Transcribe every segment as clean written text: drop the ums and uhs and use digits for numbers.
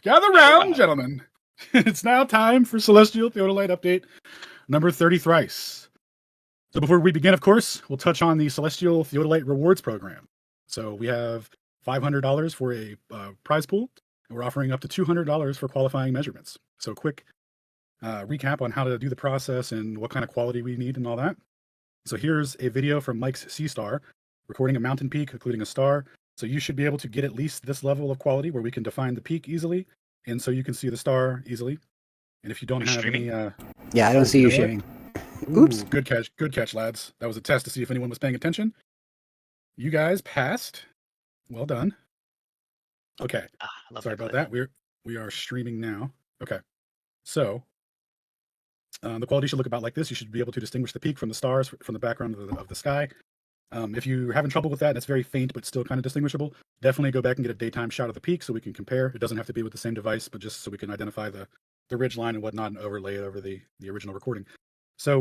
Gather round, gentlemen. It's now time for Celestial Theodolite Update number 30 thrice. So before we begin, of course, we'll touch on the Celestial Theodolite Rewards Program. So we have $500 for a prize pool, and we're offering up to $200 for qualifying measurements. So a quick recap on how to do the process and what kind of quality we need and all that. So here's a video from Mike's C-Star, recording a mountain peak, including a star. So you should be able to get at least this level of quality where we can define the peak easily, and so you can see the star easily. And if you don't have any, yeah, I don't see you sharing. Oops! Good catch, lads. That was a test to see if anyone was paying attention. You guys passed. Well done. Okay. Sorry about that. We are streaming now. Okay. So the quality should look about like this. You should be able to distinguish the peak from the stars from the background of the sky. If you're having trouble with that, and it's very faint but still kind of distinguishable, definitely go back and get a daytime shot of the peak so we can compare. It doesn't have to be with the same device, but just so we can identify the ridge line and whatnot and overlay it over the original recording. So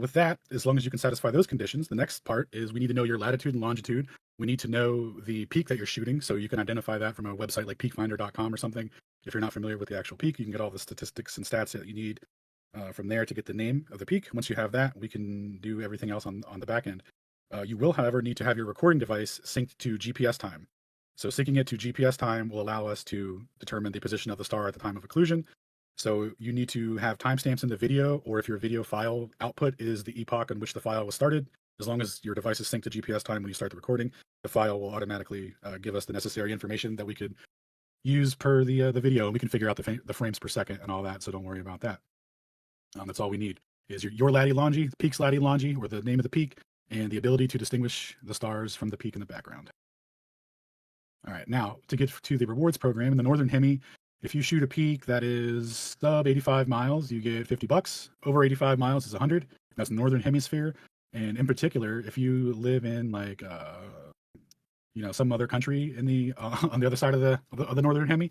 with that, as long as you can satisfy those conditions, the next part is we need to know your latitude and longitude. We need to know the peak that you're shooting, so you can identify that from a website like peakfinder.com or something. If you're not familiar with the actual peak, you can get all the statistics and stats that you need from there to get the name of the peak. Once you have that, we can do everything else on the back end. You will, however, need to have your recording device synced to GPS time. So syncing it to GPS time will allow us to determine the position of the star at the time of occlusion. So you need to have timestamps in the video, or if your video file output is the epoch in which the file was started, as long as your device is synced to GPS time when you start the recording, the file will automatically give us the necessary information that we could use per the video, and we can figure out the frames per second and all that, so don't worry about that. That's all we need is your Lati-Longi, the peak's Lati-Longi, or the name of the peak, and the ability to distinguish the stars from the peak in the background. All right, now to get to the rewards program in the Northern Hemi, if you shoot a peak that is sub 85 miles, you get $50. Over 85 miles is 100. That's the Northern Hemisphere. And in particular, if you live in like, some other country in the on the other side of the Northern Hemi,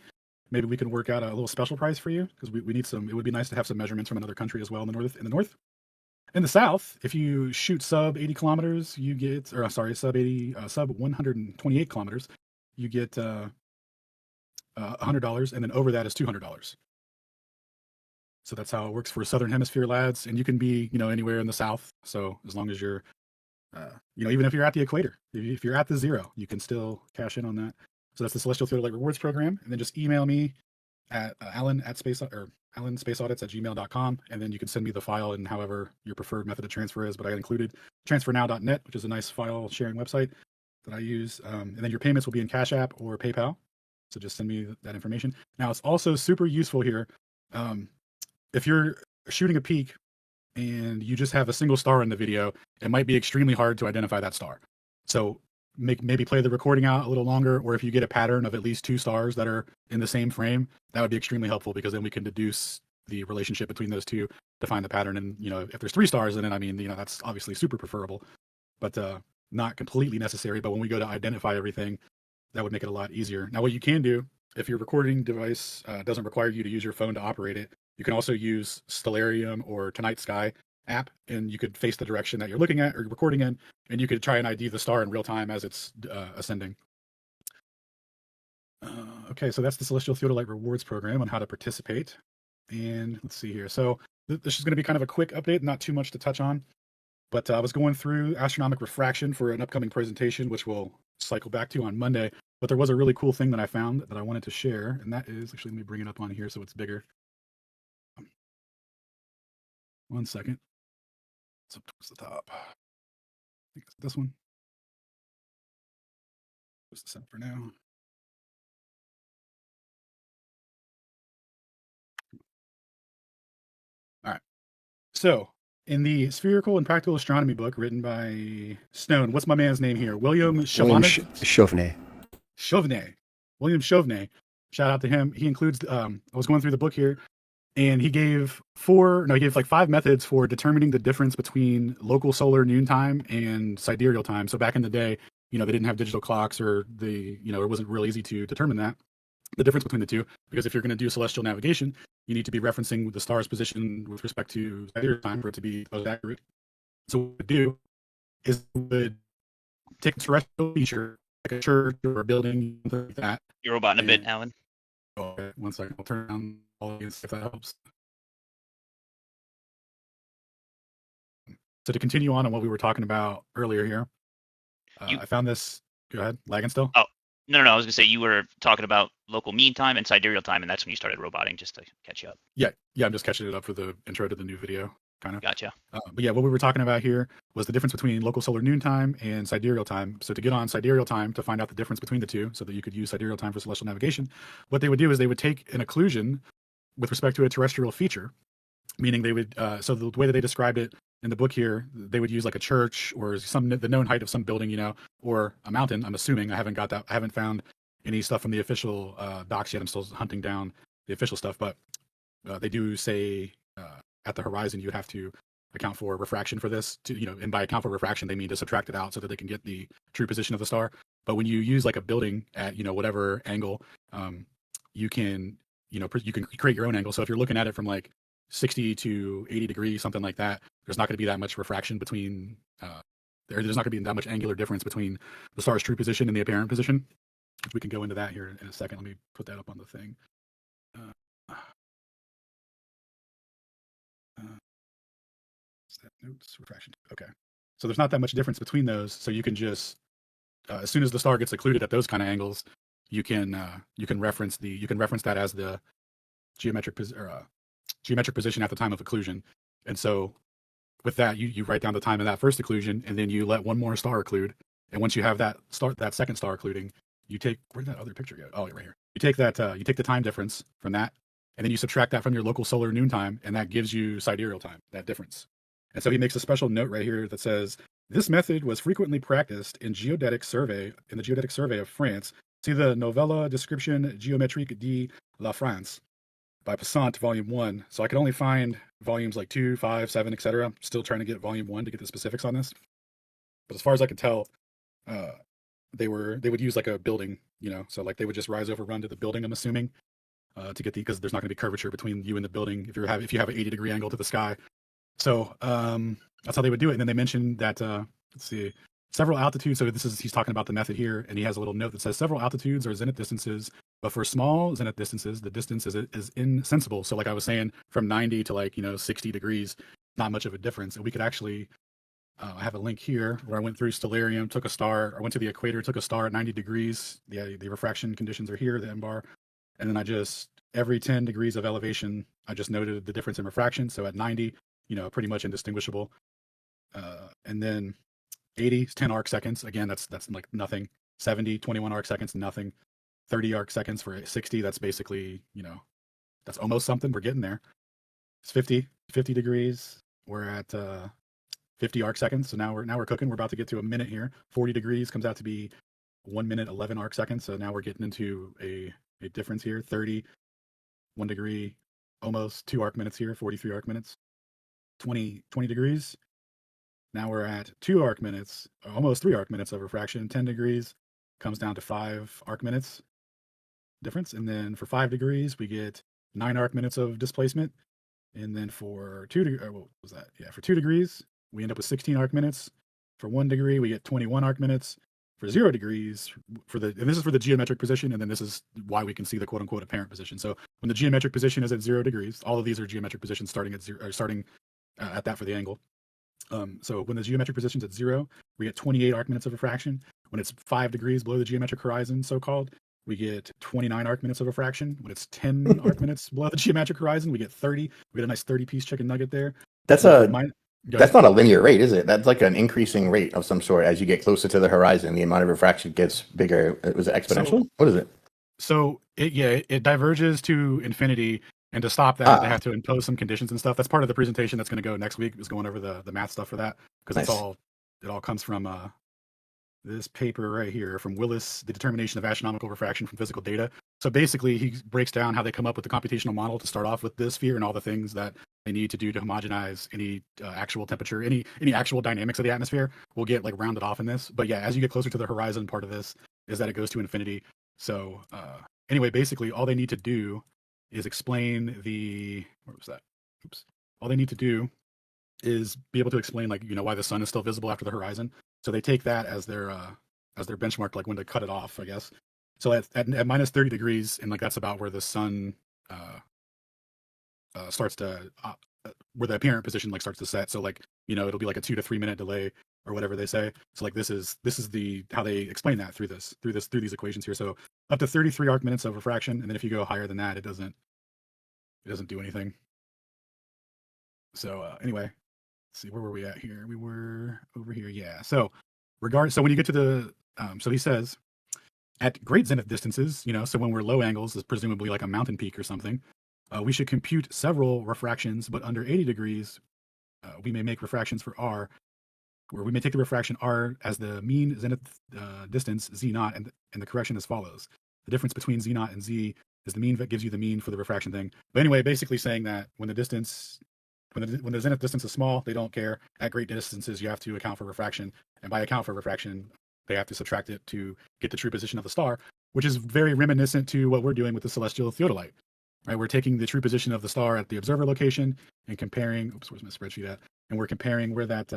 maybe we can work out a little special price for you because we need some. It would be nice to have some measurements from another country as well in the north. In the south, if you shoot sub 80 kilometers, you get, sub 128 kilometers, you get $100, and then over that is $200. So that's how it works for Southern Hemisphere lads, and you can be, anywhere in the south. So as long as you're, even if you're at the equator, if you're at the zero, you can still cash in on that. So that's the Celestial Theodolite Rewards Program, and then just email me at allen@spaceaudits@gmail.com, and then you can send me the file in however your preferred method of transfer is, but I included transfernow.net, which is a nice file sharing website that I use, and then your payments will be in Cash App or PayPal, so just send me that information. Now, it's also super useful here, if you're shooting a peak and you just have a single star in the video, it might be extremely hard to identify that star. So maybe play the recording out a little longer, or if you get a pattern of at least two stars that are in the same frame, that would be extremely helpful because then we can deduce the relationship between those two to find the pattern. And, if there's three stars in it, that's obviously super preferable, but not completely necessary. But when we go to identify everything, that would make it a lot easier. Now, what you can do, if your recording device doesn't require you to use your phone to operate it, you can also use Stellarium or Tonight Sky app, and you could face the direction that you're looking at or recording in, and you could try and ID the star in real time as it's ascending. Okay, so that's the Celestial Theodolite Rewards Program on how to participate. And let's see here. So this is going to be kind of a quick update, not too much to touch on, but I was going through astronomic refraction for an upcoming presentation, which we'll cycle back to on Monday. But there was a really cool thing that I found that I wanted to share, and that is, actually, let me bring it up on here so it's bigger. 1 second. It's up towards the top. I think it's this one. Just a sec for now. All right. So, in the Spherical and Practical Astronomy book written by Stone, what's my man's name here? William Chauvenet. William Chauvenet. Shout out to him. He includes, I was going through the book here, and he gave like 5 methods for determining the difference between local solar noontime and sidereal time. So back in the day, they didn't have digital clocks, or it wasn't real easy to determine the difference between the two, because if you're going to do celestial navigation, you need to be referencing the star's position with respect to sidereal time for it to be most accurate. So what we would do is we would take a terrestrial feature, like a church or a building, something like that. You're roboting a bit, Alan. Okay, 1 second. I'll turn down all these if that helps. So to continue on what we were talking about earlier here, You I found this. Go ahead. Lagging still? oh no, I was gonna say you were talking about local mean time and sidereal time, and that's when you started roboting, just to catch you up. Yeah, I'm just catching it up for the intro to the new video, kind of. Gotcha. But yeah, what we were talking about here was the difference between local solar noon time and sidereal time. So to get on sidereal time, to find out the difference between the two, so that you could use sidereal time for celestial navigation, what they would do is they would take an occlusion with respect to a terrestrial feature, meaning they would. So the way that they described it in the book here, they would use like a church or the known height of some building, or a mountain. I'm assuming. I haven't found any stuff from the official docs yet. I'm still hunting down the official stuff, but they do say at the horizon you would have to account for refraction for this. And by account for refraction, they mean to subtract it out so that they can get the true position of the star. But when you use like a building at whatever angle, you can you can create your own angle. So if you're looking at it from like 60 to 80 degrees, something like that, there's not going to be that much refraction between. There's not going to be that much angular difference between the star's true position and the apparent position. We can go into that here in a second. Let me put that up on the thing. Notes refraction. Okay, so there's not that much difference between those. So you can just as soon as the star gets occluded at those kind of angles, you can reference that as the geometric position at the time of occlusion. And so with that, you write down the time of that first occlusion, and then you let one more star occlude. And once you have that second star occluding, you take, where did that other picture go? Oh, right here. You take the time difference from that, and then you subtract that from your local solar noon time, and that gives you sidereal time, that difference. And so he makes a special note right here that says, this method was frequently practiced in the geodetic survey of France. See the Novella Description Géométrique de la France by Passant, Volume 1. So I could only find volumes like 2, 5, 7, etc. Still trying to get Volume 1 to get the specifics on this. But as far as I could tell, they would use like a building, so like they would just rise over, run to the building, I'm assuming, to get because there's not going to be curvature between you and the building if you have an 80-degree angle to the sky. So that's how they would do it. And then they mentioned that let's see, several altitudes. So he's talking about the method here, and he has a little note that says several altitudes are zenith distances, but for small zenith distances, the distance is insensible. So like I was saying, from 90 to 60 degrees, not much of a difference. And we could actually I have a link here where I went through stellarium, took a star, I went to the equator, took a star at 90 degrees. The refraction conditions are here, the M bar. And then I just, every 10 degrees of elevation, I just noted the difference in refraction. So at 90, pretty much indistinguishable. And then 80 is 10 arc seconds. Again, that's like nothing. 70, 21 arc seconds, nothing. 30 arc seconds for 60, that's basically, that's almost something. We're getting there. It's 50 degrees. We're at 50 arc seconds. So now we're cooking. We're about to get to a minute here. 40 degrees comes out to be 1 minute, 11 arc seconds. So now we're getting into a difference here. 30, 1 degree, almost 2 arc minutes here, 43 arc minutes. 20 degrees. Now we're at 2 arc minutes, almost 3 arc minutes of refraction. 10 degrees comes down to 5 arc minutes difference. And then for 5 degrees, we get 9 arc minutes of displacement. And then for 2 degrees, what was that? Yeah, for 2 degrees, we end up with 16 arc minutes. For 1 degree, we get 21 arc minutes. For 0 degrees, and this is for the geometric position, and then this is why we can see the quote unquote apparent position. So when the geometric position is at 0 degrees, all of these are geometric positions starting at 0, or starting at that for the angle. So when the geometric position is at 0, we get 28 arc minutes of refraction. When it's 5 degrees below the geometric horizon, so-called, we get 29 arc minutes of refraction. When it's 10 arc minutes below the geometric horizon, we get 30. We get a nice 30-piece chicken nugget there. That's not a linear rate, is it? That's like an increasing rate of some sort. As you get closer to the horizon, the amount of refraction gets bigger. Was it exponential? What is it? So it diverges to infinity. And to stop that, they have to impose some conditions and stuff. That's part of the presentation that's going to go next week, is going over the math stuff for that, because it all comes from this paper right here from Willis, The Determination of Astronomical Refraction from Physical Data. So basically, he breaks down how they come up with the computational model to start off with this sphere and all the things that they need to do to homogenize any actual temperature, any actual dynamics of the atmosphere will get like rounded off in this. But yeah, as you get closer to the horizon, part of this is that it goes to infinity. So anyway, basically, all they need to do is explain where was that? Oops. All they need to do is be able to explain why the sun is still visible after the horizon. So they take that as their benchmark, like when to cut it off, I guess. So at minus 30 degrees, and like that's about where the sun starts to where the apparent position like starts to set. So like, you know, it'll be like a 2 to 3 minute delay or whatever they say. So like this is the how they explain that through these equations here. So up to 33 arc minutes of refraction, and then if you go higher than that, it doesn't do anything. So anyway, let's see, where were we at here? We were over here. Yeah. So so when you get to the so he says at great zenith distances, you know, so when we're low angles, is presumably like a mountain peak or something, we should compute several refractions, but under 80 degrees, we may make refractions for R, where we may take the refraction R as the mean zenith distance Z naught, and the correction as follows. The difference between Z naught and Z is the mean that gives you the mean for the refraction thing. But anyway, basically saying that when the distance, when the zenith distance is small, they don't care. At great distances, you have to account for refraction, and by account for refraction, they have to subtract it to get the true position of the star, which is very reminiscent to what we're doing with the celestial theodolite. Right, we're taking the true position of the star at the observer location and comparing. Oops, where's my spreadsheet at? And we're comparing where that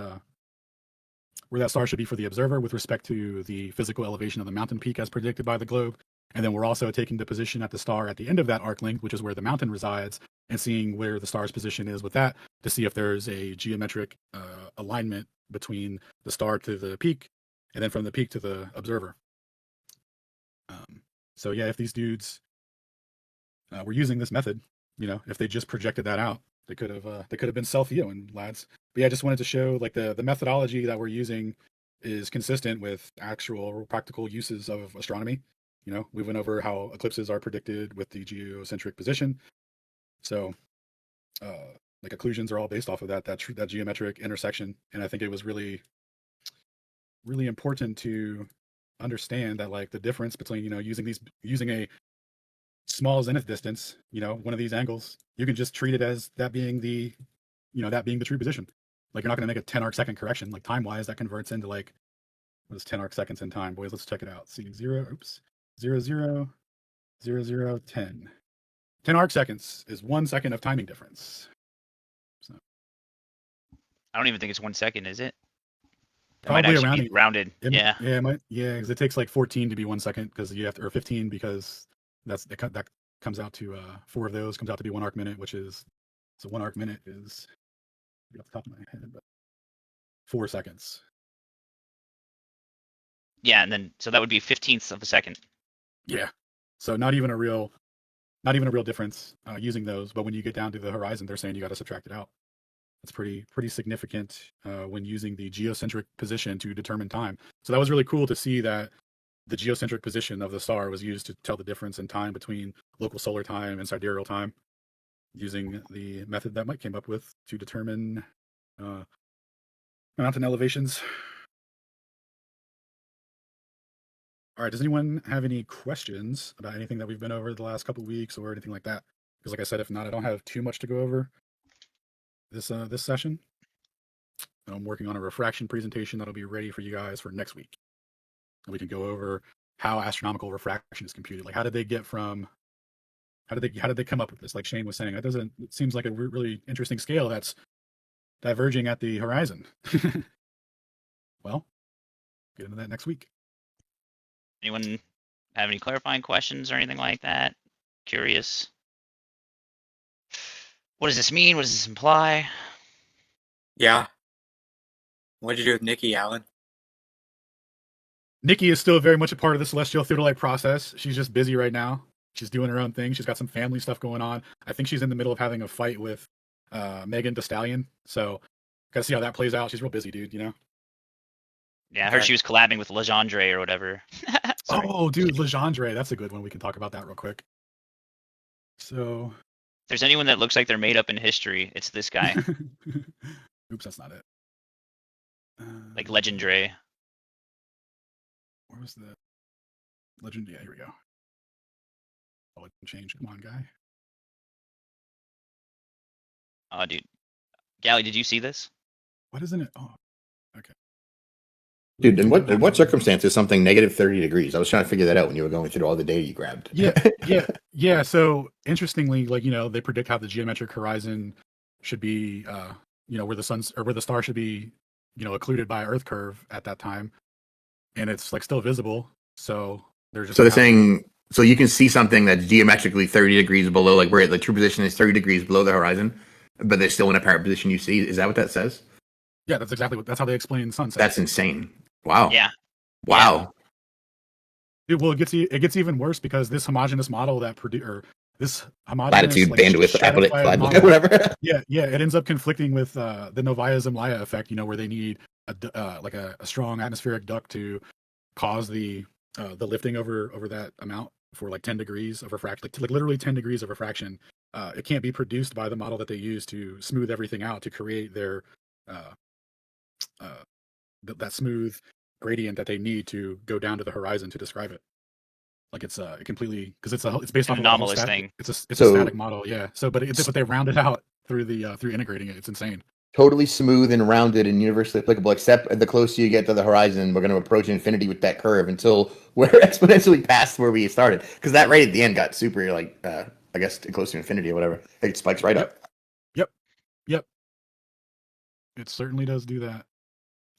star should be for the observer with respect to the physical elevation of the mountain peak as predicted by the globe. And then we're also taking the position at the star at the end of that arc length, which is where the mountain resides, and seeing where the star's position is with that to see if there's a geometric alignment between the star to the peak, and then from the peak to the observer. So yeah, if these dudes were using this method, you know, if they just projected that out, they could have been CEL-THEO lads. But yeah, I just wanted to show like the methodology that we're using is consistent with actual practical uses of astronomy. You know, we went over how eclipses are predicted with the geocentric position. So like occlusions are all based off of that geometric intersection. And I think it was really, really important to understand that like the difference between, you know, using a small zenith distance, you know, one of these angles, you can just treat it as that being the true position. Like you're not going to make a 10 arc second correction. Like time wise, that converts into like, what is 10 arc seconds in time? Boys, let's check it out. See 0, 0, 0, 0, 0, 10. 10 arc seconds is 1 second of timing difference. So I don't even think it's 1 second, is it? It probably might actually around be rounded. Yeah. Yeah, it might. Yeah, because it takes like 14 to be 1 second because you have to, or 15 because that comes out to 4 of those comes out to be 1 arc minute, which is, so 1 arc minute is off the top of my head, but 4 seconds. Yeah, and then so that would be 15ths of a second. Yeah, so not even a real difference using those. But when you get down to the horizon, they're saying you got to subtract it out. That's pretty significant when using the geocentric position to determine time. So that was really cool to see that the geocentric position of the star was used to tell the difference in time between local solar time and sidereal time, using the method that Mike came up with to determine mountain elevations. All right, does anyone have any questions about anything that we've been over the last couple of weeks or anything like that? Because like I said, if not, I don't have too much to go over this session. I'm working on a refraction presentation that'll be ready for you guys for next week. And we can go over how astronomical refraction is computed. Like how did they come up with this? Like Shane was saying, it seems like a really interesting scale that's diverging at the horizon. Well, get into that next week. Anyone have any clarifying questions or anything like that? Curious. What does this mean? What does this imply? Yeah. What'd you do with Nikki, Alan? Nikki is still very much a part of the celestial theodolite process. She's just busy right now. She's doing her own thing. She's got some family stuff going on. I think she's in the middle of having a fight with Megan Thee Stallion. So gotta see how that plays out. She's real busy, dude, you know? Yeah, I heard she was collabing with Legendre or whatever. Oh, dude, Legendre. That's a good one. We can talk about that real quick. So if there's anyone that looks like they're made up in history, it's this guy. Oops, that's not it. Like Legendre. Where was the legend? Yeah, here we go. Oh, it didn't change. Come on, guy. Oh, dude. Gally, did you see this? What isn't it? Oh, okay. Dude, in what circumstances something negative 30 degrees? I was trying to figure that out when you were going through all the data you grabbed. Yeah. So interestingly, like, you know, they predict how the geometric horizon should be, you know, where the star should be, you know, occluded by Earth curve at that time, and it's like still visible. So So they're saying, so you can see something that's geometrically 30 degrees below, like where the true position is 30 degrees below the horizon, but they're still in apparent position you see. Is that what that says? Yeah, that's exactly that's how they explain sunsets. That's insane. Wow. Yeah. Wow. Dude, well, it gets even worse because this homogeneous model this homogeneous Latitude, bandwidth, stratified model, whatever. yeah, it ends up conflicting with the Novaya Zemlya effect. Where they need a strong atmospheric duct to cause the lifting over that amount for like 10 degrees of refraction, like literally 10 degrees of refraction. It can't be produced by the model that they use to smooth everything out to create their that smooth gradient that they need to go down to the horizon to describe it. Like it's completely because it's based off anomalous of thing. It's a static model, yeah. So, but they round it out through through integrating it. It's insane. Totally smooth and rounded and universally applicable, except the closer you get to the horizon, we're going to approach infinity with that curve until we're exponentially past where we started. Because that rate at the end got super, like, I guess, close to infinity or whatever. It spikes right up. Yep. It certainly does do that.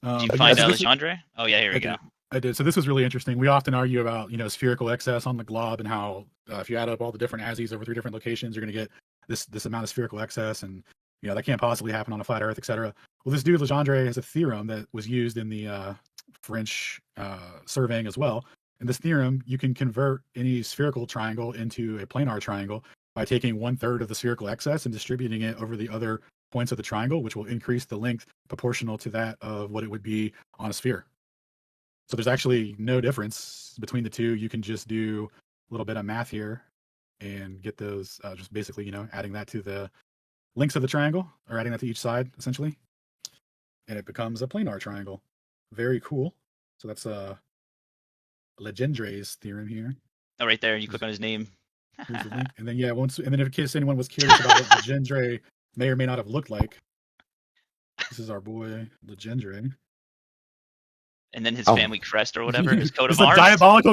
Did you find Alexandre? Oh, yeah, here we go. I did. So this was really interesting. We often argue about, spherical excess on the glob and how if you add up all the different ASIEs over 3 different locations, you're going to get this amount of spherical excess, and that can't possibly happen on a flat Earth, etc. Well, this dude Legendre has a theorem that was used in the French surveying as well. In this theorem, you can convert any spherical triangle into a planar triangle by taking 1/3 of the spherical excess and distributing it over the other points of the triangle, which will increase the length proportional to that of what it would be on a sphere. So there's actually no difference between the two. You can just do a little bit of math here and get those, just basically, adding that to the lengths of the triangle, or adding that to each side, essentially. And it becomes a planar triangle. Very cool. So that's Legendre's theorem here. Oh, right there. You click on his name. Here's the link. And then, and then in case anyone was curious about what Legendre may or may not have looked like, this is our boy Legendre. And then his family crest or whatever, his coat of arms.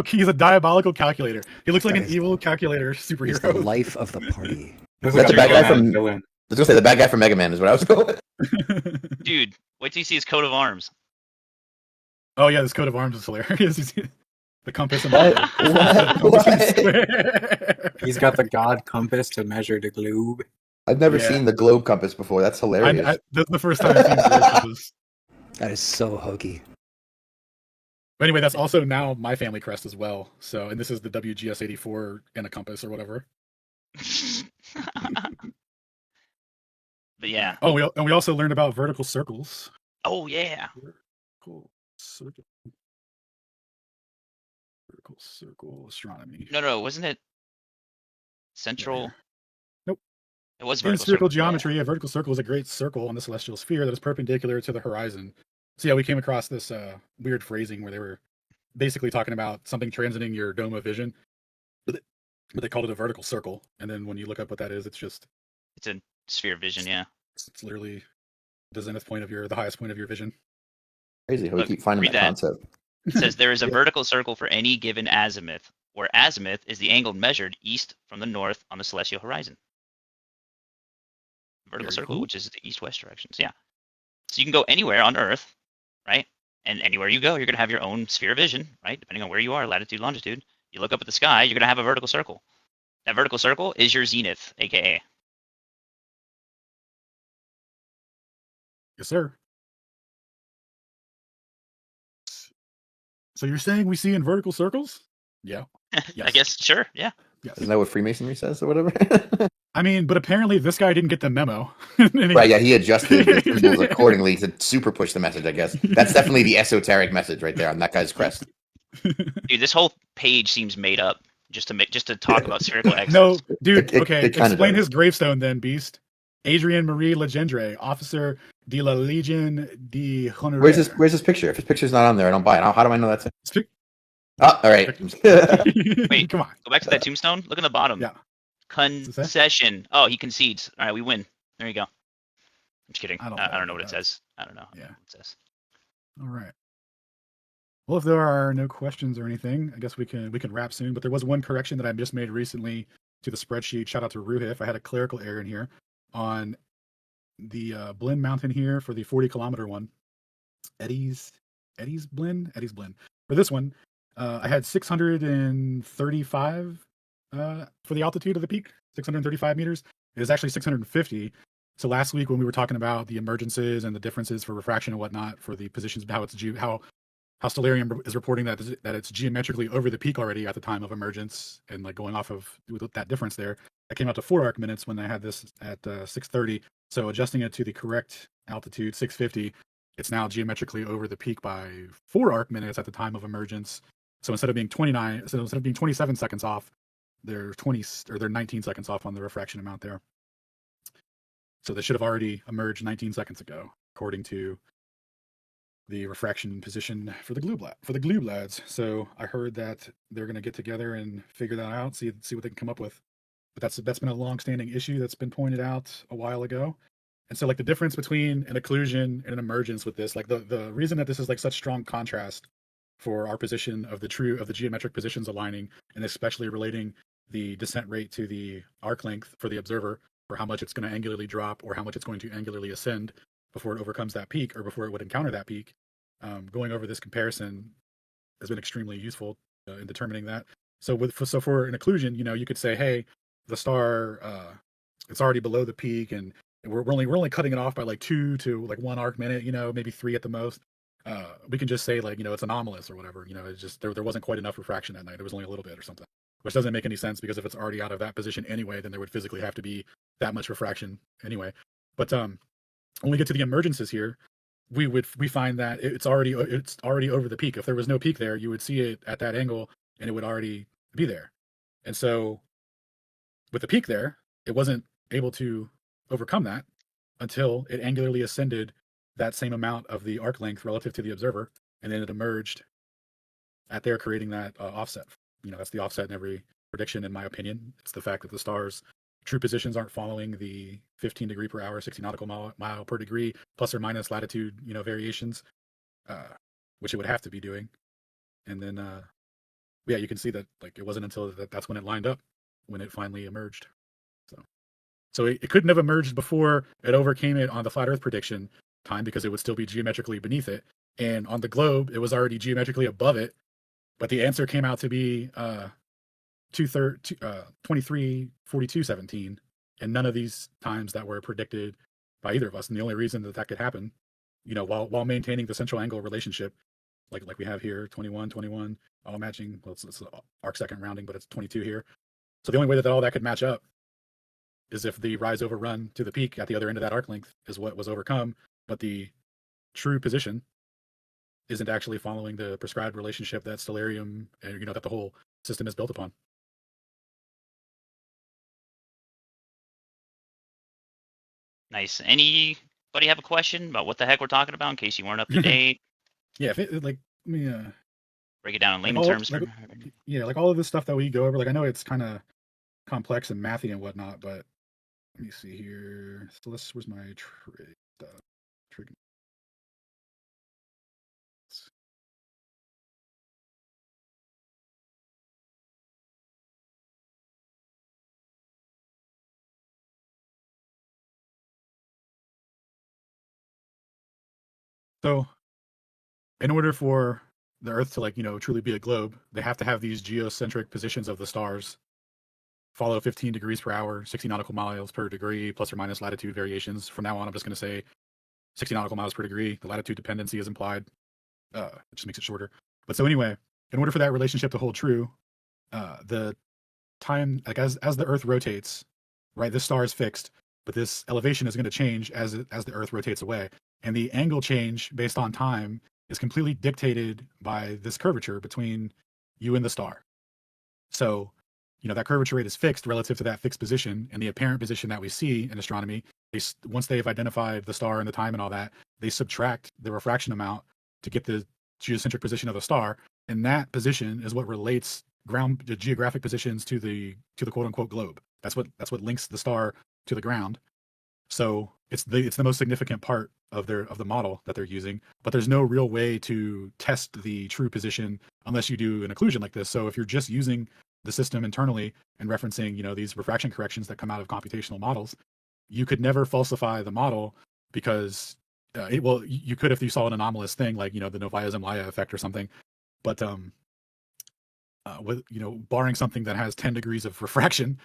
He's a diabolical calculator. He looks like an evil calculator superhero. He's the life of the party. That's the bad guy from. I was gonna say the bad guy from Mega Man is what I was going. Dude, wait till you see his coat of arms. Oh yeah, this coat of arms is hilarious. The compass and what? He's got the god compass to measure the globe. I've never seen the globe compass before. That's hilarious. That's the first time I've seen the globe compass. That is so hokey. But anyway, that's also now my family crest as well. So, and this is the WGS84 in a compass or whatever. But yeah. Oh, we also learned about vertical circles. Oh yeah. Vertical circle astronomy. No, wasn't it central? Nope. It was in vertical spherical circle. geometry. A vertical circle is a great circle on the celestial sphere that is perpendicular to the horizon. So yeah, we came across this weird phrasing where they were basically talking about something transiting your dome of vision, but they called it a vertical circle. And then when you look up what that is, it's a sphere of vision. Yeah, it's literally the zenith point of the highest point of your vision. Crazy how we keep finding that concept. It says there is a vertical circle for any given azimuth, where azimuth is the angle measured east from the north on the celestial horizon. Vertical circle, which is the east-west directions. Yeah. So you can go anywhere on Earth, right? And anywhere you go, you're going to have your own sphere of vision, right? Depending on where you are, latitude, longitude. You look up at the sky, you're going to have a vertical circle. That vertical circle is your zenith, aka. Yes, sir. So you're saying we see in vertical circles? Yeah. Yes. I guess, sure, yeah. Yes. Isn't that what Freemasonry says or whatever? I mean, but apparently this guy didn't get the memo. Right, yeah, he adjusted the symbols accordingly to super push the message, I guess. That's definitely the esoteric message right there on that guy's crest. Dude, this whole page seems made up just to talk about spherical excess. No, dude, okay, explain his gravestone then, Beast. Adrien Marie Legendre, officer de la Legion de Honore. Where's his picture? If his picture's not on there, I don't buy it. How do I know that's it? Oh, all right. Wait, come on. Go back to that tombstone. Look in the bottom. Yeah. Concession. Oh, he concedes. All right, we win. There you go. I'm just kidding. I don't know what it says. I don't know. Yeah. What it says. All right. Well, if there are no questions or anything, I guess we can wrap soon. But there was one correction that I just made recently to the spreadsheet. Shout out to Ruhif. I had a clerical error in here on the blend mountain here for the 40-kilometer one. Eddie's blend. For this one, I had 635 for the altitude of the peak, 635 meters. It was actually 650. So last week when we were talking about the emergences and the differences for refraction and whatnot for the positions, how Stellarium is reporting that it's geometrically over the peak already at the time of emergence, and like going off of with that difference there, that came out to 4 arc minutes when they had this at 630. So adjusting it to the correct altitude, 650, it's now geometrically over the peak by 4 arc minutes at the time of emergence. So instead of being 27 seconds off, they're 19 seconds off on the refraction amount there. So they should have already emerged 19 seconds ago, according to the refraction position for the glue lads. So I heard that they're going to get together and figure that out, see what they can come up with. But that's been a long-standing issue that's been pointed out a while ago. And so like the difference between an occlusion and an emergence with this, like the reason that this is like such strong contrast for our position of the geometric positions aligning, and especially relating the descent rate to the arc length for the observer, for how much it's going to angularly drop or how much it's going to angularly ascend before it overcomes that peak or before it would encounter that peak. Going over this comparison has been extremely useful in determining that. So for an occlusion, you could say, hey, the star, it's already below the peak, and we're only cutting it off by like 2 to like 1 arc minute, maybe 3 at the most. We can just say like, it's anomalous or whatever. It's just there wasn't quite enough refraction that night. There was only a little bit or something, which doesn't make any sense, because if it's already out of that position anyway, then there would physically have to be that much refraction anyway. But when we get to the emergences here, we find that it's already over the peak. If there was no peak there, you would see it at that angle and it would already be there. And so with the peak there, it wasn't able to overcome that until it angularly ascended that same amount of the arc length relative to the observer, and then it emerged at there, creating that offset. That's the offset in every prediction, in my opinion. It's the fact that the star's true positions aren't following the 15 degree per hour, 60 nautical mile per degree, plus or minus latitude, variations, which it would have to be doing. And then, yeah, you can see that like it wasn't until that's when it lined up, when it finally emerged. So it couldn't have emerged before it overcame it on the flat Earth prediction time, because it would still be geometrically beneath it. And on the globe, it was already geometrically above it, but the answer came out to be 23:42:17, and none of these times that were predicted by either of us. And the only reason that could happen, while maintaining the central angle relationship, like we have here, 21, all matching. Well, it's arc second rounding, but it's 22 here. So the only way that all that could match up is if the rise over run to the peak at the other end of that arc length is what was overcome, but the true position isn't actually following the prescribed relationship that Stellarium and that the whole system is built upon. Nice. Anybody have a question about what the heck we're talking about, in case you weren't up to date? Yeah, if it, like, let me break it down in layman terms. Like all of this stuff that we go over, like I know it's kind of complex and mathy and whatnot, but let me see here. So where's my trig stuff? So in order for the Earth to truly be a globe, they have to have these geocentric positions of the stars follow 15 degrees per hour, 60 nautical miles per degree, plus or minus latitude variations. From now on, I'm just going to say 60 nautical miles per degree. The latitude dependency is implied. It just makes it shorter. But so anyway, in order for that relationship to hold true, the time, like as the Earth rotates, right, this star is fixed, but this elevation is going to change as the Earth rotates away. And the angle change based on time is completely dictated by this curvature between you and the star. So, that curvature rate is fixed relative to that fixed position, and the apparent position that we see in astronomy, once they've identified the star and the time and all that, they subtract the refraction amount to get the geocentric position of the star, and that position is what relates the geographic positions to the quote unquote globe. That's what links the star to the ground. So it's the most significant part of the model that they're using, but there's no real way to test the true position unless you do an occlusion like this. So if you're just using the system internally and referencing, these refraction corrections that come out of computational models, you could never falsify the model, because you could if you saw an anomalous thing like, the Novaya Zemlya effect or something. But with barring something that has 10 degrees of refraction,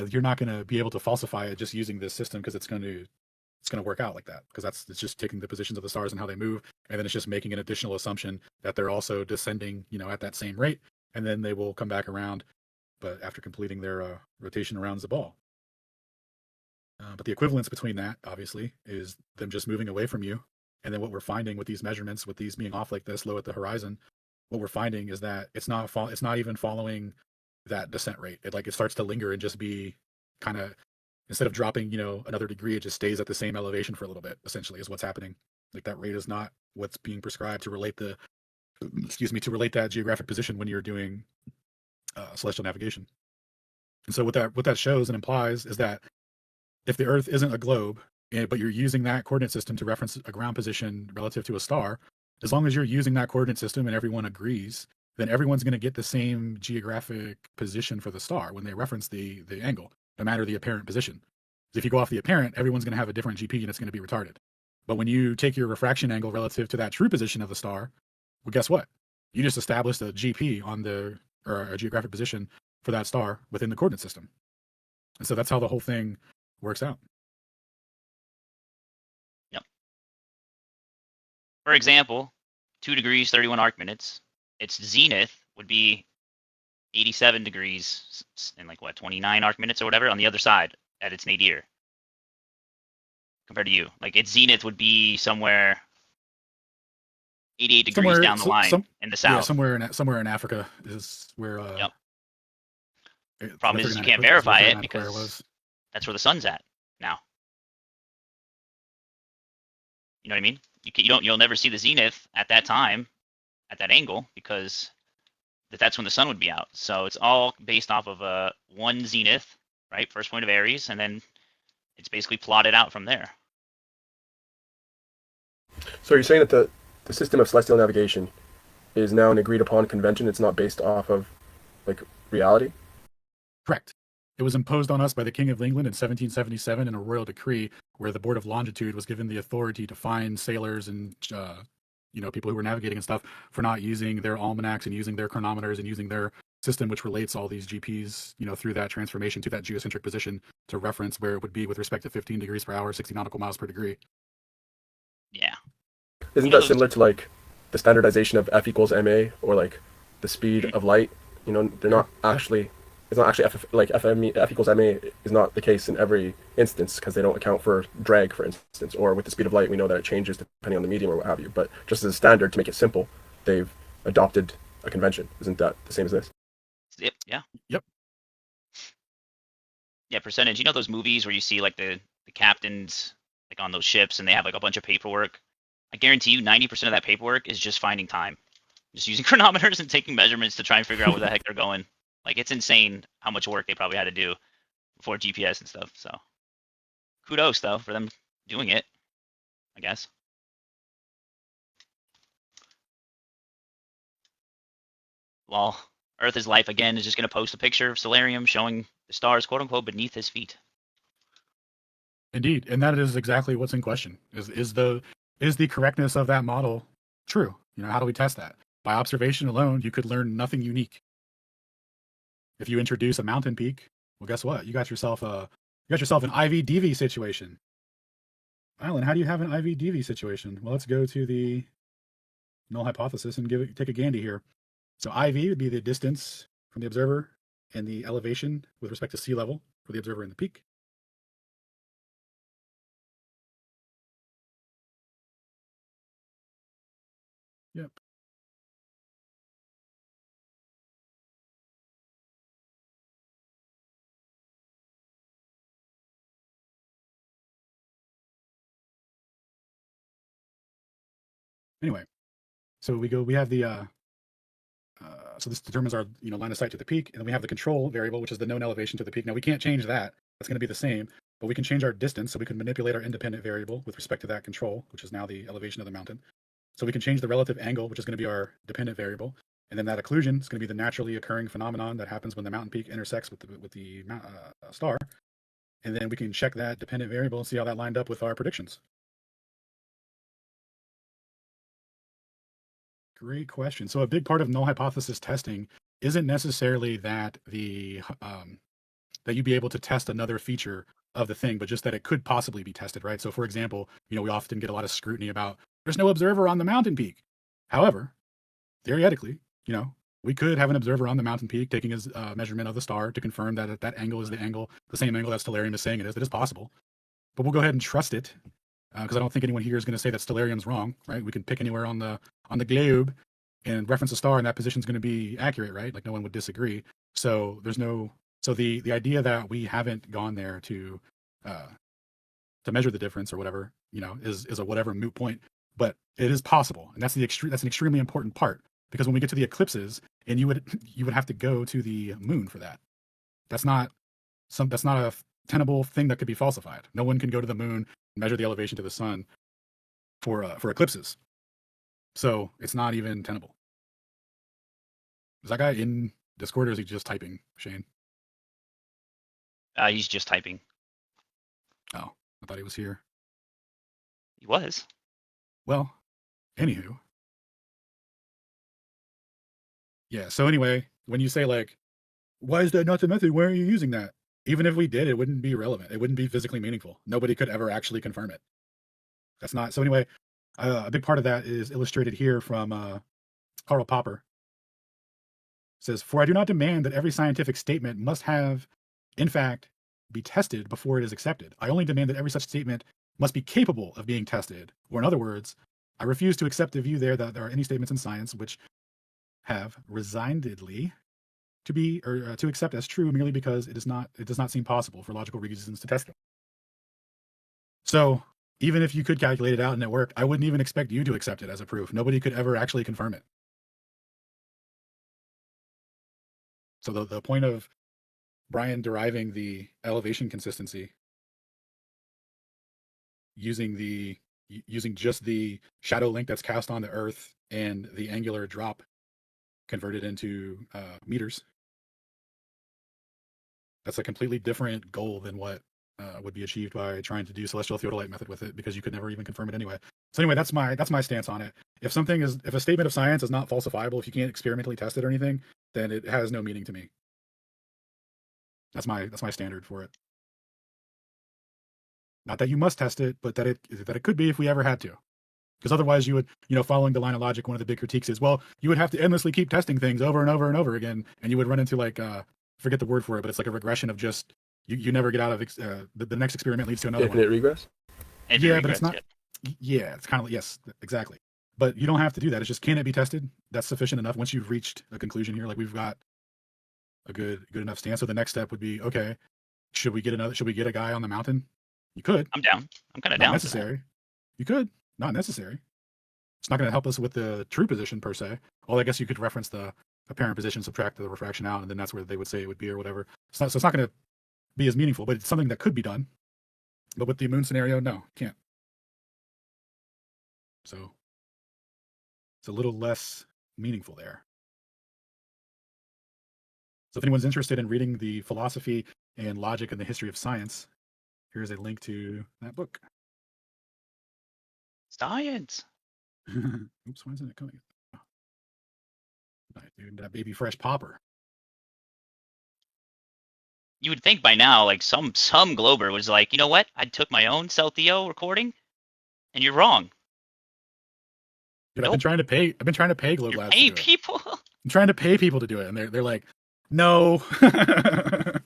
you're not going to be able to falsify it just using this system because it's going to work out like that, because it's just taking the positions of the stars and how they move, and then it's just making an additional assumption that they're also descending at that same rate, and then they will come back around, but after completing their rotation around the ball. But the equivalence between that, obviously, is them just moving away from you. And then what we're finding with these measurements, with these being off like this, low at the horizon, what we're finding is that it's not even following that descent rate. It starts to linger and just be kind of, instead of dropping another degree, it just stays at the same elevation for a little bit. Essentially, is what's happening. Like, that rate is not what's being prescribed to relate that geographic position when you're doing celestial navigation. And so what that shows and implies is that if the Earth isn't a globe, but you're using that coordinate system to reference a ground position relative to a star, as long as you're using that coordinate system and everyone agrees, then everyone's going to get the same geographic position for the star when they reference the angle, no matter the apparent position. If you go off the apparent, everyone's going to have a different GP and it's going to be retarded. But when you take your refraction angle relative to that true position of the star, well, guess what? You just established a GP or a geographic position for that star within the coordinate system. And so that's how the whole thing works out. Yep. For example, 2 degrees, 31 arc minutes. Its zenith would be 87 degrees and 29 arc minutes or whatever on the other side at its nadir. Compared to you, its zenith would be somewhere 88 degrees down the line in the south. Yeah, somewhere in Africa is where. Yep. Problem is you can't verify it because that's where the sun's at now. You know what I mean? You'll never see the zenith at that time, at that angle, because that's when the sun would be out. So it's all based off of one zenith, right? First point of Aries, and then it's basically plotted out from there. So you're saying that the system of celestial navigation is now an agreed upon convention? It's not based off of reality? Correct. It was imposed on us by the King of England in 1777 in a royal decree where the Board of Longitude was given the authority to fine sailors and people who were navigating and stuff for not using their almanacs and using their chronometers and using their system, which relates all these GPs through that transformation to that geocentric position to reference where it would be with respect to 15 degrees per hour, 60 nautical miles per degree. Yeah. Isn't that similar to the standardization of F equals ma, or the speed of light? They're not actually. It's not actually F equals ma is not the case in every instance because they don't account for drag, for instance, or with the speed of light we know that it changes depending on the medium or what have you. But just as a standard to make it simple, they've adopted a convention. Isn't that the same as this? Yep. Yeah. Yep. Yeah, percentage. Those movies where you see the captains on those ships and they have a bunch of paperwork. I guarantee you 90% of that paperwork is just finding time, just using chronometers and taking measurements to try and figure out where the heck they're going. It's insane how much work they probably had to do before GPS and stuff. So kudos though for them doing it, I guess. Well, Earth is Life again is just going to post a picture of Solarium showing the stars, quote unquote, beneath his feet. Indeed, and that is exactly what's in question. Is the correctness of that model true? How do we test that? By observation alone, you could learn nothing unique. If you introduce a mountain peak, well, guess what? You got yourself an IV-DV situation. Alan, how do you have an IV-DV situation? Well, let's go to the null hypothesis and take a gandy here. So IV would be the distance from the observer and the elevation with respect to sea level for the observer and the peak. Yep. Anyway, so we have the so this determines our line of sight to the peak, and then we have the control variable, which is the known elevation to the peak. Now we can't change that; that's going to be the same, but we can change our distance, so we can manipulate our independent variable with respect to that control, which is now the elevation of the mountain. So we can change the relative angle, which is going to be our dependent variable, and then that occlusion is going to be the naturally occurring phenomenon that happens when the mountain peak intersects with the star, and then we can check that dependent variable and see how that lined up with our predictions. Great question. So a big part of null hypothesis testing isn't necessarily that that you'd be able to test another feature of the thing, but just that it could possibly be tested, right? So, for example, we often get a lot of scrutiny about there's no observer on the mountain peak. However, theoretically, we could have an observer on the mountain peak taking his measurement of the star to confirm that that angle is the same angle that Stellarium is saying it is. That is possible, but we'll go ahead and trust it because I don't think anyone here is going to say that Stellarium's wrong, right? We can pick anywhere on the globe and reference a star, and that position is going to be accurate, right? Like no one would disagree. So the idea that we haven't gone there to measure the difference or whatever, is a whatever moot point. But it is possible, and that's an extremely important part, because when we get to the eclipses, and you would have to go to the moon for that. That's not a tenable thing that could be falsified. No one can go to the moon and measure the elevation to the sun for eclipses. So it's not even tenable. Is that guy in Discord, or is he just typing, Shane? He's just typing. Oh, I thought he was here. He was. Well, anywho. Yeah, so anyway, when you say like, why is that not the method? Why are you using that? Even if we did, it wouldn't be relevant. It wouldn't be physically meaningful. Nobody could ever actually confirm it. That's not. So anyway, a big part of that is illustrated here from Karl Popper. It says, for I do not demand that every scientific statement must have, in fact, be tested before it is accepted. I only demand that every such statement must be capable of being tested. Or in other words, I refuse to accept the view that there are any statements in science which have resignedly to be or to accept as true merely because it does not seem possible for logical reasons to test them. So even if you could calculate it out and it worked, I wouldn't even expect you to accept it as a proof. Nobody could ever actually confirm it. So the point of Brian deriving the elevation consistency using just the shadow link that's cast on the Earth and the angular drop converted into meters. That's a completely different goal than what would be achieved by trying to do celestial theodolite method with it, because you could never even confirm it anyway. So anyway, that's my stance on it. If a statement of science is not falsifiable, if you can't experimentally test it or anything, then it has no meaning to me. That's my standard for it. Not that you must test it, but that it could be if we ever had to. Because otherwise you would, following the line of logic, one of the big critiques is, well, you would have to endlessly keep testing things over and over and over again, and you would run into like, forget the word for it, but it's like a regression of just, you never get out of, the next experiment leads to another Infinite one. regress? Yeah, but it's not, yeah, it's kind of, yes, exactly. But you don't have to do that. It's just, can it be tested? That's sufficient enough. Once you've reached a conclusion here, like we've got a good enough stance. So the next step would be, okay, should we get a guy on the mountain? You could. I'm down. I'm kind of Not down. necessary. You could. Not necessary. It's not going to help us with the true position per se. Well, I guess you could reference the apparent position, subtract the refraction out, and then that's where they would say it would be or whatever. So it's not going to be as meaningful, but it's something that could be done. But with the moon scenario, no, can't. So it's a little less meaningful there. So if anyone's interested in reading the philosophy and logic and the history of science, here's a link to that book. Science. Oops, why isn't it coming? Oh. Nice, dude, that baby fresh popper. You would think by now, like some Glober was like, you know what? I took my own CEL-THEO recording, and you're wrong. Dude, nope. I've been trying to pay Globe Labs. Paying people. I'm trying to pay people to do it, and they're like, no. That's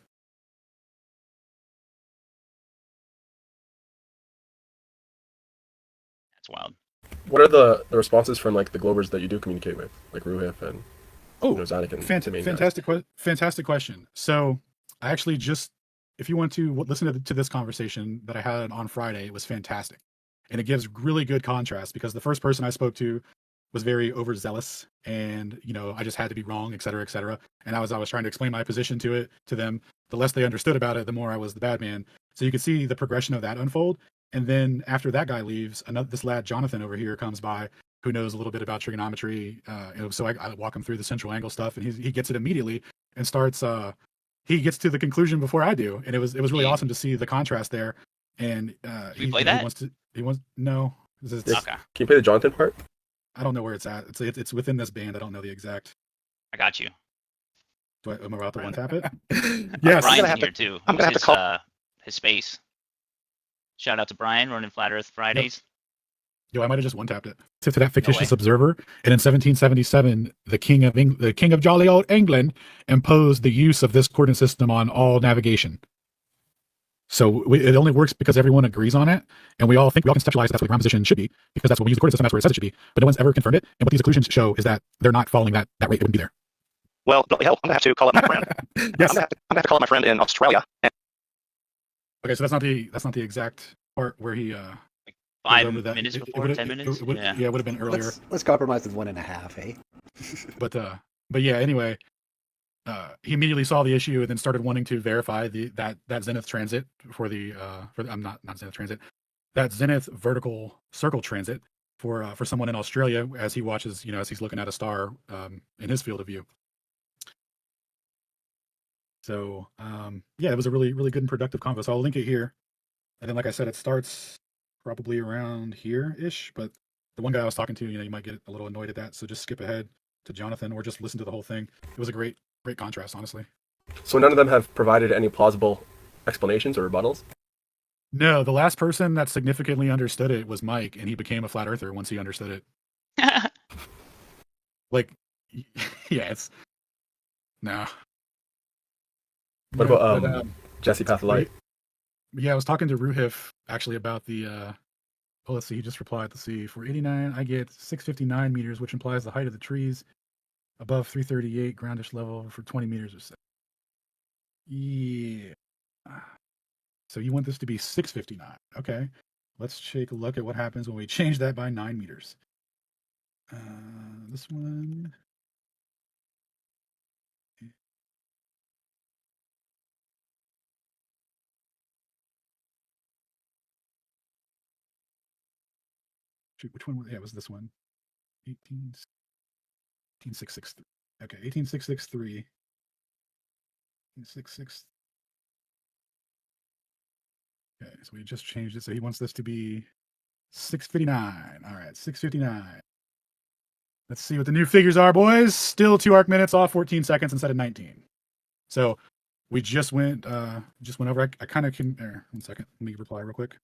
wild. What are the responses from like the Globers that you do communicate with, like Ruhif and Zanuck and fantastic question. So I actually if you want to listen to this conversation that I had on Friday, it was fantastic, and it gives really good contrast, because the first person I spoke to was very overzealous, and I just had to be wrong, et cetera, et cetera. And I was trying to explain my position to them. The less they understood about it, the more I was the bad man. So you could see the progression of that unfold. And then after that guy leaves, this lad Jonathan over here comes by, who knows a little bit about trigonometry. So I walk him through the central angle stuff, and he gets it immediately and starts. He gets to the conclusion before I do, and it was really awesome to see the contrast there. And he play that? No. Okay. Can you play the Jonathan part? I don't know where it's at. It's within this band. I don't know the exact. I got you. Am I about to one tap it? Yes. Yes. Brian's in here too. I'm gonna have to call his space. Shout out to Brian running Flat Earth Fridays. Yo, I might have just one tapped it to that fictitious observer. And in 1777, the king of jolly old England imposed the use of this coordinate system on all navigation. So it only works because everyone agrees on it, and we all conceptualize that's what the ground position should be, because that's what we use the coordinate system. That's where it says it should be. But no one's ever confirmed it. And what these occlusions show is that they're not following that rate. It wouldn't be there. Well, bloody hell, I'm gonna have to call up my friend. Yes. I'm gonna have to call up my friend in Australia. Okay, so that's not the exact part where he 5 minutes before, 10 minutes. It would have been earlier. Let's compromise with 1.5, eh? But yeah, anyway, he immediately saw the issue and then started wanting to verify that zenith transit for not zenith transit, that zenith vertical circle transit for someone in Australia as he watches, as he's looking at a star in his field of view. So yeah, it was a really, really good and productive convo. So I'll link it here. And then, like I said, it starts probably around here-ish, but the one guy I was talking to, you might get a little annoyed at that. So just skip ahead to Jonathan or just listen to the whole thing. It was a great contrast, honestly. So none of them have provided any plausible explanations or rebuttals? No, the last person that significantly understood it was Mike, and he became a flat earther once he understood it. Like, yeah, it's... No. What about Jesse Path of Light? Yeah, I was talking to Ruhif actually about the let's see, he just replied. Let's see, for 89 I get 659 meters, which implies the height of the trees above 338 groundish level for 20 meters or so. Yeah, so you want this to be 659. Okay, let's take a look at what happens when we change that by 9 meters. This one, which one? Yeah, it was this one. 18663. Okay, 18663. 186. Okay, so we just changed it. So he wants this to be 659. All right, 659. Let's see what the new figures are, boys. Still 2 arc minutes off 14 seconds instead of 19. So we just went over. I kind of can. 1 second. Let me reply real quick.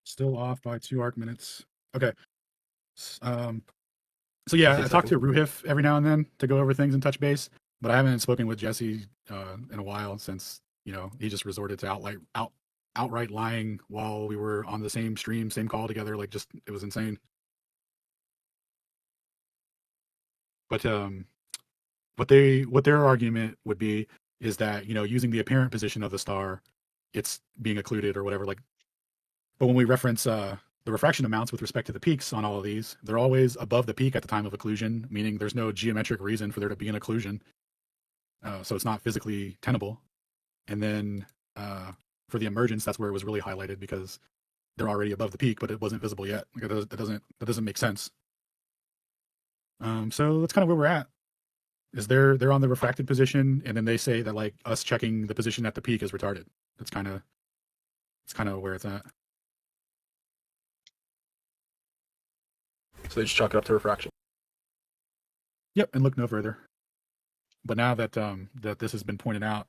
Still off by 2 arc minutes. Okay. So yeah, I talk to Ruhif every now and then to go over things and touch base, but I haven't spoken with Jesse in a while since he just resorted to outright lying while we were on the same stream, same call together. Like, just it was insane. But what their argument would be is that using the apparent position of the star, it's being occluded or whatever. Like, but when we reference the refraction amounts with respect to the peaks on all of these, they're always above the peak at the time of occlusion, meaning there's no geometric reason for there to be an occlusion. So it's not physically tenable. And then for the emergence, that's where it was really highlighted because they're already above the peak, but it wasn't visible yet. Like, that doesn't make sense. So that's kind of where we're at. Is they're on the refracted position, and then they say that like us checking the position at the peak is retarded. It's kind of where it's at. So they just chalk it up to refraction. Yep, and look no further. But now that that this has been pointed out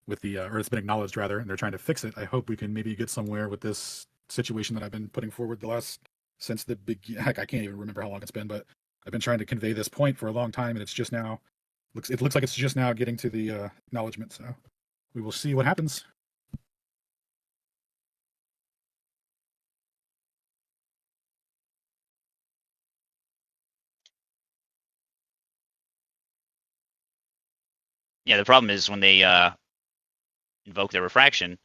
with the or it's been acknowledged rather, and they're trying to fix it, I hope we can maybe get somewhere with this situation that I've been putting forward since the beginning. Heck, I can't even remember how long it's been, but I've been trying to convey this point for a long time, and it's just now looks like it's just now getting to the acknowledgement. So we will see what happens. Yeah, the problem is when they invoke their refraction,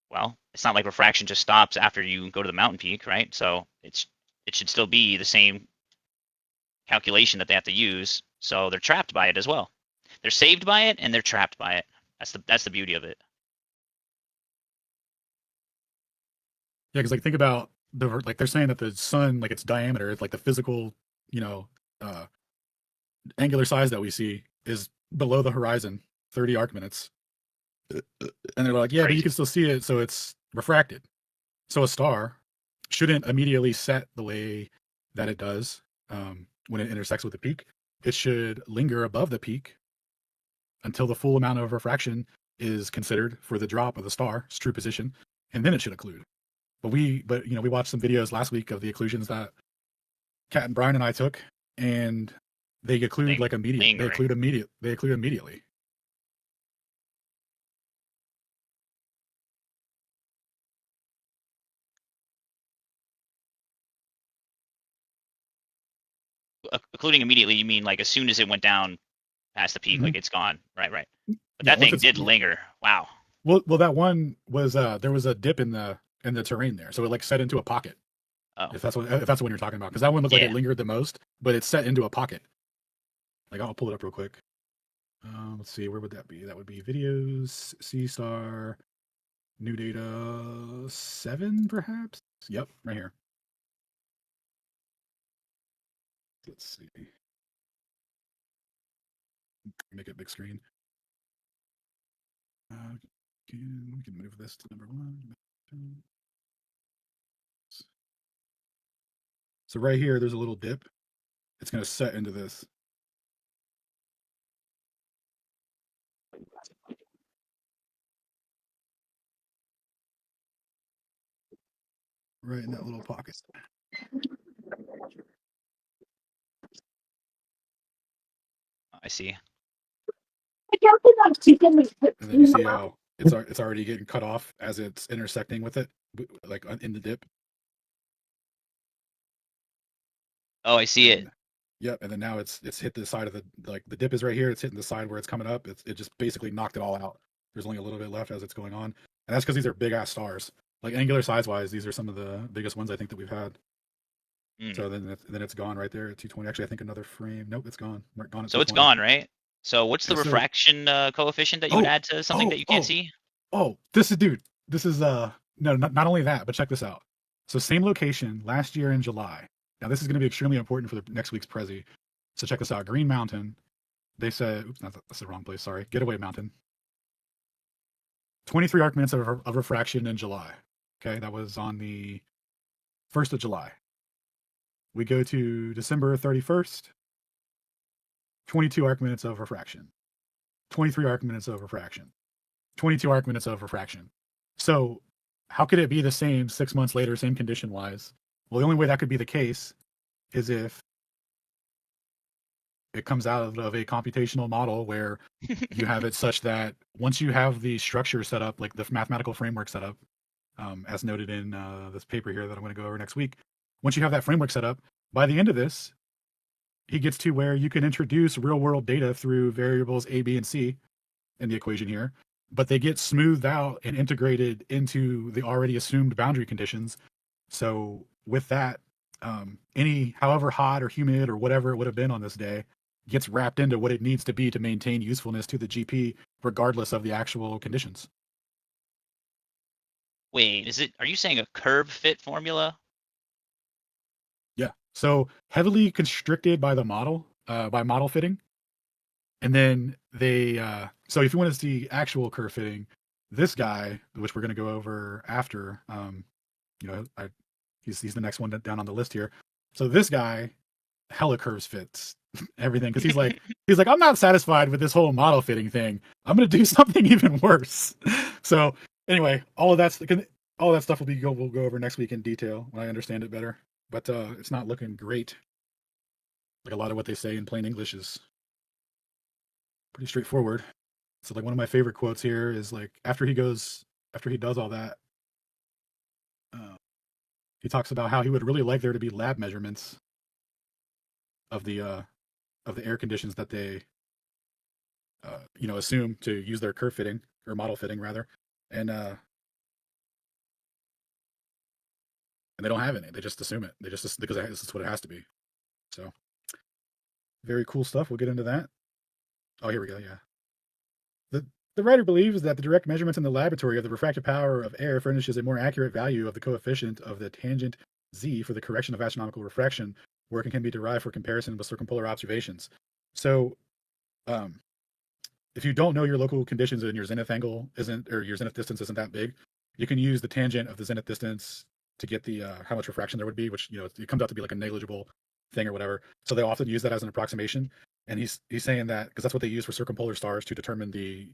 well, it's not like refraction just stops after you go to the mountain peak, right? So it should still be the same calculation that they have to use. So they're trapped by it as well. They're saved by it and they're trapped by it. That's the beauty of it. Yeah, because like think about they're saying that the sun, like its diameter, it's like the physical, angular size that we see is below the horizon, 30 arc minutes. And they're like, yeah, but you can still see it, so it's refracted. So a star shouldn't immediately set the way that it does when it intersects with the peak. It should linger above the peak until the full amount of refraction is considered for the drop of the star's true position, and then it should occlude. But we watched some videos last week of the occlusions that Kat and Brian and I took, and they occlude like immediately. They occlude immediately. Occluding immediately, you mean like as soon as it went down past the peak, like it's gone. Right. But Yeah, that thing did linger. Wow. Well, that one was there was a dip in the terrain there, so it like set into a pocket. Oh. If that's the one you're talking about, because that one looked like it lingered the most, but it's set into a pocket. Like I'll pull it up real quick. Let's see, where would that be? That would be videos, C star, new data 7, perhaps. Yep, right here. Let's see. Make it big screen. We can move this to number 1. So right here, there's a little dip. It's going to set into this. Right in that little pocket. I see. And then you see how it's already getting cut off as it's intersecting with it, like in the dip. Oh, I see it. Yep, and then now it's hit the side of the dip is right here. It's hitting the side where it's coming up. It just basically knocked it all out. There's only a little bit left as it's going on, and that's because these are big ass stars. Like angular size wise, these are some of the biggest ones I think that we've had. So then it's gone right there at 220. Actually, I think another frame. Nope, it's gone. Gone. So it's gone, right? So what's the refraction coefficient that you would add to something that you can't see? Oh, this is no, not only that, but check this out. So same location last year in July. Now this is going to be extremely important for the next week's Prezi. So check this out. Green Mountain. They said, oops, that's the wrong place. Sorry. Getaway Mountain. 23 arc minutes of refraction in July. Okay, that was on the 1st of July. We go to December 31st. 22 arc minutes of refraction. 23 arc minutes of refraction. 22 arc minutes of refraction. So how could it be the same 6 months later, same condition wise? Well, the only way that could be the case is if it comes out of a computational model where you have it such that once you have the structure set up, like the mathematical framework set up, as noted in this paper here that I'm going to go over next week, once you have that framework set up, by the end of this, he gets to where you can introduce real world data through variables A, B, and C in the equation here, but they get smoothed out and integrated into the already assumed boundary conditions. So with that, any however hot or humid or whatever it would have been on this day gets wrapped into what it needs to be to maintain usefulness to the GP, regardless of the actual conditions. Wait, are you saying a curve fit formula? Yeah. So heavily constricted by the model, by model fitting. And then they, so if you want to see actual curve fitting, this guy, which we're going to go over after, he's the next one down on the list here. So this guy, hella curves fits everything because he's like, I'm not satisfied with this whole model fitting thing. I'm going to do something even worse. So anyway, all that stuff we'll go over next week in detail when I understand it better. But it's not looking great. Like a lot of what they say in plain English is pretty straightforward. So like one of my favorite quotes here is like after he does all that, he talks about how he would really like there to be lab measurements of the air conditions that they assume to use their curve fitting or model fitting rather, and they don't have any. They just assume it. Because this is what it has to be. So very cool stuff. We'll get into that. Oh, here we go. Yeah. The writer believes that the direct measurements in the laboratory of the refractive power of air furnishes a more accurate value of the coefficient of the tangent z for the correction of astronomical refraction, where it can be derived for comparison with circumpolar observations. So, if you don't know your local conditions and your zenith angle your zenith distance isn't that big, you can use the tangent of the zenith distance to get the how much refraction there would be, which it comes out to be like a negligible thing or whatever. So they often use that as an approximation. And he's saying that because that's what they use for circumpolar stars to determine the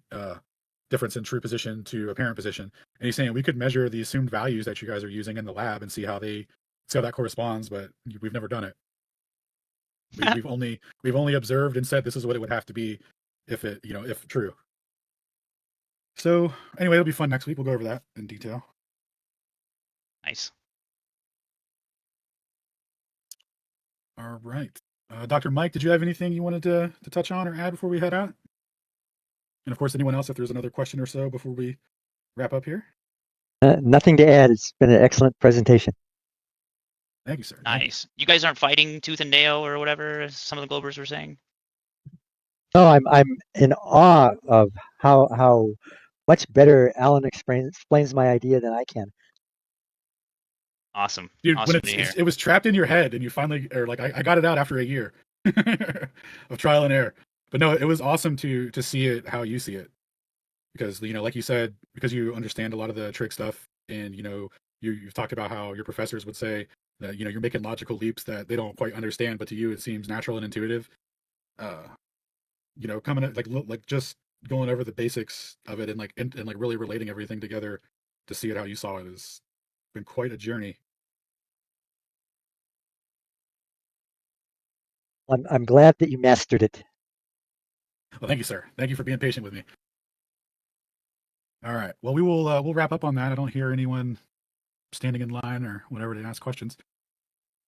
difference in true position to apparent position. And he's saying we could measure the assumed values that you guys are using in the lab and see how that corresponds, but we've never done it. We've only observed and said this is what it would have to be if true. So anyway, it'll be fun next week. We'll go over that in detail. Nice. All right. Dr. Mike, did you have anything you wanted to touch on or add before we head out? And of course, anyone else, if there's another question or so before we wrap up here? Nothing to add. It's been an excellent presentation. Thank you, sir. Nice. You guys aren't fighting tooth and nail or whatever as some of the Globers were saying? No, I'm in awe of how much better Alan explains my idea than I can. Awesome. Dude, awesome when to hear. it was trapped in your head and you finally, or like I got it out after a year of trial and error. But no, it was awesome to see it how you see it. Because, like you said, because you understand a lot of the trick stuff and, you've talked about how your professors would say that, you're making logical leaps that they don't quite understand, but to you it seems natural and intuitive. Coming at like just going over the basics of it and really relating everything together to see it how you saw it has been quite a journey. I'm glad that you mastered it. Well, thank you, sir. Thank you for being patient with me. All right. Well, we'll wrap up on that. I don't hear anyone standing in line or whatever to ask questions.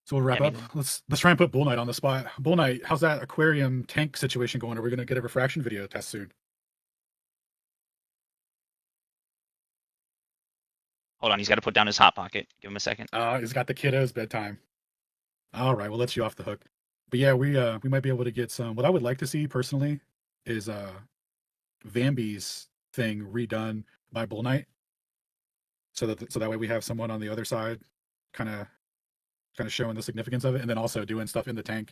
So we'll wrap up. Let's try and put Bull Knight on the spot. Bull Knight, how's that aquarium tank situation going? Are we going to get a refraction video test soon? Hold on, he's got to put down his hot pocket. Give him a second. He's got the kiddos bedtime. All right, we'll let you off the hook. But yeah, we might be able to get some. What I would like to see personally is Vambi's thing redone by Bull Knight, so that way we have someone on the other side, kind of showing the significance of it, and then also doing stuff in the tank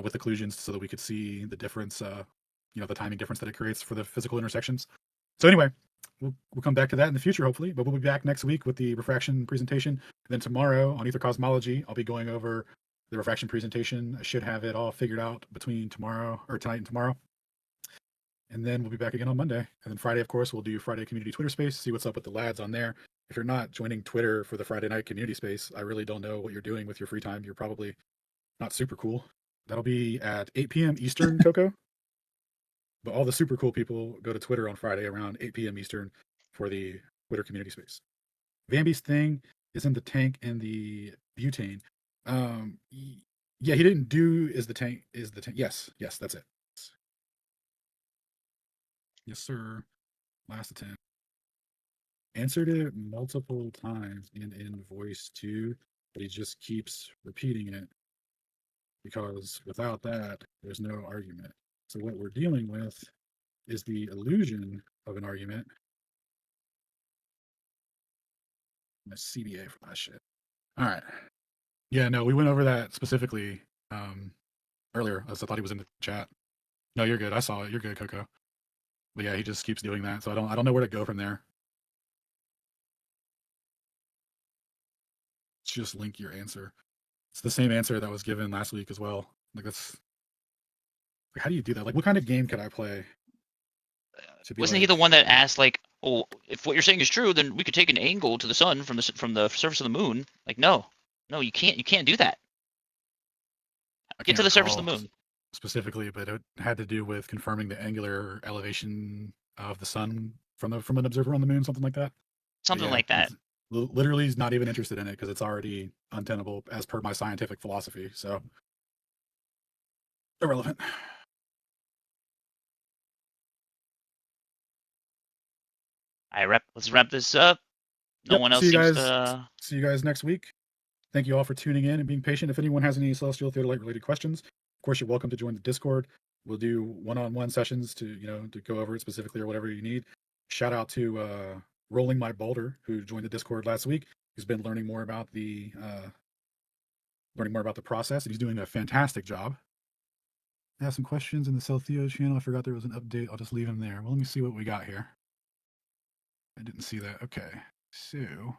with occlusions, so that we could see the difference, the timing difference that it creates for the physical intersections. So anyway, we'll come back to that in the future, hopefully. But we'll be back next week with the refraction presentation. And then tomorrow on Ether Cosmology, I'll be going over the refraction presentation. I should have it all figured out between tonight and tomorrow. And then we'll be back again on Monday. And then Friday, of course, we'll do Friday Community Twitter Space, see what's up with the lads on there. If you're not joining Twitter for the Friday night community space, I really don't know what you're doing with your free time. You're probably not super cool. That'll be at 8 p.m. Eastern, Coco. But all the super cool people go to Twitter on Friday around 8 p.m. Eastern for the Twitter community space. Vambi's thing is in the tank and the butane. Yeah, he didn't do is the tank. Yes, that's it. Yes, sir. Last attempt. Answered it multiple times and in voice too, but he just keeps repeating it because without that, there's no argument. So what we're dealing with is the illusion of an argument. My CBA for that shit. All right. Yeah, no, we went over that specifically earlier. I thought he was in the chat. No, you're good. I saw it. You're good, Coco. But yeah, he just keeps doing that. So I don't know where to go from there. Just link your answer. It's the same answer that was given last week as well. Like that's how do you do that? Like what kind of game could I play? Wasn't he the one that asked like, "Oh, if what you're saying is true, then we could take an angle to the sun from the surface of the moon"? Like, no, you can't. You can't do that. Get to the surface of the moon. Specifically, but it had to do with confirming the angular elevation of the sun from an observer on the moon, something like that. Something like that. Literally is not even interested in it because it's already untenable as per my scientific philosophy. So irrelevant. Let's wrap this up. No one else seems to. See you guys next week. Thank you all for tuning in and being patient. If anyone has any Celestial Theodolite related questions, of course, you're welcome to join the Discord. We'll do one-on-one sessions to go over it specifically or whatever you need. Shout out to Rolling My Boulder, who joined the Discord last week. He's been learning more about the process, and he's doing a fantastic job. I have some questions in the CEL-THEO channel. I forgot there was an update. I'll just leave him there. Well, let me see what we got here. I didn't see that. Okay, so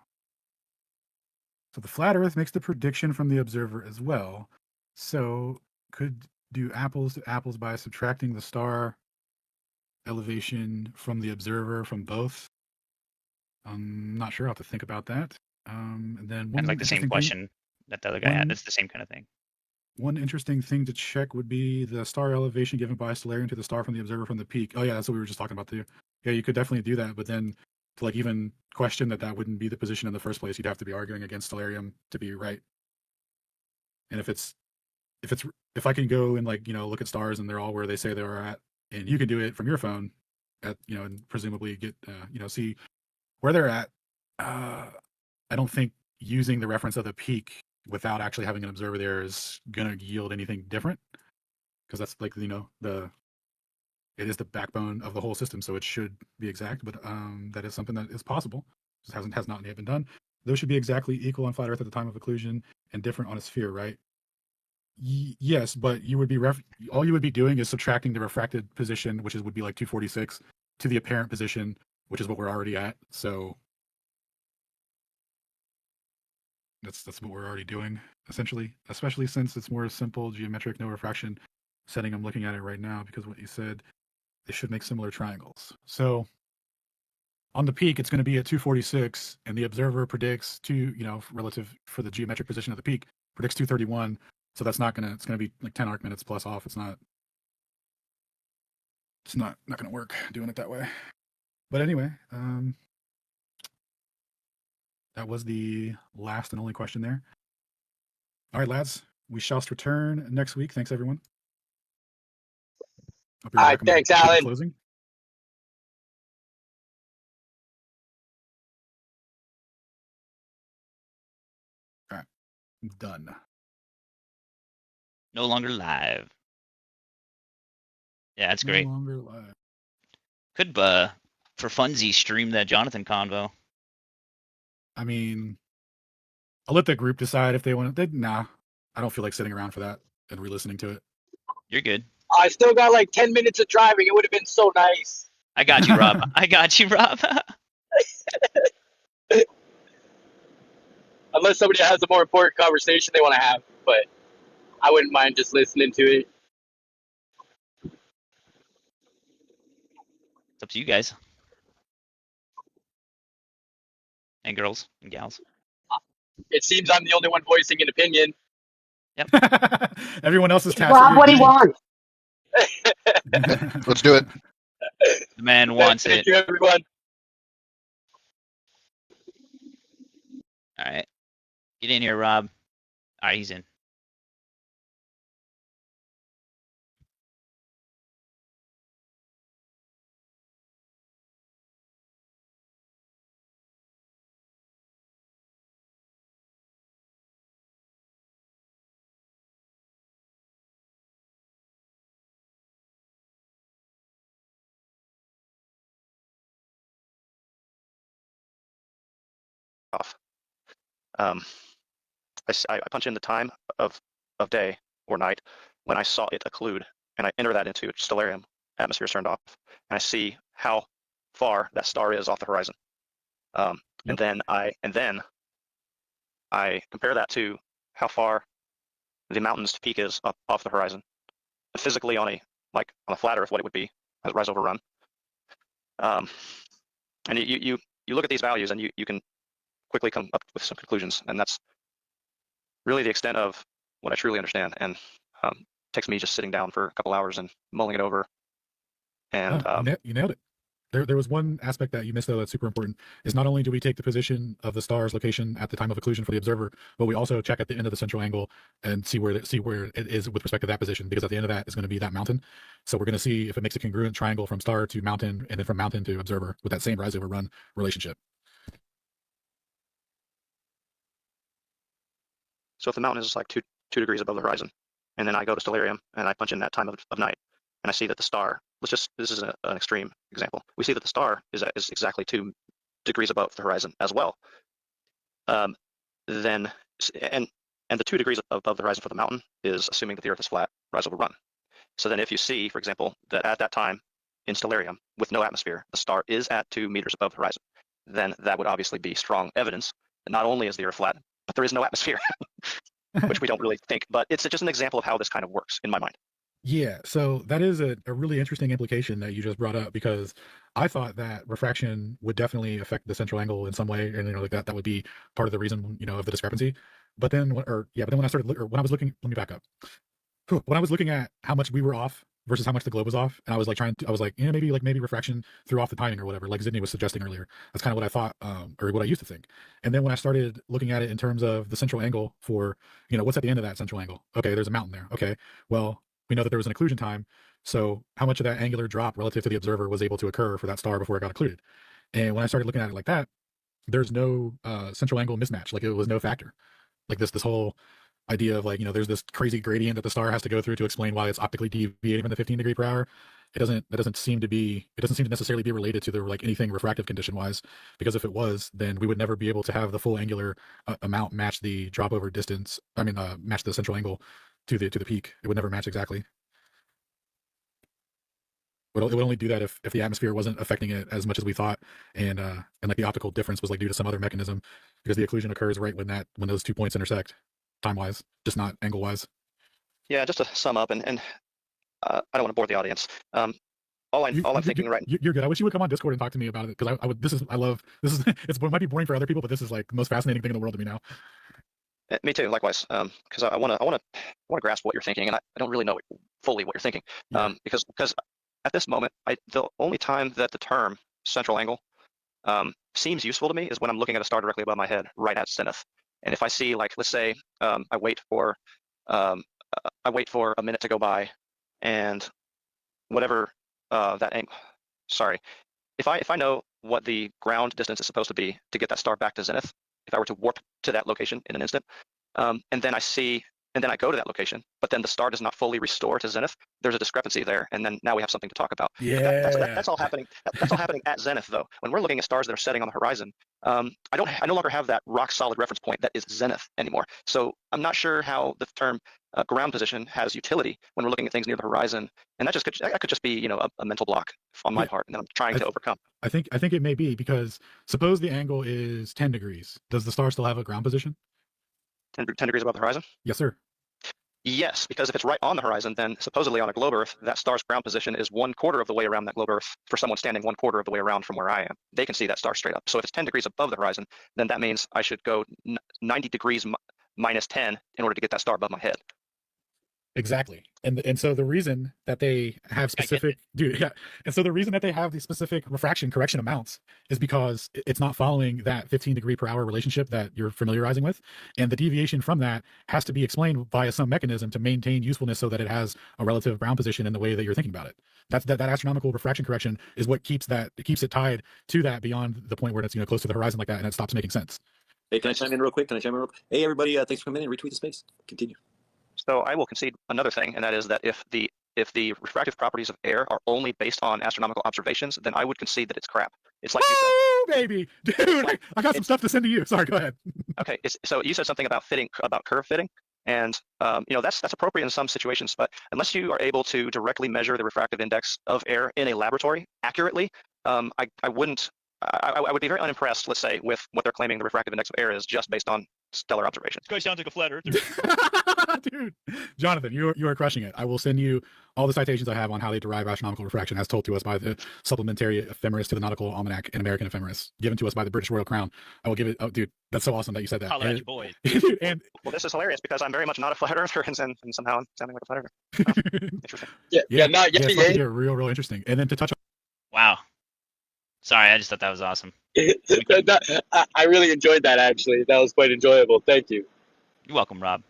the flat Earth makes the prediction from the observer as well. So could do apples to apples by subtracting the star elevation from the observer from both? I'm not sure. I'll have to think about that. And then one And like the same interesting thing, question that the other guy had. It's the same kind of thing. one interesting thing to check would be the star elevation given by Stellarium to the star from the observer from the peak. Oh yeah, that's what we were just talking about too. Yeah, you could definitely do that, but then to like even question that wouldn't be the position in the first place, you'd have to be arguing against Stellarium to be right. And if I can go and like, look at stars and they're all where they say they are at, and you can do it from your phone at, and presumably get, see where they're at. I don't think using the reference of the peak without actually having an observer there is going to yield anything different, because that's like, it is the backbone of the whole system. So it should be exact, but that is something that is possible. Just has not yet been done. Those should be exactly equal on flat Earth at the time of occlusion and different on a sphere, right? Yes, but you would be all you would be doing is subtracting the refracted position, which would be like 246, to the apparent position, which is what we're already at. So that's what we're already doing essentially, especially since it's more simple geometric, no refraction setting. I'm looking at it right now because what you said, they should make similar triangles. So on the peak, it's going to be at 246, and the observer predicts relative for the geometric position of the peak, predicts 231. So that's not gonna. It's gonna be like 10 arc minutes plus off. It's not gonna work doing it that way. But anyway, that was the last and only question there. All right, lads, we shall return next week. Thanks, everyone. All right, thanks, Alan. Closing. All right, done. No longer live. Yeah, that's great. No longer live. Could for funsies stream that Jonathan convo. I mean, I'll let the group decide if they want to. Nah, I don't feel like sitting around for that and re-listening to it. You're good. I still got like 10 minutes of driving. It would have been so nice. I got you, Rob. I got you, Rob. Unless somebody has a more important conversation they want to have, but I wouldn't mind just listening to it. It's up to you guys. And girls and gals. It seems I'm the only one voicing an opinion. Yep. Everyone else is Rob, what do you want? Let's do it. The man wants Thank it. you, everyone. All right. Get in here, Rob. All right, he's in. Off. I punch in the time of day or night when I saw it occlude, and I enter that into stellarium, atmosphere turned off, and I see how far that star is off the horizon. And then I compare that to how far the mountain's peak is off the horizon, physically on a flat Earth, what it would be as rise over run. And you look at these values and you can quickly come up with some conclusions, and that's really the extent of what I truly understand. And takes me just sitting down for a couple hours and mulling it over. And you nailed it. There was one aspect that you missed though that's super important. Is not only do we take the position of the star's location at the time of occlusion for the observer, but we also check at the end of the central angle and see where it is with respect to that position, because at the end of that is going to be that mountain. So we're going to see if it makes a congruent triangle from star to mountain, and then from mountain to observer with that same rise over run relationship. So if the mountain is like two degrees above the horizon, and then I go to stellarium and I punch in that time of night, and I see that the star, this is an extreme example. We see that the star is exactly 2 degrees above the horizon as well. Then the 2 degrees above the horizon for the mountain is assuming that the Earth is flat, rise over run. So then if you see, for example, that at that time in stellarium with no atmosphere, the star is at 2 meters above the horizon, then that would obviously be strong evidence that not only is the Earth flat, but there is no atmosphere. which we don't really think, but it's just an example of how this kind of works in my mind. Yeah, so that is a really interesting implication that you just brought up, because I thought that refraction would definitely affect the central angle in some way, and like that would be part of the reason of the discrepancy. But then, but then when I started, or when I was looking, let me back up. When I was looking at how much we were off versus how much the globe was off, and I was like I was like, maybe refraction threw off the timing or whatever, like Zidney was suggesting earlier. That's kind of what I thought, or what I used to think. And then when I started looking at it in terms of the central angle for, what's at the end of that central angle? Okay, there's a mountain there. Okay, well, we know that there was an occlusion time. So how much of that angular drop relative to the observer was able to occur for that star before it got occluded? And when I started looking at it like that, there's no central angle mismatch. Like, it was no factor. Like this whole idea of, like, there's this crazy gradient that the star has to go through to explain why it's optically deviating from the 15 degree per hour. That doesn't seem to necessarily be related to the, like, anything refractive condition wise, because if it was, then we would never be able to have the full angular amount match the drop over distance. Match the central angle to the peak. It would never match exactly. It would only do that if the atmosphere wasn't affecting it as much as we thought, and like the optical difference was like due to some other mechanism, because the occlusion occurs right when those 2 points intersect, time wise, just not angle wise. Yeah, just to sum up, and I don't want to bore the audience. All I'm thinking right. You're good. I wish you would come on Discord and talk to me about it, because I would. I love this. It might be boring for other people, but this is like the most fascinating thing in the world to me now. Me too, likewise. Because I want to grasp what you're thinking, and I don't really know fully what you're thinking. Yeah. Because at this moment, the only time that the term central angle seems useful to me is when I'm looking at a star directly above my head, right at zenith. And if I see, like, let's say I wait for a minute to go by, and whatever that angle. Sorry, if I know what the ground distance is supposed to be to get that star back to zenith, if I were to warp to that location in an instant, and then I go to that location, but then the star does not fully restore to zenith, there's a discrepancy there, and then now we have something to talk about. Yeah. That's all happening. That's all happening at zenith, though. When we're looking at stars that are setting on the horizon, I no longer have that rock solid reference point that is zenith anymore. So I'm not sure how the term ground position has utility when we're looking at things near the horizon, and that could just be a mental block on my part, and that I'm trying to overcome. I think it may be, because suppose the angle is 10 degrees. Does the star still have a ground position? 10 degrees above the horizon? Yes, sir. Yes, because if it's right on the horizon, then supposedly on a globe Earth, that star's ground position is 1/4 of the way around that globe Earth for someone standing 1/4 of the way around from where I am. They can see that star straight up. So if it's 10 degrees above the horizon, then that means I should go 90 degrees minus 10 in order to get that star above my head. Exactly. And so the reason that they have specific and so the reason that they have these specific refraction correction amounts is because it's not following that 15 degree per hour relationship that you're familiarizing with, and the deviation from that has to be explained via some mechanism to maintain usefulness, so that it has a relative ground position in the way that you're thinking about it. That astronomical refraction correction is what keeps it tied to that beyond the point where it's close to the horizon like that, and it stops making sense. Hey, can I chime in real quick? Hey, everybody, thanks for coming in. Retweet the space. Continue. So I will concede another thing, and that is that if the refractive properties of air are only based on astronomical observations, then I would concede that it's crap. It's like you said. Oh, baby, dude, I got some stuff to send to you. Sorry, go ahead. Okay, so you said something about curve fitting, and that's appropriate in some situations, but unless you are able to directly measure the refractive index of air in a laboratory accurately, I would be very unimpressed, let's say, with what they're claiming the refractive index of air is just based on stellar observations. This guy sounds like a flat earther. Dude, Jonathan, you are crushing it. I will send you all the citations I have on how they derive astronomical refraction, as told to us by the Supplementary Ephemeris to the Nautical Almanac and American Ephemeris, given to us by the British Royal Crown. I will give it. Oh, dude, that's so awesome that you said that. Holla at you, boys. And well, this is hilarious because I'm very much not a flat earther, and somehow I'm sounding like a flat earther. Interesting. It's real interesting. And then to touch on. Wow. Sorry, I just thought that was awesome. I really enjoyed that, actually. That was quite enjoyable. Thank you. You're welcome, Rob.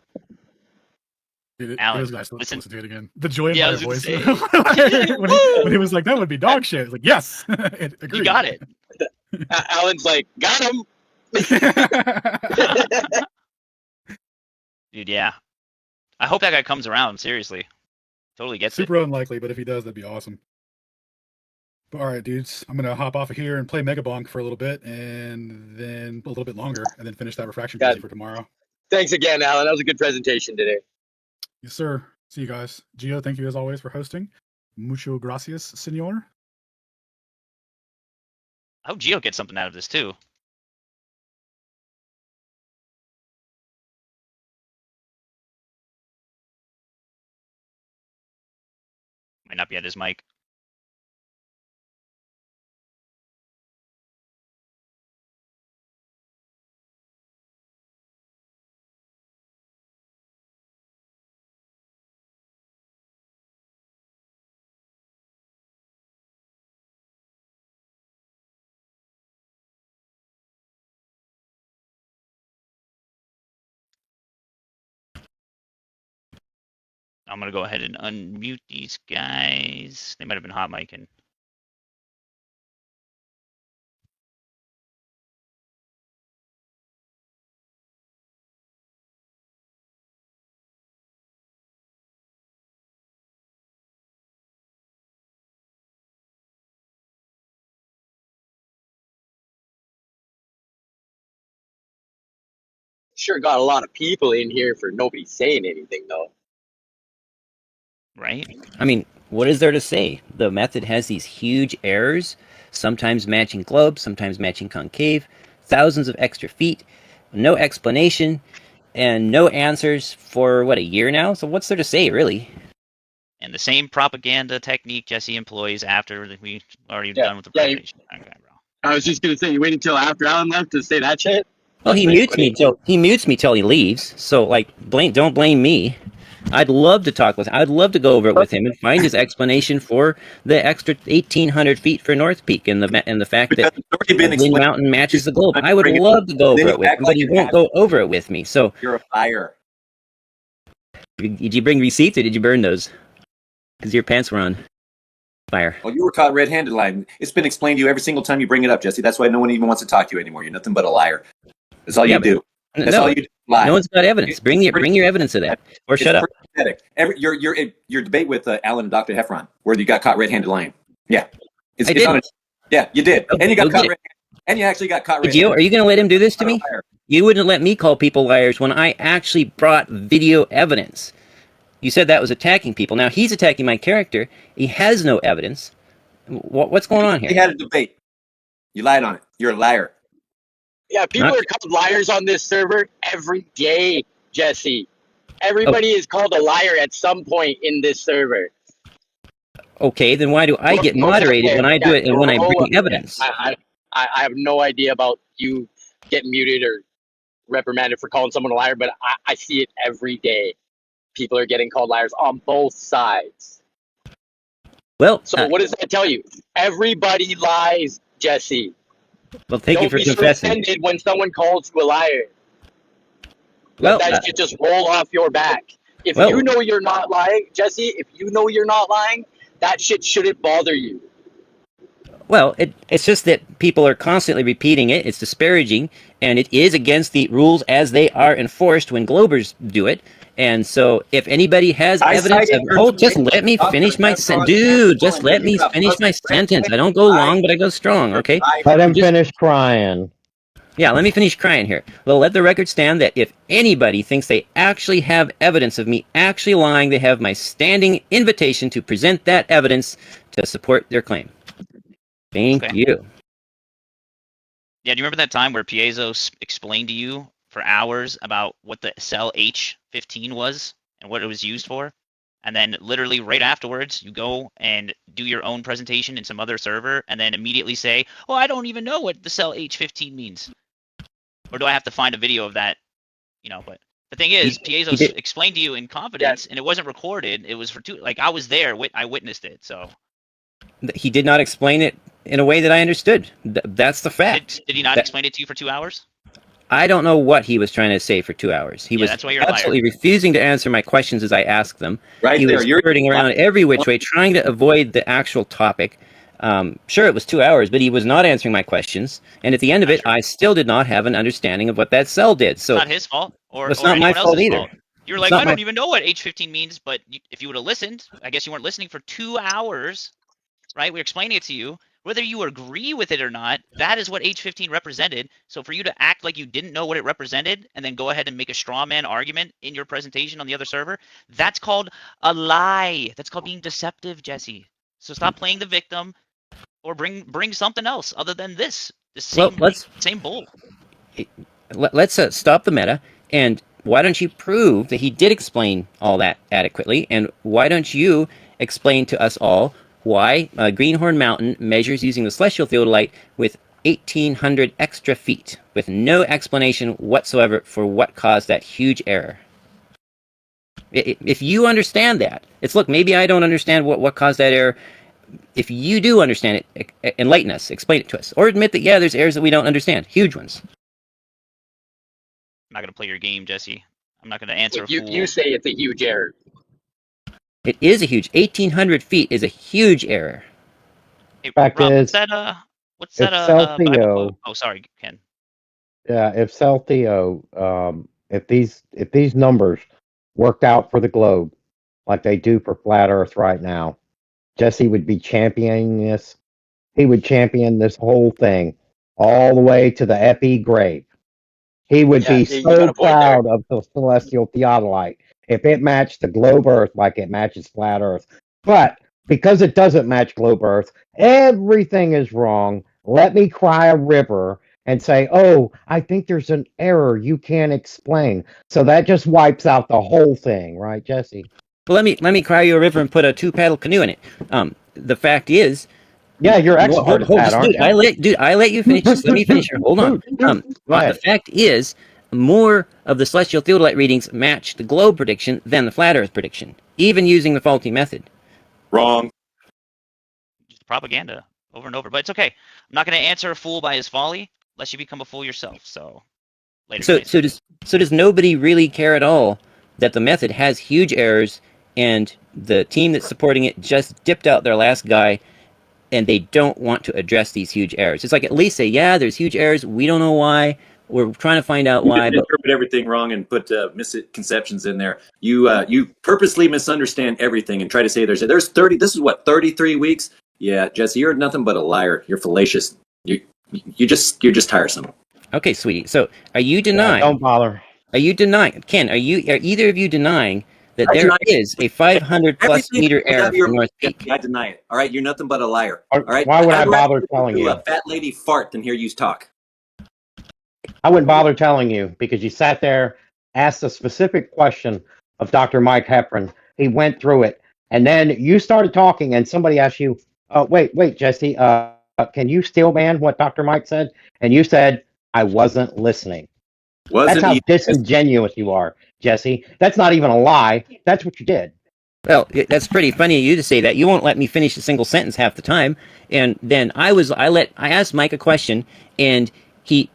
Dude, Alan, it was nice. listen to it again. The joy in Yeah, I my was gonna voice say. when he was like, "That would be dog shit." I was like, "Yes, agreed." You got it. Alan's like, got him. Dude, yeah. I hope that guy comes around, seriously. Totally gets Super unlikely, but if he does, that'd be awesome. But all right, dudes, I'm gonna hop off of here and play Mega Bonk for a little bit, and then a little bit longer, and then finish that refraction Got it. for tomorrow. Thanks again, Alan. That was a good presentation today. Yes, sir. See you guys. Gio, thank you as always for hosting. Mucho gracias, senor. I hope Gio gets something out of this, too. Might not be at his mic. I'm gonna go ahead and unmute these guys. They might have been hot micing. Sure got a lot of people in here for nobody saying anything though. Right? I mean, what is there to say? The method has these huge errors, sometimes matching globe, sometimes matching concave, thousands of extra feet, no explanation, and no answers for, what, a year now? So what's there to say, really? And the same propaganda technique Jesse employs after we already done with the presentation. Okay, bro. I was just gonna say, you waited until after Alan left to say that shit? Well, he mutes me till he leaves. So, like, don't blame me. I'd love to talk with him. I'd love to go over it with him and find his explanation for the extra 1,800 feet for North Peak and the fact that Wind Mountain matches the globe. I would love to go over it with him, but he won't go over it with me. So You're a liar. did you bring receipts or did you burn those? Because your pants were on fire. Well, you were caught red-handed lying. It's been explained to you every single time you bring it up, Jesse. That's why no one even wants to talk to you anymore. You're nothing but a liar. That's all you do. That's all you do. Lie. No one's got evidence. Bring your evidence of that, or shut up. Pathetic. Your debate with Alan and Dr. Heffron, where you got caught red-handed lying. Yeah, I did. Yeah, you did, and you got caught red-handed. And you actually got caught red-handed. Did you? Are you going to let him do this to me? You wouldn't let me call people liars when I actually brought video evidence. You said that was attacking people. Now he's attacking my character. He has no evidence. What's going on here? We had a debate. You lied on it. You're a liar. Yeah, people are called liars on this server every day, Jesse. Everybody is called a liar at some point in this server. Okay, then why do I get moderated when I do it and when I bring evidence? I have no idea about you getting muted or reprimanded for calling someone a liar, but I see it every day. People are getting called liars on both sides. Well, so what does that tell you? Everybody lies, Jesse. Well, thank you for confessing. Don't be offended when someone calls you a liar. Well, that should just roll off your back. If you know you're not lying, Jesse, if you know you're not lying, that shit shouldn't bother you. Well, it's just that people are constantly repeating it. It's disparaging, and it is against the rules as they are enforced when Globers do it. And so, if anybody has evidence of, just let me finish my sentence, dude. Just let me finish my sentence. I don't go long, but I go strong. Okay. Let him finish crying. Yeah, let me finish crying here. Well, let the record stand that if anybody thinks they actually have evidence of me actually lying, they have my standing invitation to present that evidence to support their claim. Thank you. Yeah, do you remember that time where Piezo explained to you for hours about what the CEL-H15 was and what it was used for? And then literally right afterwards, you go and do your own presentation in some other server and then immediately say, well, I don't even know what the CEL-H15 means. Or do I have to find a video of that? You know, but the thing is, Piezo explained to you in confidence, and it wasn't recorded. It was for I was there. I witnessed it, so. He did not explain it in a way that I understood. That's the fact. Did he not explain it to you for 2 hours? I don't know what he was trying to say for 2 hours. He was absolutely refusing to answer my questions as I asked them. He was skirting around every which way, trying to avoid the actual topic. Sure, it was 2 hours, but he was not answering my questions. And at the end of it, I still did not have an understanding of what that cell did. So it's not his fault, or it's not my fault either. You're like, I don't even know what H15 means, but if you would have listened, I guess you weren't listening for 2 hours, right? We're explaining it to you. Whether you agree with it or not, that is what H15 represented. So for you to act like you didn't know what it represented and then go ahead and make a straw man argument in your presentation on the other server, that's called a lie. That's called being deceptive, Jesse. So stop playing the victim, or bring something else other than this. The same bull. Let's stop the meta, and why don't you prove that he did explain all that adequately, and why don't you explain to us all why Greenhorn Mountain measures using the celestial theodolite with 1,800 extra feet, with no explanation whatsoever for what caused that huge error. If you understand that, look, maybe I don't understand what caused that error. If you do understand it, enlighten us, explain it to us, or admit that, yeah, there's errors that we don't understand, huge ones. I'm not going to play your game, Jesse. I'm not going to answer a fool. You say it's a huge error. It is a huge, 1,800 feet is a huge error. Hey, Fact Rob, is, what's that if Bible CEL-THEO, quote? Oh, sorry, Ken. yeah, if CEL-THEO, if these numbers worked out for the globe like they do for flat Earth right now, Jesse would be championing this. He would champion this whole thing all the way to the epi grave. He would Yeah, be you got so a point there. proud of the celestial theodolite if it matched the globe Earth like it matches flat Earth. But because it doesn't match globe Earth, everything is wrong. Let me cry a river and say, "Oh, I think there's an error you can't explain." So that just wipes out the whole thing, right, Jesse? Well, let me cry you a river and put a 2-paddle canoe in it. The fact is, Yeah, you're expert at that, aren't dude, I let you finish. Just let me finish here. Hold on. Go The ahead. fact is, more of the celestial theodolite readings match the globe prediction than the flat Earth prediction, even using the faulty method. Wrong. Just propaganda over and over. But it's okay. I'm not going to answer a fool by his folly, unless you become a fool yourself. So later. So does nobody really care at all that the method has huge errors, and the team that's supporting it just dipped out their last guy, and they don't want to address these huge errors? It's like, at least say, yeah, there's huge errors. We don't know why. We're trying to find out why. You interpret everything wrong and put misconceptions in there. You purposely misunderstand everything and try to say there's 30. This is what 33 weeks. Yeah, Jesse, you're nothing but a liar. You're fallacious. You're just tiresome. Okay, sweetie. So are you denying? Don't bother. Are you denying? Ken, are either of you denying that there is a 500 plus meter error for North Peak? I deny it. All right, you're nothing but a liar. All right. Why would I bother telling you? A fat lady fart than hear you talk. I wouldn't bother telling you because you sat there, asked a specific question of Dr. Mike Heffron. He went through it, and then you started talking, and somebody asked you, wait, Jesse, can you steel man what Dr. Mike said? And you said, I wasn't listening. That's how disingenuous you are, Jesse. That's not even a lie. That's what you did. Well, that's pretty funny of you to say that. You won't let me finish a single sentence half the time. And then I asked Mike a question, and he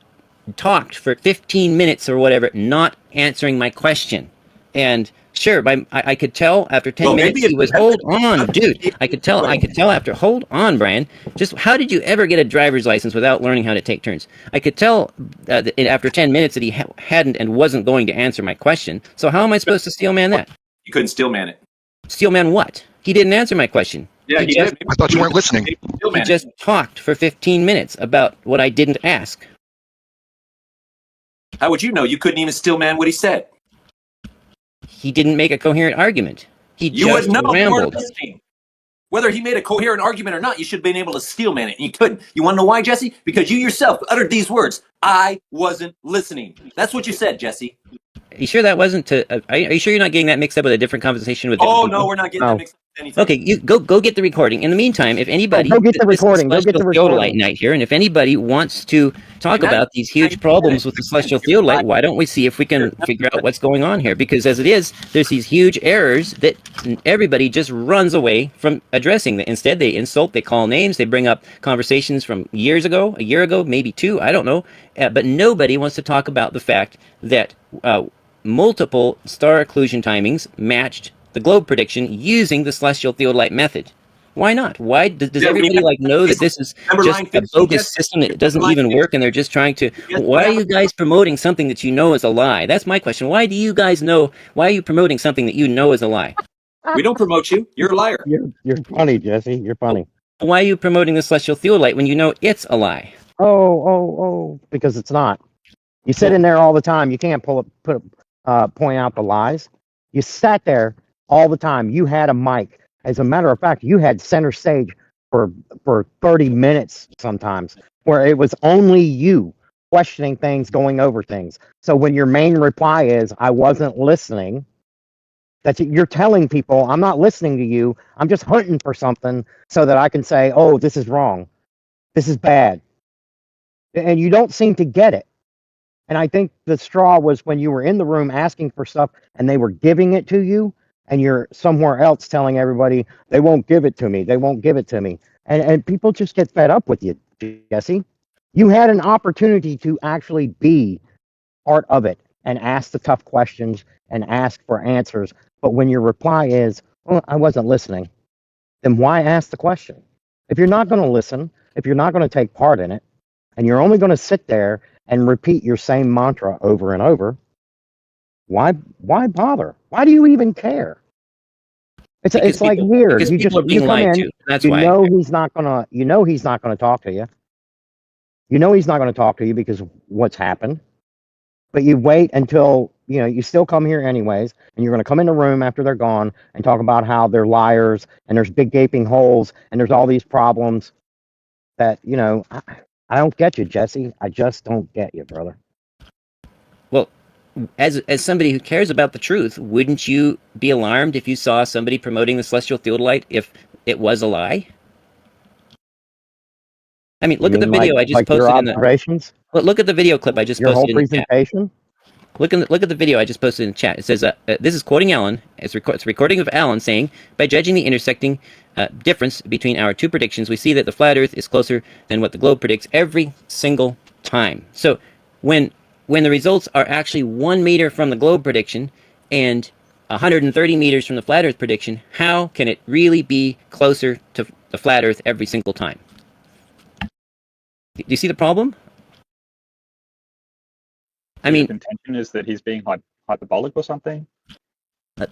talked for 15 minutes or whatever, not answering my question. And sure, I could tell after 10 minutes he was, hold on, dude. I could tell after, hold on, Brian. Just how did you ever get a driver's license without learning how to take turns? I could tell after 10 minutes that he hadn't and wasn't going to answer my question. So how am I supposed to steelman that? You couldn't steelman it. Steelman what? He didn't answer my question. Yeah, he did. I thought you weren't listening. He just talked for 15 minutes about what I didn't ask. How would you know? You couldn't even steelman what he said. He didn't make a coherent argument. You just would know. rambled. Whether he made a coherent argument or not, you should have been able to steelman it, and you couldn't. You want to know why, Jesse? Because you yourself uttered these words. I wasn't listening. That's what you said, Jesse. Are you sure that wasn't to? Are you sure you're not getting that mixed up with a different conversation with? Oh no, we're not getting that mixed up with anything. Okay, you go get the recording. In the meantime, if anybody go get the recording. Go get the recording. Theodolite night here, and if anybody wants to talk about these huge problems with the celestial theodolite, why don't we see if we can figure out what's going on here? Because as it is, there's these huge errors that everybody just runs away from addressing. Instead, they insult, they call names, they bring up conversations from years ago, a year ago, maybe two, I don't know. But nobody wants to talk about the fact that multiple star occlusion timings matched the globe prediction using the celestial theodolite method. Why not? Why does everybody know that this is just a bogus system that doesn't even work, and they're just trying to? Why are you guys promoting something that you know is a lie? That's my question. Why do you guys know? Why are you promoting something that you know is a lie? We don't promote you. You're a liar. You're funny, Jesse. You're funny. Why are you promoting the celestial theodolite when you know it's a lie? Oh, because it's not. You sit in there all the time. You can't point out the lies. You sat there all the time. You had a mic. As a matter of fact, you had center stage for 30 minutes sometimes, where it was only you questioning things, going over things. So when your main reply is, I wasn't listening, You're telling people, I'm not listening to you. I'm just hunting for something so that I can say, oh, this is wrong. This is bad. And you don't seem to get it. And I think the straw was when you were in the room asking for stuff and they were giving it to you, and you're somewhere else telling everybody, they won't give it to me. They won't give it to me. And people just get fed up with you, Jesse. You had an opportunity to actually be part of it and ask the tough questions and ask for answers. But when your reply is, well, I wasn't listening, then why ask the question? If you're not going to listen, if you're not going to take part in it, and you're only going to sit there and repeat your same mantra over and over, why bother? Why do you even care? It's like weird. Because people are being you come lied in, to. That's you why. know he's not gonna talk to you. You know he's not gonna talk to you because of what's happened. But you wait until you still come here anyways, and you're gonna come in the room after they're gone and talk about how they're liars and there's big gaping holes and there's all these problems that I don't get you, Jesse. I just don't get you, brother. Well, as somebody who cares about the truth, wouldn't you be alarmed if you saw somebody promoting the celestial theodolite if it was a lie? I mean, look at the video I just like your posted in the. observations, Look at the video clip I just your whole posted in the chat. presentation. Look at the video I just posted in the chat. It says, this is quoting Alan. It's a recording of Alan saying, by judging the intersecting difference between our two predictions, we see that the flat Earth is closer than what the globe predicts every single time. So when the results are actually 1 meter from the globe prediction and 130 meters from the flat Earth prediction, how can it really be closer to the flat Earth every single time? Do you see the problem? I mean, contention is that he's being hyperbolic or something.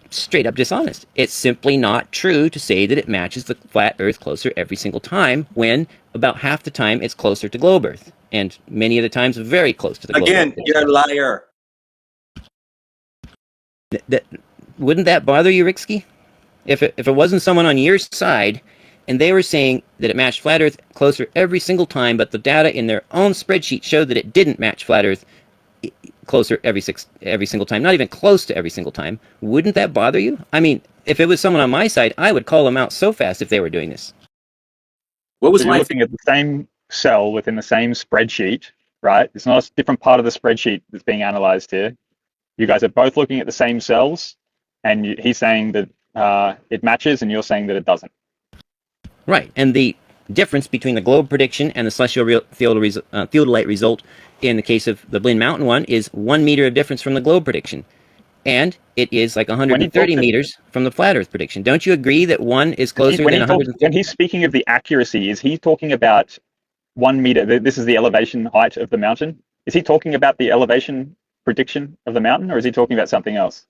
Straight up dishonest. It's simply not true to say that it matches the flat Earth closer every single time, when about half the time it's closer to globe Earth, and many of the times very close to the globe Again, Earth. you're a liar. Wouldn't that bother you, Rixky? If it wasn't someone on your side, and they were saying that it matched flat Earth closer every single time, but the data in their own spreadsheet showed that it didn't match flat Earth closer every single time, not even close to every single time, wouldn't that bother you? I mean, if it was someone on my side, I would call them out so fast if they were doing this. What was you're looking at the same cell within the same spreadsheet, right? It's not a different part of the spreadsheet that's being analyzed here. You guys are both looking at the same cells, and he's saying that it matches, and you're saying that it doesn't. Right, and the difference between the globe prediction and the celestial theodolite result in the case of the Blinn Mountain one is 1 meter of difference from the globe prediction. And it is like 130 meters from the flat Earth prediction. Don't you agree that one is closer than 130? When he's speaking of the accuracy, is he talking about 1 meter? This is the elevation height of the mountain. Is he talking about the elevation prediction of the mountain, or is he talking about something else?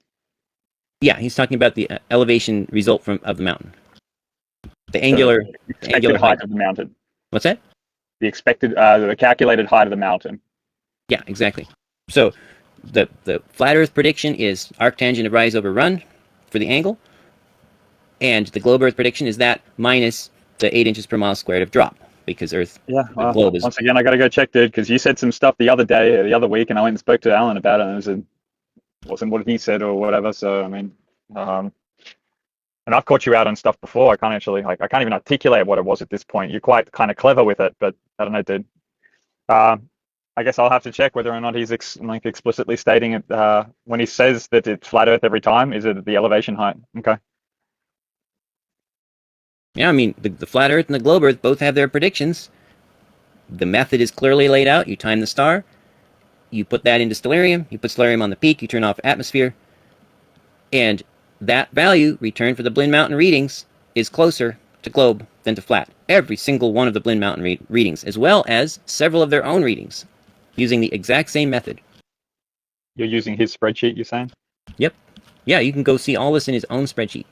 Yeah, he's talking about the elevation result of the mountain. The angular height of the mountain. What's that? The expected, the calculated height of the mountain. Yeah, exactly. So the flat Earth prediction is arctangent of rise over run for the angle, and the globe Earth prediction is that minus the 8 inches per mile squared of drop, because Earth, the globe is. Once again, I got to go check, dude, because you said some stuff the other week, and I went and spoke to Alan about it, and it wasn't what he said or whatever. So I mean, and I've caught you out on stuff before. I can't even articulate what it was at this point. You're quite kind of clever with it, but I don't know, dude. I guess I'll have to check whether or not he's explicitly stating it when he says that it's flat Earth every time. Is it the elevation height? Okay. Yeah, I mean, the flat Earth and the globe Earth both have their predictions. The method is clearly laid out. You time the star, you put that into stellarium, you put stellarium on the peak, you turn off atmosphere, and that value returned for the Blinn Mountain readings is closer to globe than to flat. Every single one of the Blinn Mountain readings, as well as several of their own readings, using the exact same method. You're using his spreadsheet, you're saying? Yep. Yeah, you can go see all this in his own spreadsheet.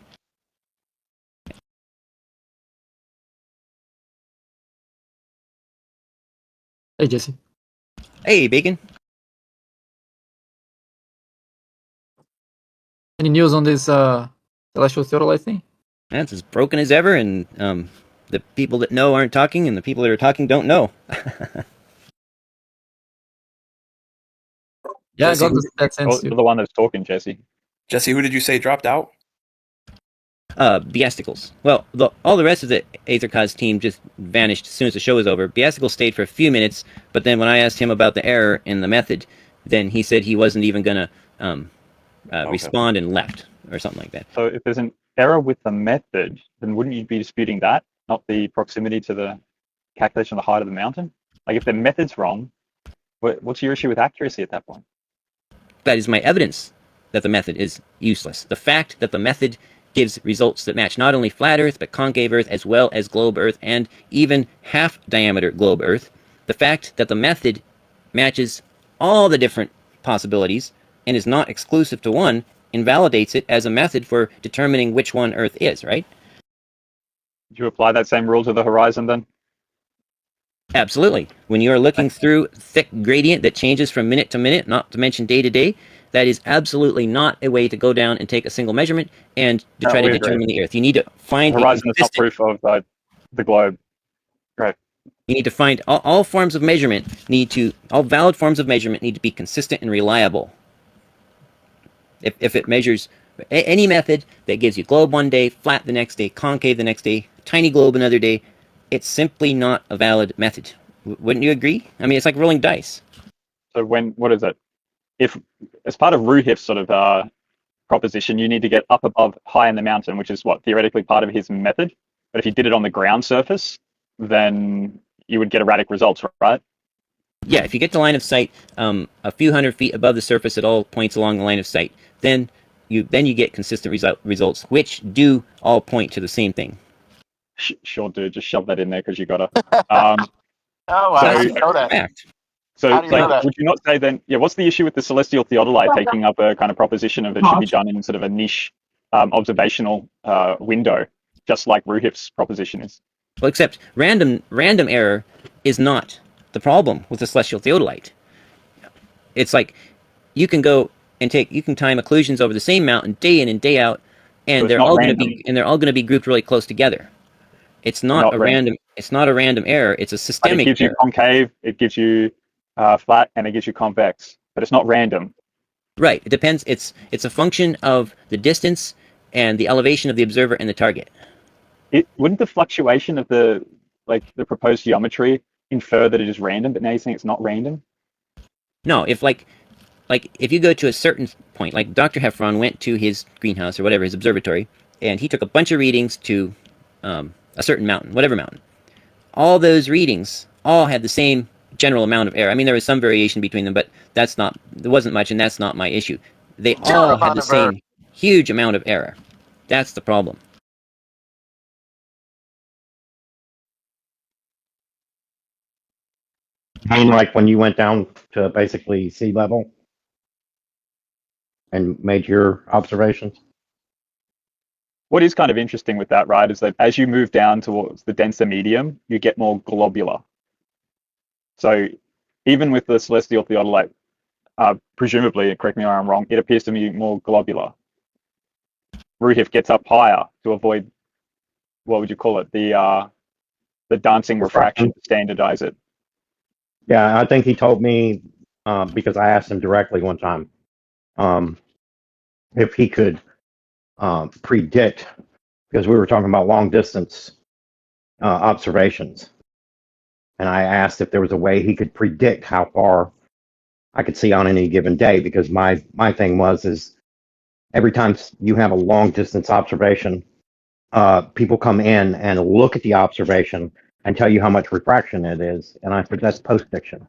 Hey, Jesse. Hey, Bacon. Any news on this celestial theodolite thing? That's as broken as ever, and the people that know aren't talking, and the people that are talking don't know. Yeah, Jesse, I got that sense too. You're the one that's talking, Jesse. Jesse, who did you say dropped out? Biesticles. Well, all the rest of the Aethercos team just vanished as soon as the show was over. Biesticles stayed for a few minutes, but then when I asked him about the error in the method, then he said he wasn't even going to respond and left or something like that. So if there's an error with the method, then wouldn't you be disputing that, not the proximity to the calculation of the height of the mountain? Like if the method's wrong, what's your issue with accuracy at that point? That is my evidence that the method is useless. The fact that the method gives results that match not only flat Earth, but concave Earth, as well as globe Earth, and even half-diameter globe Earth. The fact that the method matches all the different possibilities and is not exclusive to one invalidates it as a method for determining which one Earth is, right? Did you apply that same rule to the horizon then? Absolutely. When you are looking through thick gradient that changes from minute to minute, not to mention day to day, that is absolutely not a way to go down and take a single measurement and to try to determine the Earth. You need to find the horizon is not proof of the globe. Right. You need to find all forms of measurement all valid forms of measurement need to be consistent and reliable. If it measures any method that gives you globe one day, flat the next day, concave the next day, tiny globe another day, it's simply not a valid method. Wouldn't you agree? I mean, it's like rolling dice. So what is it? If as part of Ruhif's sort of proposition, you need to get up above high in the mountain, which is what theoretically part of his method. But if you did it on the ground surface, then you would get erratic results, right? Yeah, if you get to line of sight a few hundred feet above the surface at all points along the line of sight, then you get consistent results, which do all point to the same thing. Sure, dude. Just shove that in there because you gotta. Oh, wow. How do you know that? So, How do you know that? would you not say then? Yeah, what's the issue with the celestial theodolite taking up a kind of proposition of it should be done in sort of a niche observational window, just like Ruhif's proposition is? Well, except random error is not the problem with the celestial theodolite. It's like you can go and you can time occlusions over the same mountain day in and day out, and So they're all going to be grouped really close together. It's not a random. It's not a random error. It's a systemic. It gives you concave. It gives you flat, and it gives you convex. But it's not random. Right. It depends. It's a function of the distance and the elevation of the observer and the target. Wouldn't the fluctuation of the proposed geometry infer that it is random? But now you're saying it's not random. No. If if you go to a certain point, like Dr. Heffron went to his greenhouse or whatever, his observatory, and he took a bunch of readings to a certain mountain, whatever mountain. All those readings all had the same general amount of error. I mean, there was some variation between them, but there wasn't much, and that's not my issue. They all had the same huge amount of error. That's the problem. I mean, like when you went down to basically sea level and made your observations? What is kind of interesting with that, right, is that as you move down towards the denser medium, you get more globular. So even with the celestial theodolite, presumably, correct me if I'm wrong, it appears to be more globular. Ruhif gets up higher to avoid, what would you call it, the dancing refraction to standardize it. Yeah, I think he told me, because I asked him directly one time, if he could predict, because we were talking about long distance observations. And I asked if there was a way he could predict how far I could see on any given day, because my thing is every time you have a long distance observation, people come in and look at the observation and tell you how much refraction it is. And I said, that's post-diction.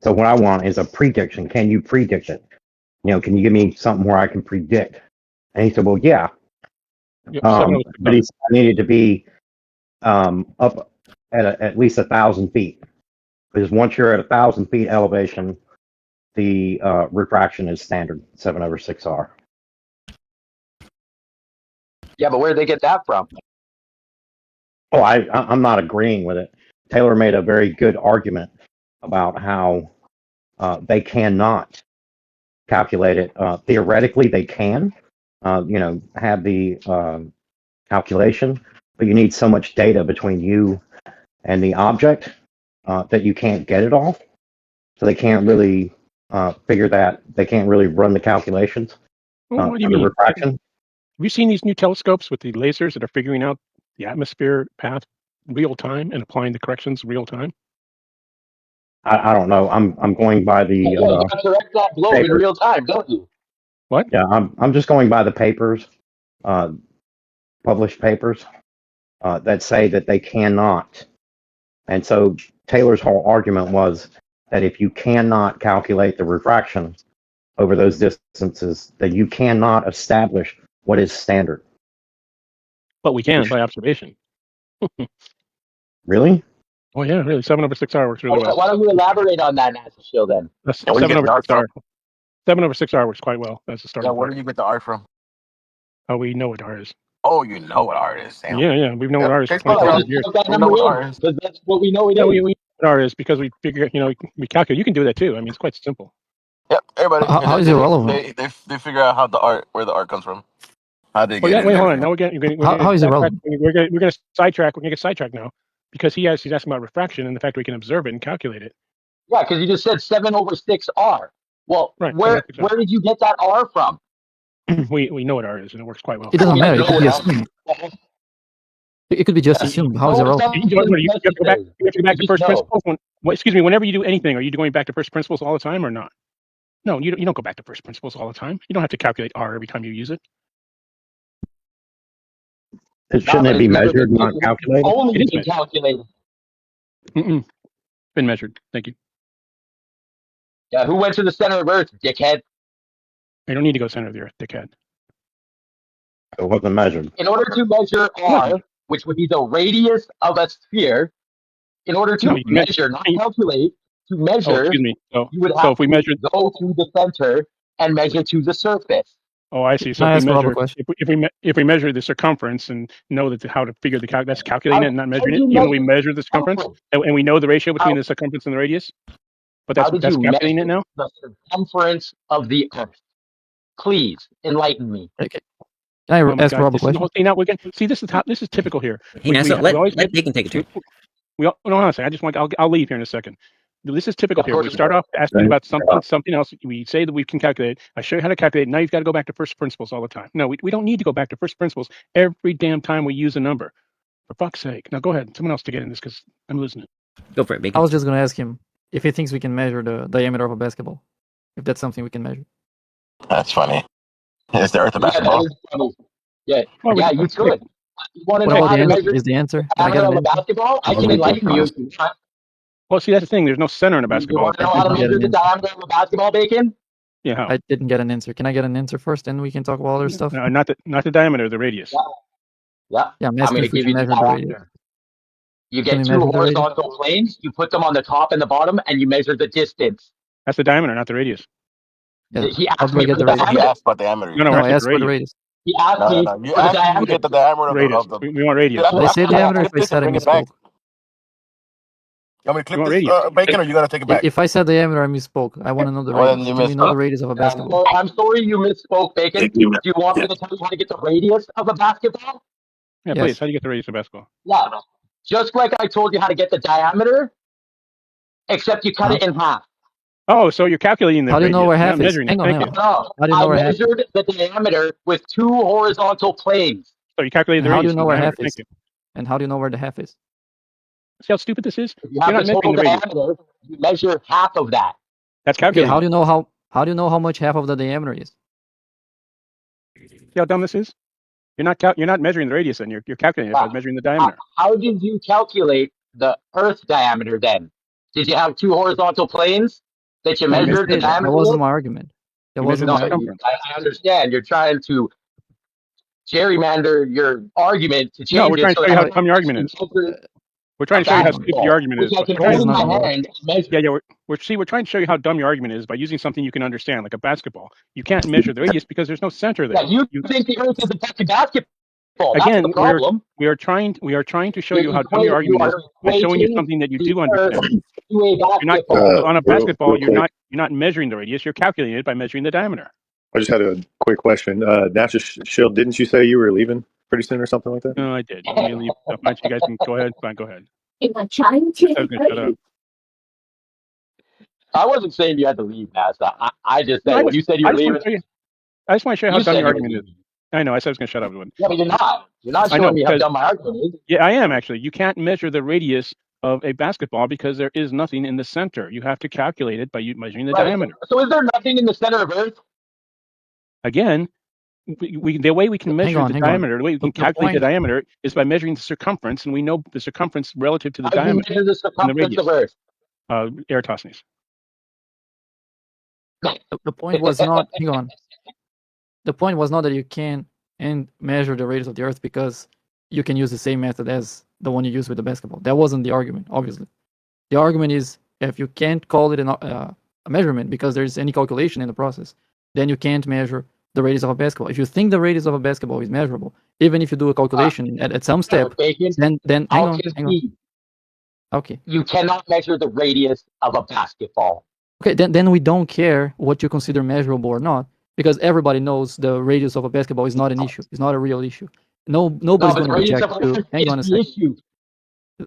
So what I want is a prediction. Can you predict it? Can you give me something where I can predict? And he said, well, yeah. But he said I needed to be up at least 1,000 feet. Because once you're at 1,000 feet elevation, the refraction is standard 7/6R. Yeah, but where did they get that from? Oh, I'm not agreeing with it. Taylor made a very good argument about how they cannot calculate it. Theoretically, they can, have the calculation, but you need so much data between you and the object that you can't get it all. So they can't really figure that. They can't really run the calculations What do you for mean? refraction. you seen these new telescopes with the lasers that are figuring out the atmosphere path real time and applying the corrections real time? I don't know. I'm going by the Yeah, you got to correct that globe in papers. real time, don't you? What? Yeah, I'm just going by the papers, published papers that say that they cannot. And so Taylor's whole argument was that if you cannot calculate the refraction over those distances, that you cannot establish what is standard. But we can by observation. Really? Oh yeah, really. 7/6R works really well. Why don't you elaborate on that NASA show then? That's Yeah, where do you get the R 7/6R. 7/6R works quite well. That's the starting Yeah, where point. do you get the R from? Oh, we know what R is. Oh, you know what R is. Damn. Yeah. We've known what R is for Okay, well, 25 years. just put that number in, because that's what we know it Yeah, is. we know what R is because we figure, we calculate. You can do that too. I mean, it's quite simple. Yep, everybody. How is it relevant? They figure out how the art, where the art comes from. How they Oh get yeah, it wait, and hold on. everything. Now How is it relevant? We're gonna sidetrack. We're gonna get sidetracked now because he's asking about refraction and the fact that we can observe it and calculate it. Yeah, because you just said 7/6R. Well, Right. where did you get that R from? we know what R is and it works quite well. It doesn't matter. It could be Yeah. assumed. It could be just assumed. How is it relevant? You have to go back to first principles. Whenever you do anything, are you going back to first principles all the time or not? No, you don't go back to first principles all the time. You don't have to calculate R every time you use it. Shouldn't it be measured, not calculated? Only It be is calculated. Been measured. Thank you. Yeah, who went to the center of Earth, dickhead? You don't need to go center of the Earth, dickhead. It wasn't measured. In order to measure R, which would be the radius of a sphere, in order to measure, not calculate, to measure, excuse me. you would So have if we to measure, go to the center and measure to the surface. oh, I see. So Can I if ask we Rob a measure, question? if we measure the circumference and know that how to figure that's calculating it and not measuring it, how do you even though we measure measure the circumference and we know the ratio between the circumference and the radius, but that's How did that's you calculating measure it now. the circumference of the Earth? Please enlighten me. Okay. Can I ask Rob a question? Now we're getting, see, this is typical here. Hey, NASA, let Deacon take a turn. No, honestly, I just want. I'll leave here in a second. This is typical Of here. course We you start will. off asking about something else. We say that we can calculate. I show you how to calculate. Now you've got to go back to first principles all the time. No, we don't need to go back to first principles every damn time we use a number. For fuck's sake. Now go ahead. Someone else to get in this because I'm losing it. Go for it, Bacon. I was just going to ask him if he thinks we can measure the diameter of a basketball. If that's something we can measure. That's funny. Is the Earth a basketball? That is funny. Yeah, well, you could. You want to What know about how the to answer? measure Is the answer? the Can I get diameter an of a answer? basketball? I can enlighten you if you want. Well, see, that's the thing. There's no center in a You basketball. want to know how to measure the diameter of a basketball, Bacon? Yeah, how? I didn't get an answer. Can I get an answer first, and we can talk about other stuff? Not the diameter, the radius. Yeah. Yeah, I'm I'm asking going to if we give can you the measure the radius. diameter. You Can get we two measure the radius? horizontal planes, you put them on the top and the bottom, and you measure the distance. That's the diameter, not the radius. Yeah. He How asked do I me get for the the radius? diameter. He asked about diameter. No, No, we're I asking asked for the radius. He asked me You for the asked me diameter. to get the diameter Radius. of the. We want radius. Did I say diameter? If I said I bring it back. misspoke. You want me to You want clip this, radius. Bacon, or you gonna take it back? If I said diameter, I misspoke. I want to know the Well, then radius. you Can we know the misspoke. radius of a basketball? I'm sorry you misspoke, Bacon. Do you want me to tell you how to get the radius of a basketball? Yeah, Yes. please. How do you get the radius of basketball? Yeah. Just like I told you how to get the diameter, except you cut it in half. Oh, so you're calculating the How do you radius. know where You're half not is? measuring Hang it. on, Thank hang you. on. No, How do you know I where half is? measured the diameter with two horizontal planes. So you calculated the And how do radius. you know and the where diameter. half is? Thank you. And how do you know where the half is? See how stupid this is? If you You're have not the total measuring the radius. diameter, you measure half of that. That's Okay, calculating. how do you know how much half of the diameter is? See how dumb this is? You're not measuring the radius, then you're calculating it by measuring the diameter. How did you calculate the Earth diameter then? Did you have two horizontal planes that you No, measured the That diameter wasn't with? my argument. That You wasn't measured my the argument. circumference. I understand. You're trying to gerrymander your argument to change No, we're trying to it so show you how that dumb your argument is. We're trying to show you how stupid your argument is. which I can We're trying hold in to- my hand and measure. Yeah, we're trying to show you how dumb your argument is by using something you can understand, like a basketball. You can't measure the radius because there's no center there. Yeah, you think the Earth is a fucking basketball. That's Again, the problem. we are trying to show you how dumb your argument is by showing you something that you do understand. To a You're not basketball. on a basketball. real quick. You're not measuring the radius. You're calculating it by measuring the diameter. I just had a quick question. NASA Shield, didn't you say you were leaving pretty soon or something like that? No, I did. Let me leave. Fine, you guys can go ahead. Fine, go ahead. I'm trying to. I was gonna shut up. I wasn't saying you had to leave, NASA. I just No, said when you said you were leaving. I just want to show you how dumb your argument is. I know. I said I was going to shut up. Yeah, but you're not. You're not I know, showing me how because dumb my argument is. yeah, I am actually. You can't measure the radius of a basketball because there is nothing in the center. You have to calculate it by measuring the Right. diameter. So is there nothing in the center of Earth? Again, the way we can measure the diameter, the way we can calculate the diameter is by measuring the circumference, and we know the circumference relative to the How do you diameter measure the and the circumference radius. of Earth? Eratosthenes. The point was not. Hang on. The point was not that you can and measure the radius of the Earth because you can use the same method as the one you use with the basketball. That wasn't the argument, obviously. The argument is if you can't call it a measurement because there's any calculation in the process, then you can't measure the radius of a basketball. If you think the radius of a basketball is measurable, even if you do a calculation at some step, then hang on. Okay. You cannot measure the radius of a basketball. Okay, then we don't care what you consider measurable or not, because everybody knows the radius of a basketball is not an issue. It's not a real issue. Nobody's going to object to. Hang on a second.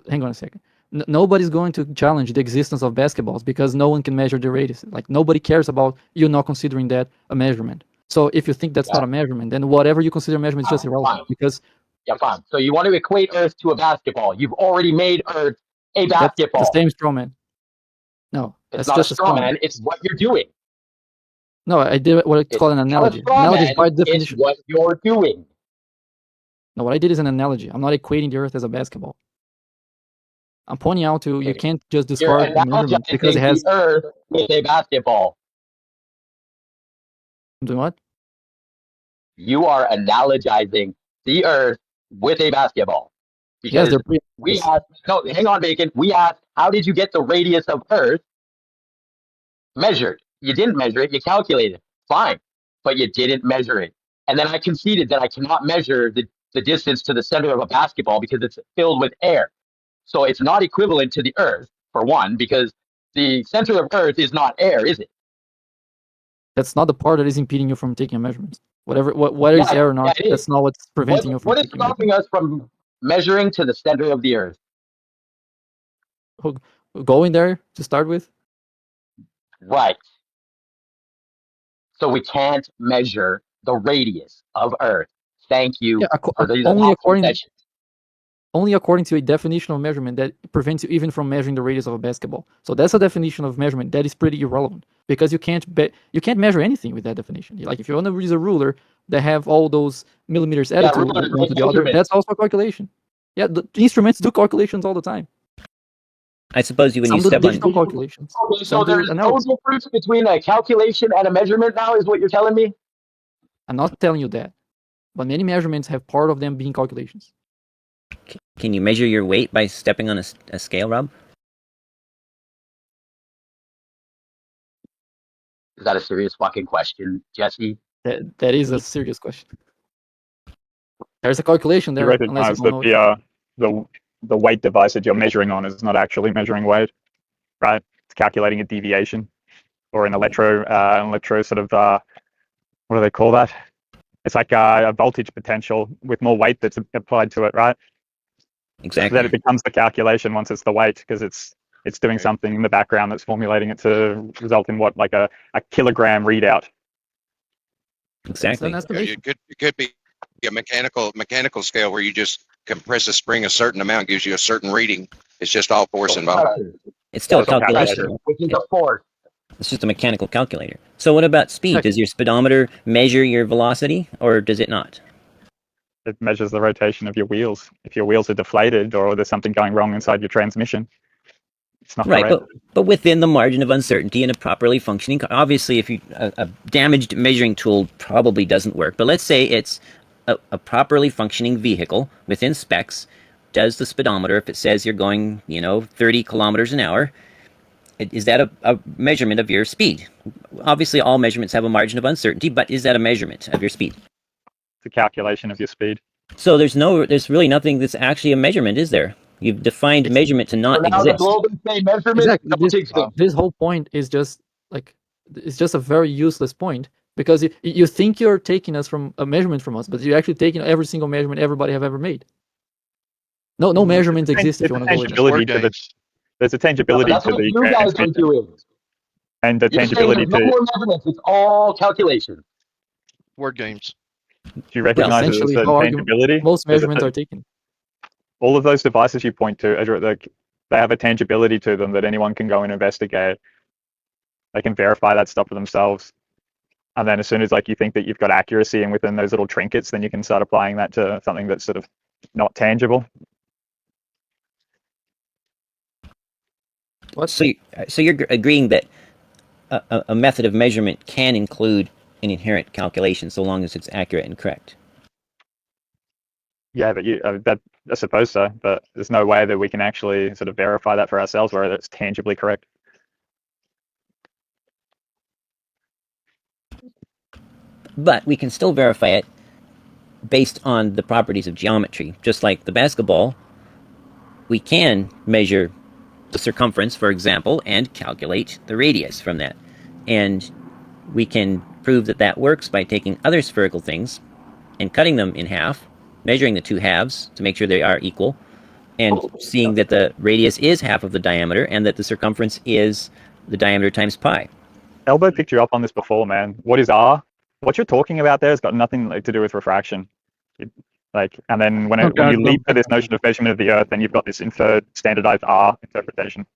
Hang on a second. Nobody's going to challenge the existence of basketballs because no one can measure the radius. Like nobody cares about you not considering that a measurement. So if you think that's not a measurement, then whatever you consider a measurement is just irrelevant because. Yeah, fine. So you want to equate Earth to a basketball. You've already made Earth a basketball. That's the same straw man. No, it's that's not just a straw man. It's what you're doing. No, I did what it's called an analogy. Analogy is by definition. It's what you're doing. No, what I did is an analogy. I'm not equating the Earth as a basketball. I'm pointing out to you can't just discard the measurement because it has the Earth with a basketball. Doing what? You are analogizing the Earth with a basketball. Yes, they're we asked. No, hang on, Bacon. We asked, how did you get the radius of Earth measured? You didn't measure it. You calculated. Fine, but you didn't measure it. And then I conceded that I cannot measure the distance to the center of a basketball because it's filled with air. So it's not equivalent to the Earth, for one, because the center of Earth is not air, is it? That's not the part that is impeding you from taking a measurement. Whether it's air or not, that's not what's preventing you from. What is stopping us from measuring to the center of the Earth? Going there to start with? Right. So we can't measure the radius of Earth. Thank you for these only according to a definition of measurement that prevents you even from measuring the radius of a basketball. So that's a definition of measurement that is pretty irrelevant because you can't measure anything with that definition. Like if you want to use a ruler that have all those millimeters added to one to the other, that's also a calculation. Yeah, the instruments do calculations all the time. I suppose when you step on calculations. Okay, so there's no difference between a calculation and a measurement now, is what you're telling me? I'm not telling you that, but many measurements have part of them being calculations. Can you measure your weight by stepping on a scale, Rob? Is that a serious fucking question, Jesse? That is a serious question. There's a calculation there. You recognize that the weight device that you're measuring on is not actually measuring weight, right? It's calculating a deviation or an electro sort of what do they call that? It's like a voltage potential with more weight that's applied to it, right? Exactly. So then it becomes the calculation once it's the weight because it's doing something in the background that's formulating it to result in what, like a kilogram readout. Exactly. It could be a mechanical scale where you just compress a spring a certain amount, gives you a certain reading. It's just all force involved. It's still a calculation. Which is a force. It's just a mechanical calculator. So what about speed? Does your speedometer measure your velocity or does it not? It measures the rotation of your wheels. If your wheels are deflated or there's something going wrong inside your transmission, it's not right. correct. But within the margin of uncertainty and a properly functioning car. Obviously, if a damaged measuring tool probably doesn't work. But let's say it's a properly functioning vehicle within specs. Does the speedometer, if it says you're going, 30 kilometers an hour, is that a measurement of your speed? Obviously, all measurements have a margin of uncertainty, but is that a measurement of your speed? It's a calculation of your speed. So there's really nothing that's actually a measurement, is there? You've defined measurement to not exist. Exactly. This whole point is just it's just a very useless point because you think you're taking us from a measurement from us, but you're actually taking every single measurement everybody have ever made. No measurements exist if you want to go with it. There's a tangibility That's to what the you guys are doing. and the You're tangibility saying no to more measurements. It's all calculation. Word games. Do you recognize there's a Essentially, certain how tangibility? most There's a measurements are taken. all of those devices you point to, they have a tangibility to them that anyone can go and investigate. They can verify that stuff for themselves. And then as soon as like you think that you've got accuracy and within those little trinkets, then you can start applying that to something that's sort of not tangible. So you're agreeing that a method of measurement can include an inherent calculation so long as it's accurate and correct. Yeah, but I suppose so. But there's no way that we can actually sort of verify that for ourselves, whether it's tangibly correct. But we can still verify it based on the properties of geometry. Just like the basketball, we can measure the circumference, for example, and calculate the radius from that. And we can prove that that works by taking other spherical things and cutting them in half, measuring the two halves to make sure they are equal, and seeing that the radius is half of the diameter and that the circumference is the diameter times pi. Elbow picked you up on this before, man. What is R? What you're talking about there has got nothing to do with refraction. And then when you leap to this notion of measurement of the Earth, then you've got this inferred standardized R interpretation.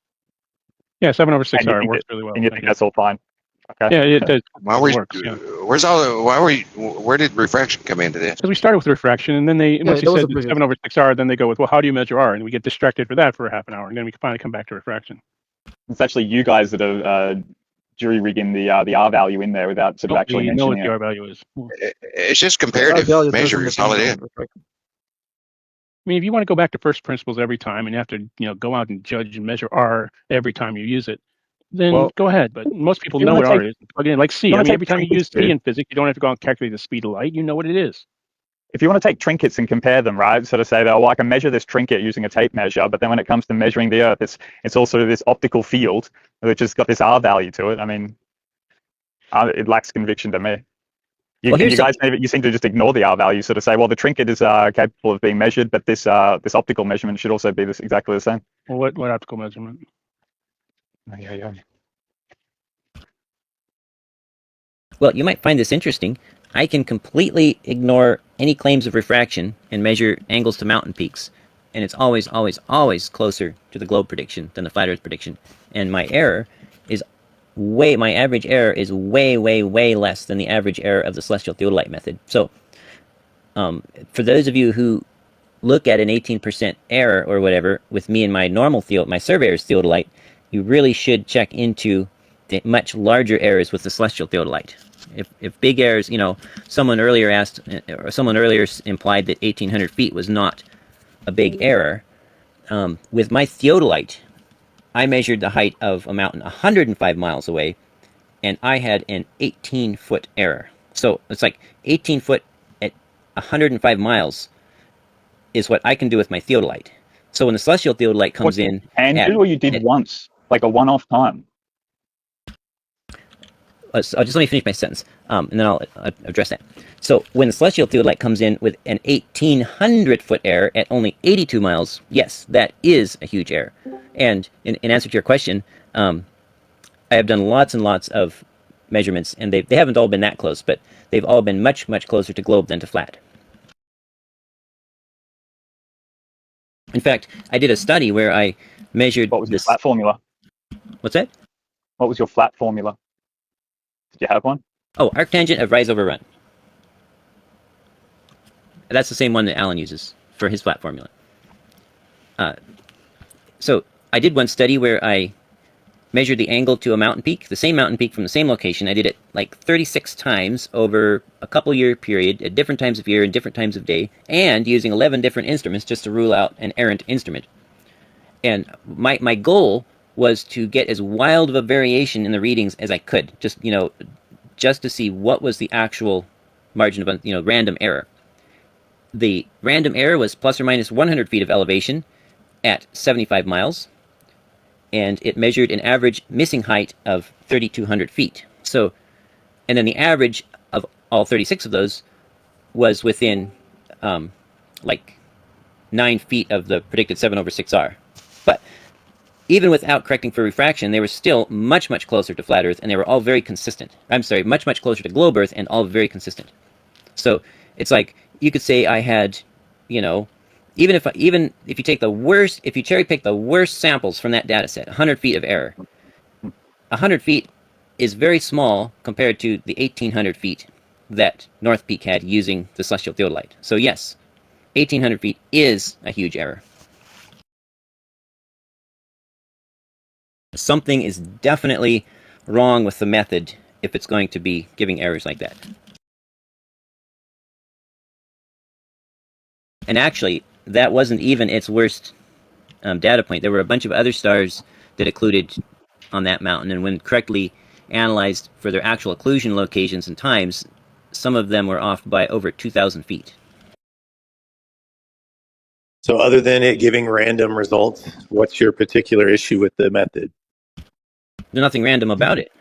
Yeah, 7/6R works really well. And you think that's all fine. Okay. Yeah, it does. Where did refraction come into this? Because we started with refraction, and then once you said 7/6R, then they go with, well, how do you measure R? And we get distracted for that for a half an hour, and then we can finally come back to refraction. It's actually you guys that are jury rigging the R value in there without sort of actually mentioning know what it. the R value is. It's just comparative measure is all it is. I mean, if you want to go back to first principles every time and you have to, go out and judge and measure R every time you use it, then go ahead. But most people know what R is. Plug it in like C. I mean, every time you use C in physics, you don't have to go out and calculate the speed of light. You know what it is. If you want to take trinkets and compare them, right? Sort of say that, oh, I can measure this trinket using a tape measure, but then when it comes to measuring the Earth, it's also this optical field which has got this R value to it. I mean, it lacks conviction to me. You seem to just ignore the R value, sort of say, well, the trinket is capable of being measured, but this optical measurement should also be exactly the same. Well, what optical measurement? Yeah. Well, you might find this interesting. I can completely ignore any claims of refraction and measure angles to mountain peaks, and it's always, always, always closer to the globe prediction than the flat Earth prediction. And my average error is way, way, way less than the average error of the celestial theodolite method. So, for those of you who look at an 18% error or whatever with me and my my surveyor's theodolite, you really should check into the much larger errors with the celestial theodolite. If big errors, someone earlier implied that 1,800 feet was not a big error. With my theodolite, I measured the height of a mountain 105 miles away, and I had an 18-foot error. So it's like 18 foot at 105 miles is what I can do with my theodolite. So when the celestial theodolite comes in, and or you did once, like a one-off time. So just let me finish my sentence, and then I'll address that. So when the celestial theodolite comes in with an 1,800-foot error at only 82 miles, yes, that is a huge error. And in answer to your question, I have done lots and lots of measurements, and they haven't all been that close, but they've all been much, much closer to globe than to flat. In fact, I did a study where I measured... What was your flat formula? What's that? What was your flat formula? Did you have one? Oh, arctangent of rise over run. That's the same one that Alan uses for his flat formula. So I did one study where I measured the angle to a mountain peak, the same mountain peak from the same location. I did it like 36 times over a couple-year period at different times of year and different times of day, and using 11 different instruments just to rule out an errant instrument. And my goal was to get as wild of a variation in the readings as I could, just to see what was the actual margin of random error. The random error was plus or minus 100 feet of elevation at 75 miles, and it measured an average missing height of 3,200 feet. So, and then the average of all 36 of those was within like 9 feet of the predicted 7/6R. But even without correcting for refraction, they were still much, much closer to flat Earth, and they were all very consistent. I'm sorry, much, much closer to globe Earth, and all very consistent. So It's like you could say I had, you know, even if you take the worst, if you cherry pick the worst samples from that data set, 100 feet of error, 100 feet is very small compared to the 1,800 feet that North Peak had using the celestial theodolite. So yes, 1,800 feet is a huge error. Something is definitely wrong with the method if it's going to be giving errors like that. And actually, that wasn't even its worst data point. There were a bunch of other stars that occluded on that mountain, and when correctly analyzed for their actual occlusion locations and times, some of them were off by over 2,000 feet. So, other than it giving random results, what's your particular issue with the method? There's nothing random about it.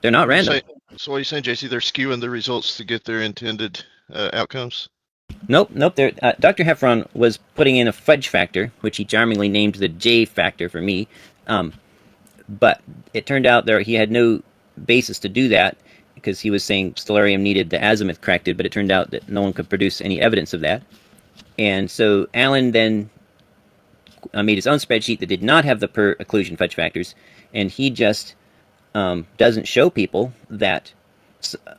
They're not random. So what are you saying, JC? They're skewing the results to get their intended outcomes? Nope. Dr. Heffron was putting in a fudge factor, which he charmingly named the J factor for me. But it turned out he had no basis to do that because he was saying stellarium needed the azimuth corrected, but it turned out that no one could produce any evidence of that. And so Alan then made his own spreadsheet that did not have the per occlusion fudge factors, and he just doesn't show people that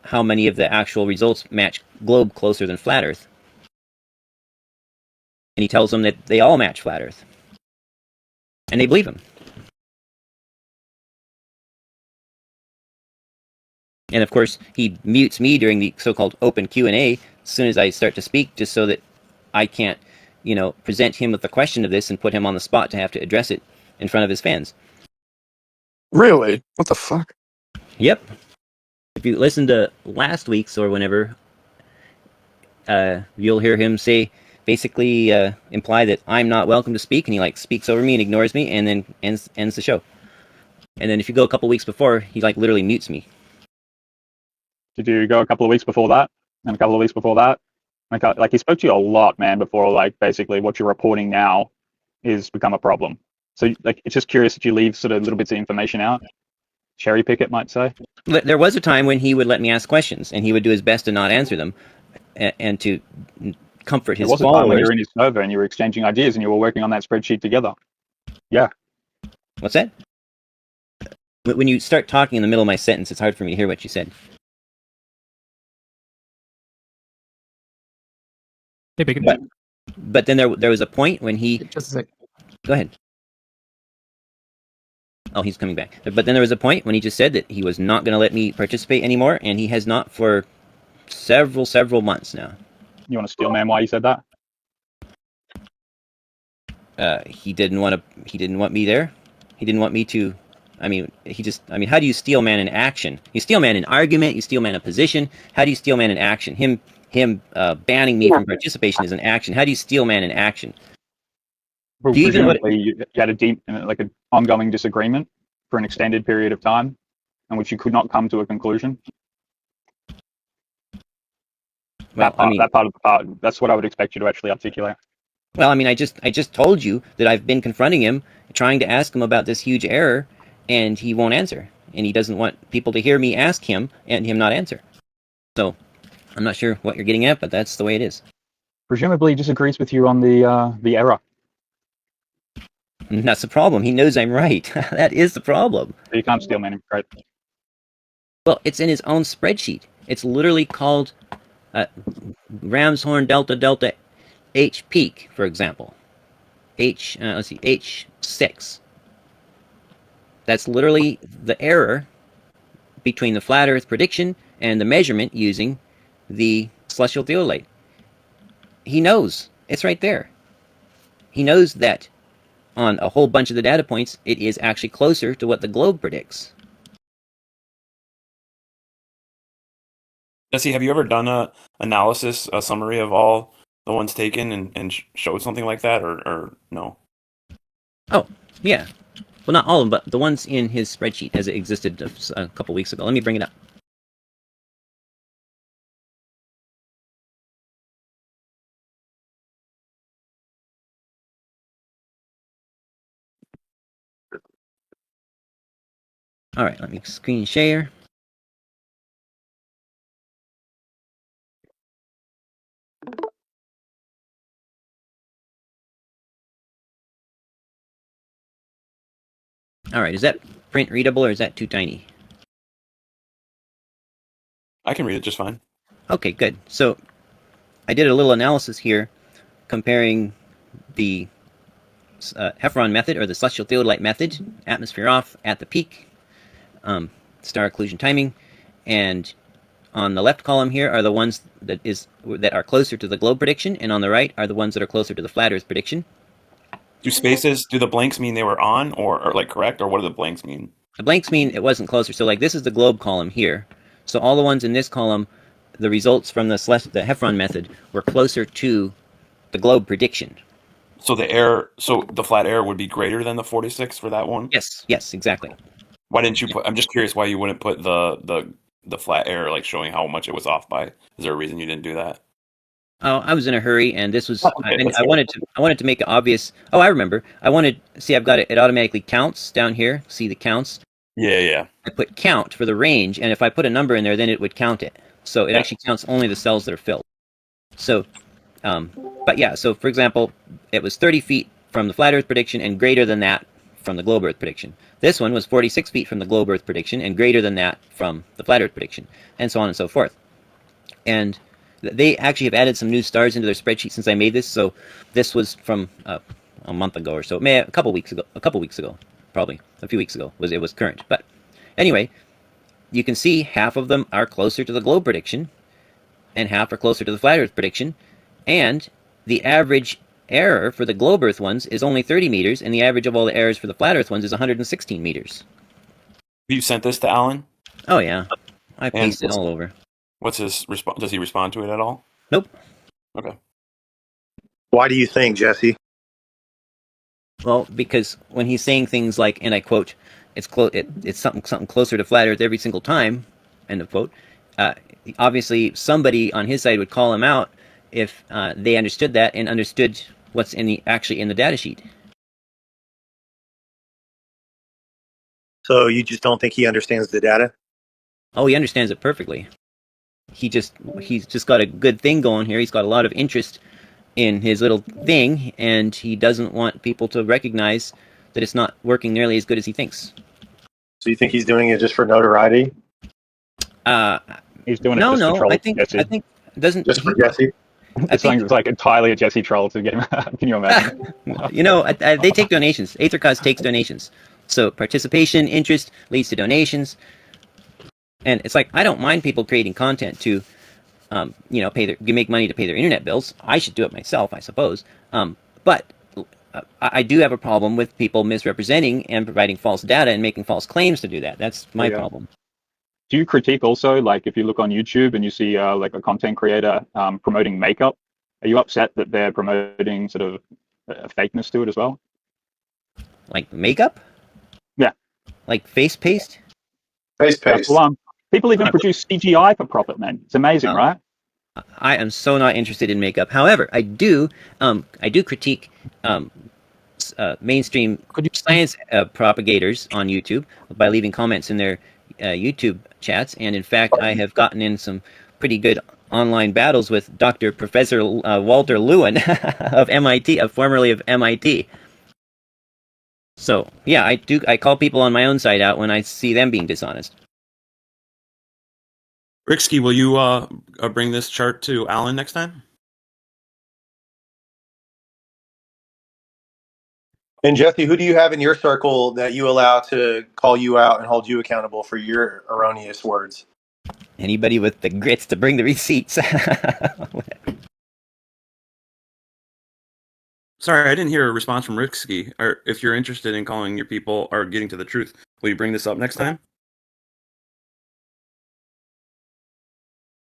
how many of the actual results match globe closer than flat Earth. And he tells them that they all match flat Earth. And they believe him. And of course, he mutes me during the so-called open Q&A as soon as I start to speak, just so that I can't, present him with the question of this and put him on the spot to have to address it in front of his fans. Really? What the fuck? Yep. If you listen to last week's or whenever, you'll hear him basically imply that I'm not welcome to speak, and he speaks over me and ignores me, and then ends the show. And then if you go a couple weeks before, he literally mutes me. Did you go a couple of weeks before that? And a couple of weeks before that? He spoke to you a lot, man, before basically what you're reporting now is become a problem. So it's just curious that you leave sort of little bits of information out. Cherry pick, it might say. There was a time when he would let me ask questions, and he would do his best to not answer them, and to comfort his followers. There was a time when you were in his server and you were exchanging ideas and you were working on that spreadsheet together. Yeah. What's that? When you start talking in the middle of my sentence, it's hard for me to hear what you said. Hey, Bacon. But then there was a point when he... Just a sec. Go ahead. Oh, he's coming back. But then there was a point when he just said that he was not going to let me participate anymore, and he has not for several months now. You want to steel man why you said that? He didn't want me there. He didn't want me to... how do you steel man in action? You steel man in argument, you steel man in position. How do you steel man in action? Him banning me from participation is an action. How do you steel man in action? Well, presumably you had an ongoing disagreement for an extended period of time in which you could not come to a conclusion. Well, that part of the part, that's what I would expect you to actually articulate. Well, I just told you that I've been confronting him, trying to ask him about this huge error, and he won't answer. And he doesn't want people to hear me ask him and him not answer. So, I'm not sure what you're getting at, but that's the way it is. Presumably he disagrees with you on the error. And that's the problem. He knows I'm right. That is the problem. You can't steel man him, right? Well, it's in his own spreadsheet. It's literally called Ram's Horn Delta Delta H peak, for example. H6. That's literally the error between the flat Earth prediction and the measurement using the celestial theodolite. He knows. It's right there. He knows that on a whole bunch of the data points, it is actually closer to what the globe predicts. Jesse, have you ever done a summary of all the ones taken and showed something like that, or no? Oh, yeah. Well, not all of them, but the ones in his spreadsheet as it existed a couple weeks ago. Let me bring it up. All right, let me screen share. All right, is that print readable or is that too tiny? I can read it just fine. Okay, good. So I did a little analysis here comparing the Heffron method, or the celestial theodolite method, atmosphere off at the peak, star occlusion timing, and on the left column here are the ones that are closer to the globe prediction, and on the right are the ones that are closer to the flat Earth prediction. Do the blanks mean they were on or like correct, or what do the blanks mean? The blanks mean it wasn't closer. So like this is the globe column here. So all the ones in this column, the results from the Heffron method were closer to the globe prediction. So the flat error would be greater than the 46 for that one? Yes, exactly. Why didn't you put, I'm just curious why you wouldn't put the flat error, like showing how much it was off by. Is there a reason you didn't do that? Oh, I was in a hurry, and this was. Okay, I wanted to make it obvious. Oh, I remember. I've got it. It automatically counts down here. See the counts. Yeah. I put count for the range, and if I put a number in there, then it would count it. So it actually counts only the cells that are filled. So, but yeah. So for example, it was 30 feet from the flat Earth prediction and greater than that from the globe Earth prediction. This one was 46 feet from the globe Earth prediction and greater than that from the flat Earth prediction, and so on and so forth. And they actually have added some new stars into their spreadsheet since I made this. So this was from a month ago or so, a couple weeks ago, probably a few weeks ago it was current. But anyway, you can see half of them are closer to the globe prediction, and half are closer to the flat Earth prediction, and the average error for the globe Earth ones is only 30 meters, and the average of all the errors for the flat Earth ones is 116 meters. You sent this to Alan? Oh yeah, I pasted it all over. What's his response? Does he respond to it at all? Nope. Okay. Why do you think, Jesse? Well, because when he's saying things like, and I quote, it's something closer to flat Earth every single time, end of quote. Obviously, somebody on his side would call him out if they understood that and understood what's actually in the data sheet. So you just don't think he understands the data? Oh, he understands it perfectly. He's just got a good thing going here. He's got a lot of interest in his little thing, and he doesn't want people to recognize that it's not working nearly as good as he thinks. So you think he's doing it just for notoriety? He's doing it just to troll Jesse. I think doesn't just for Jesse. It's like entirely a Jesse troll to get him out. Can you imagine? They take donations. Aethercause takes donations. So participation, interest leads to donations. And it's like, I don't mind people creating content to, make money to pay their internet bills. I should do it myself, I suppose. But I do have a problem with people misrepresenting and providing false data and making false claims to do that. That's my problem. Do you critique also, like if you look on YouTube and you see like a content creator promoting makeup, are you upset that they're promoting sort of fakeness to it as well? Like makeup? Yeah. Like face paste? Face paste. Well, people even produce CGI for profit, man. It's amazing, right? I am so not interested in makeup. However, I do critique mainstream science propagators on YouTube by leaving comments in their YouTube chats, and in fact, I have gotten in some pretty good online battles with Professor Walter Lewin of MIT, formerly of MIT. So yeah, I call people on my own side out when I see them being dishonest. Ricksky, will you bring this chart to Alan next time? And Jesse, who do you have in your circle that you allow to call you out and hold you accountable for your erroneous words? Anybody with the grits to bring the receipts. Sorry, I didn't hear a response from Ricksky. Or if you're interested in calling your people or getting to the truth, will you bring this up next time?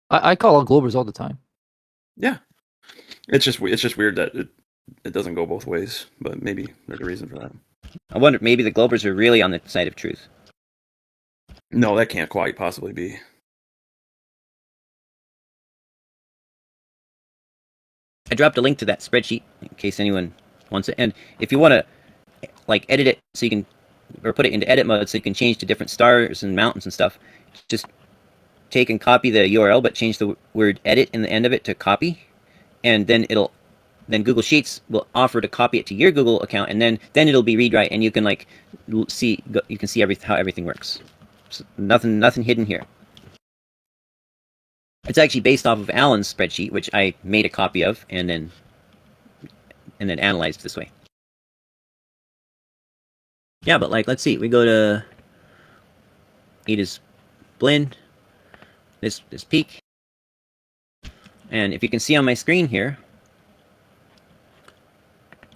I call out Globers all the time. Yeah, it's just weird that it doesn't go both ways, but maybe there's a reason for that. I wonder, maybe the Globers are really on the side of truth. No, that can't quite possibly be. I dropped a link to that spreadsheet in case anyone wants it. And if you want to, like, edit it so you can, or put it into edit mode so you can change to different stars and mountains and stuff, just take and copy the URL, but change the word edit in the end of it to copy, and then it'll then Google Sheets will offer to copy it to your Google account, and then it'll be read write, and you can like you can see how everything works. So nothing hidden here. It's actually based off of Alan's spreadsheet, which I made a copy of and then analyzed this way. Yeah, but like, let's see. We go to Ada's blend, this peak, and if you can see on my screen here,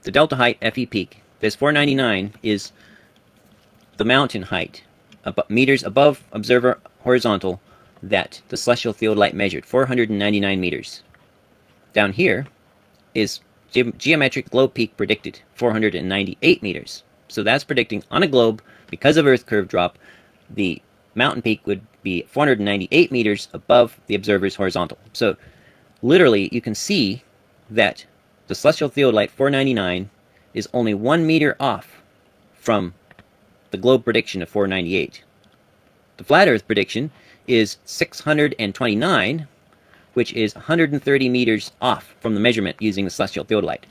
the delta height FE peak, this 499 is the mountain height, meters above observer horizontal, that the celestial theodolite measured, 499 meters. Down here is geometric globe peak predicted, 498 meters. So that's predicting on a globe, because of Earth curve drop, the mountain peak would be 498 meters above the observer's horizontal. So literally, you can see that the celestial theodolite 499 is only 1 meter off from the globe prediction of 498. The flat Earth prediction is 629, which is 130 meters off from the measurement using the celestial theodolite.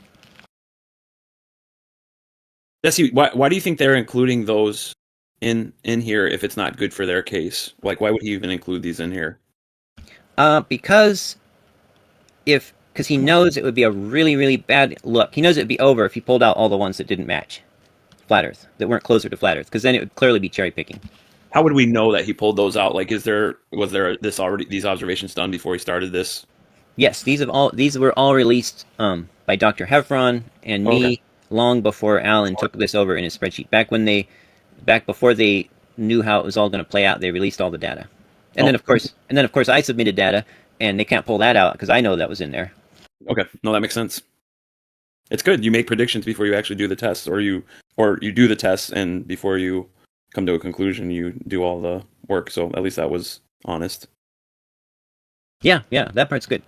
Jesse, why do you think they're including those in here if it's not good for their case? Like, why would he even include these in here? Because he knows it would be a really, really bad look. He knows it would be over if he pulled out all the ones that didn't match flat Earth, that weren't closer to flat Earth, because then it would clearly be cherry picking. How would we know that he pulled those out? Like, was there these observations done before he started this? Yes, these were all released by Dr. Heffron and me long before Alan took this over in his spreadsheet. Back before they knew how it was all going to play out, they released all the data. And then of course I submitted data, and they can't pull that out because I know that was in there. Okay, no, that makes sense. It's good. You make predictions before you actually do the tests, or you do the tests, and before you come to a conclusion, you do all the work. So at least that was honest. Yeah, that part's good.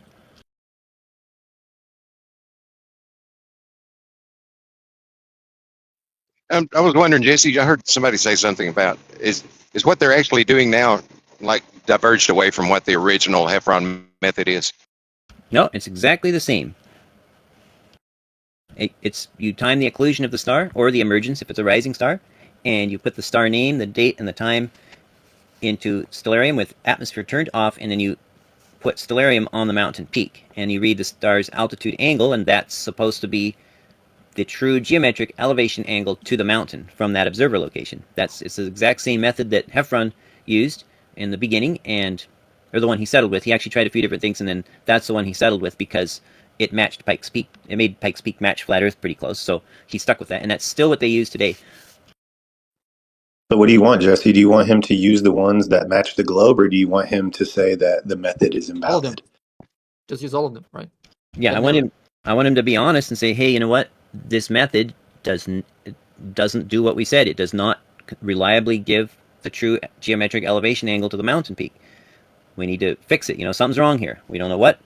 I was wondering, Jesse, I heard somebody say something about is what they're actually doing now like diverged away from what the original Heffron method is? No, it's exactly the same. It's you time the occlusion of the star, or the emergence if it's a rising star, and you put the star name, the date, and the time into stellarium with atmosphere turned off, and then you put stellarium on the mountain peak, and you read the star's altitude angle, and that's supposed to be the true geometric elevation angle to the mountain from that observer location. It's the exact same method that Heffron used in the beginning, or the one he settled with. He actually tried a few different things, and then that's the one he settled with because it matched Pikes Peak. It made Pikes Peak match flat Earth pretty close, so he stuck with that, and that's still what they use today. So what do you want, Jesse? Do you want him to use the ones that match the globe, or do you want him to say that the method is invalid? All of them. Just use all of them, right? Yeah, I want him to be honest and say, hey, you know what? This method doesn't do what we said. It does not reliably give the true geometric elevation angle to the mountain peak. We need to fix it. Something's wrong here. We don't know what,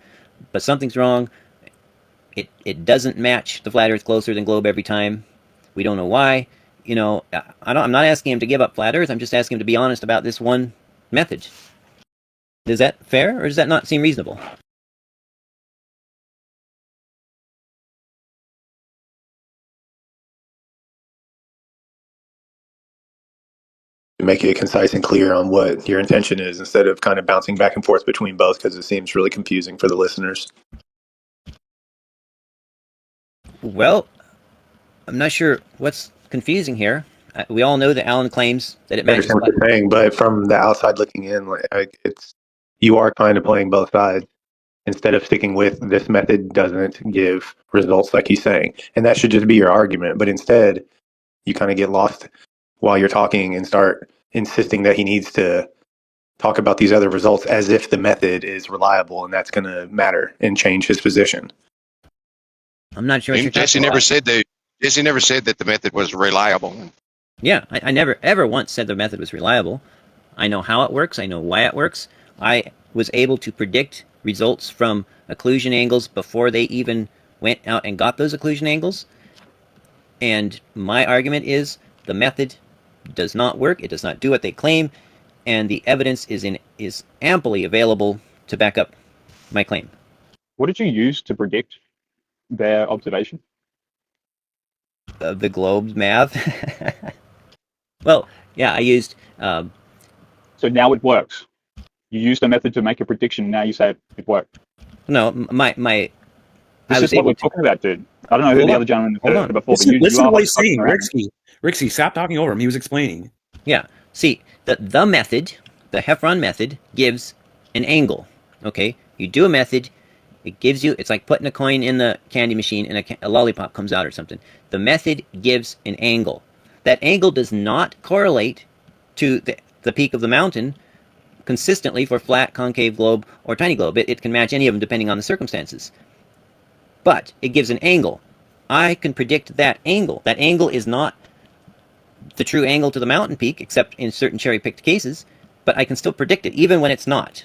but something's wrong. It doesn't match the flat Earth closer than globe every time. We don't know why. I'm not asking him to give up flat Earth. I'm just asking him to be honest about this one method. Is that fair, or does that not seem reasonable? Make it concise and clear on what your intention is instead of kind of bouncing back and forth between both, because it seems really confusing for the listeners. Well, I'm not sure what's confusing here. We all know that Alan claims that it I matches. understand what you're saying, but from the outside looking in, you are kind of playing both sides instead of sticking with this method doesn't give results like he's saying, and that should just be your argument. But instead, you kind of get lost while you're talking and start insisting that he needs to talk about these other results as if the method is reliable and that's going to matter and change his position. I'm not sure. Jesse never said that the method was reliable. Yeah, I never ever once said the method was reliable. I know how it works. I know why it works. I was able to predict results from occlusion angles before they even went out and got those occlusion angles. And my argument is the method does not work. It does not do what they claim, and the evidence is amply available to back up my claim. What did you use to predict their observation? The globe's math. Well, yeah, I used. So now it works. You used the method to make a prediction. Now you say it worked. No, my. This I is was what able we're to. talking about, dude. I don't know who Hold the on. other gentleman Hold said on. before, but Listen you to are what he's fucking saying, around. Rixie, stop talking over him. He was explaining. Yeah. See, the method, the Heffron method, gives an angle. Okay, you do a method, it gives you. It's like putting a coin in the candy machine and a lollipop comes out or something. The method gives an angle. That angle does not correlate to the peak of the mountain consistently for flat, concave globe, or tiny globe. It can match any of them depending on the circumstances. But it gives an angle. I can predict that angle. That angle is not the true angle to the mountain peak, except in certain cherry-picked cases, but I can still predict it, even when it's not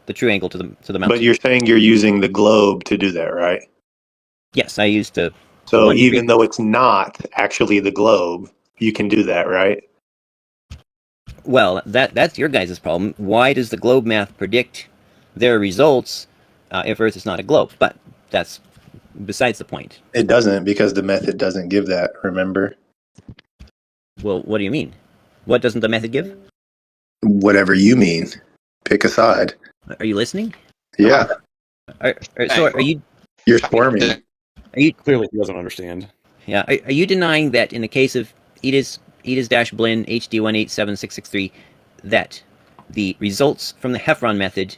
the true angle to the But mountain. you're saying you're using the globe to do that, right? Yes, I used the So 1 degree. even though it's not actually the globe, you can do that, right? Well, that's your guys' problem. Why does the globe math predict their results if Earth is not a globe? But that's besides the point. It doesn't, because the method doesn't give that, remember? Well, what do you mean? What doesn't the method give? Whatever you mean. Pick a side. Are you listening? Yeah. So are you? You're squirming. Are you? Clearly, he doesn't understand. Yeah. Are you denying that in the case of Edis-Blinn HD1876663, that the results from the Heffron method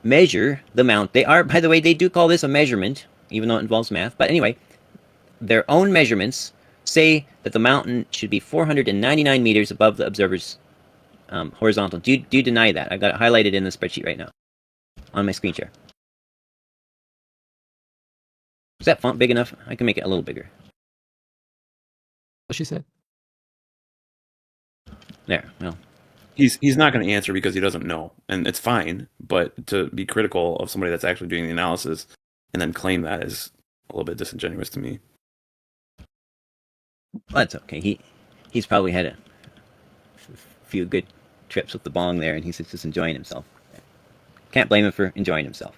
measure the mount? They are, by the way, they do call this a measurement, even though it involves math. But anyway, their own measurements say that the mountain should be 499 meters above the observer's horizontal. Do you deny that? I've got it highlighted in the spreadsheet right now on my screen share. Is that font big enough? I can make it a little bigger. What she said. There. Well, He's not going to answer because he doesn't know, and it's fine. But to be critical of somebody that's actually doing the analysis and then claim that is a little bit disingenuous to me. well, that's okay. He's probably had a few good trips with the bong there, and he's just enjoying himself. Can't blame him for enjoying himself.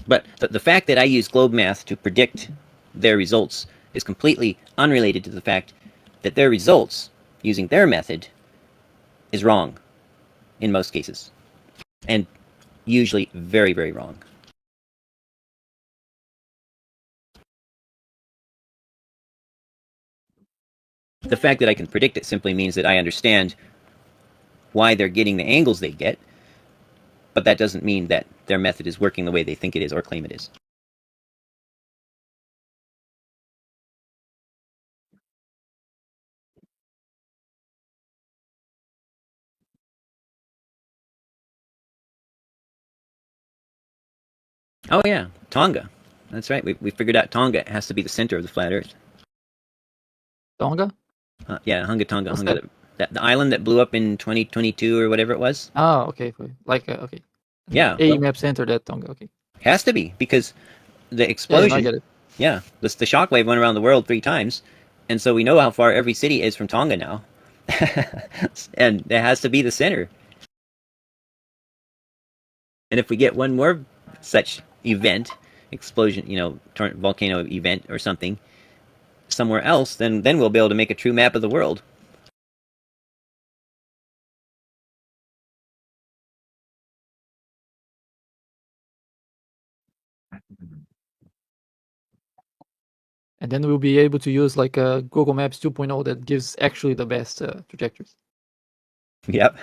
But the fact that I use globe math to predict their results is completely unrelated to the fact that their results, using their method, is wrong in most cases. And usually very, very wrong. The fact that I can predict it simply means that I understand why they're getting the angles they get, but that doesn't mean that their method is working the way they think it is or claim it is. Oh yeah, Tonga. That's right. We figured out Tonga has to be the center of the flat Earth. Tonga? Yeah, Tonga. What's The island that blew up in 2022 or whatever it was. Oh, okay. Like, okay. Yeah. AEMAP center that Tonga. Okay. Has to be, because the Yeah, explosion. I get it. Yeah, the shockwave went around the world 3 times, and so we know how far every city is from Tonga now. And it has to be the center. And if we get one more such event, explosion, volcano event or something, somewhere else, then we'll be able to make a true map of the world. And then we'll be able to use like Google Maps 2.0 that gives actually the best trajectories. Yep.